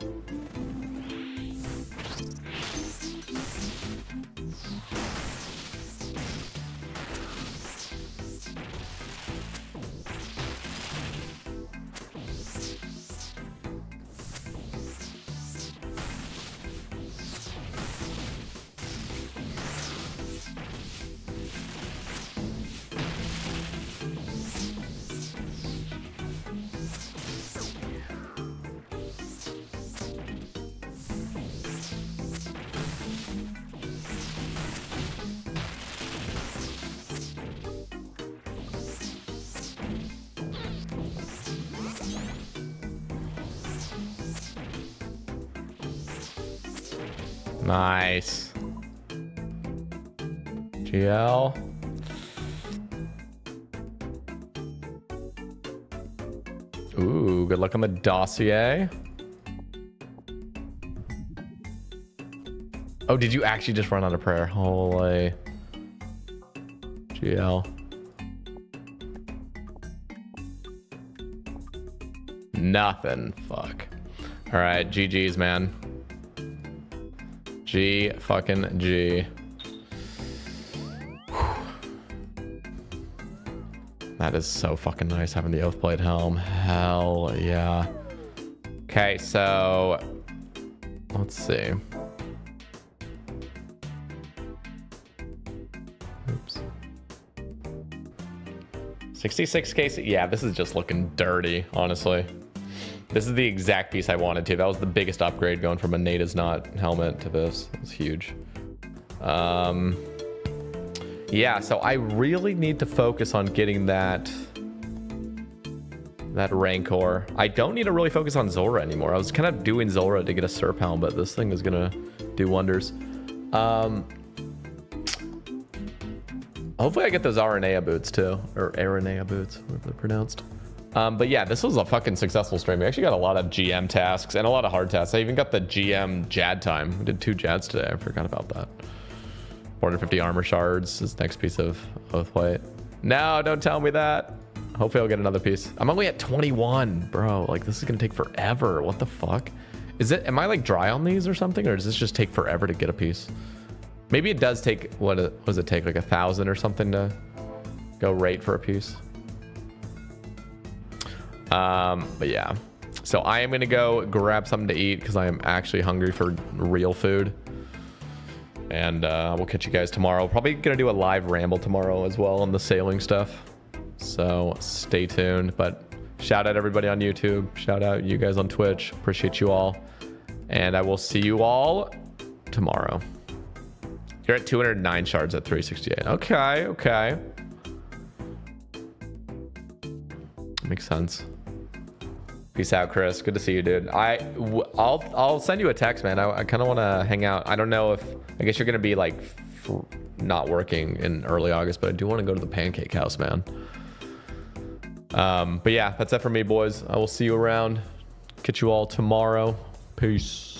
Speaker 1: Nice. GL. Ooh, good luck on the dossier. Oh, did you actually just run out of prayer? Holy. GL. Nothing. Fuck. All right, GG's, man. G fucking G. That is so fucking nice having the Oathblade helm. Hell yeah. Okay, so let's see. Oops. 66k. Yeah, this is just looking dirty, honestly. This is the exact piece I wanted to. That was the biggest upgrade going from a Nate is not helmet to this. It's huge. Yeah, so I really need to focus on getting that Rancor. I don't need to really focus on Zora anymore. I was kind of doing Zora to get a Serp helm, but this thing is gonna do wonders. Hopefully I get those Aranea boots too, or Aranea boots, whatever they're pronounced. But yeah, this was a fucking successful stream. We actually got a lot of GM tasks and a lot of hard tasks. I even got the GM Jad time. We did 2 Jads today. I forgot about that. 450 armor shards is next piece of Oathblade. No, don't tell me that. Hopefully I'll get another piece. I'm only at 21, bro. Like, this is gonna take forever. What the fuck? Am I like dry on these or something? Or does this just take forever to get a piece? Maybe it does take, what does it take? Like 1,000 or something to go rate for a piece? But yeah, so I am gonna go grab something to eat because I am actually hungry for real food, and we'll catch you guys tomorrow. Probably gonna do a live ramble tomorrow as well on the sailing stuff, so stay tuned. But shout out everybody on YouTube, shout out you guys on Twitch, appreciate you all, and I will see you all tomorrow. You're at 209 shards at 368. Okay, makes sense. Peace out, Chris. Good to see you, dude. I'll send you a text, man. I kind of want to hang out. I don't know if, I guess you're gonna be like not working in early August, but I do want to go to the Pancake House, man. But yeah, that's it for me, boys. I will see you around. Catch you all tomorrow. Peace.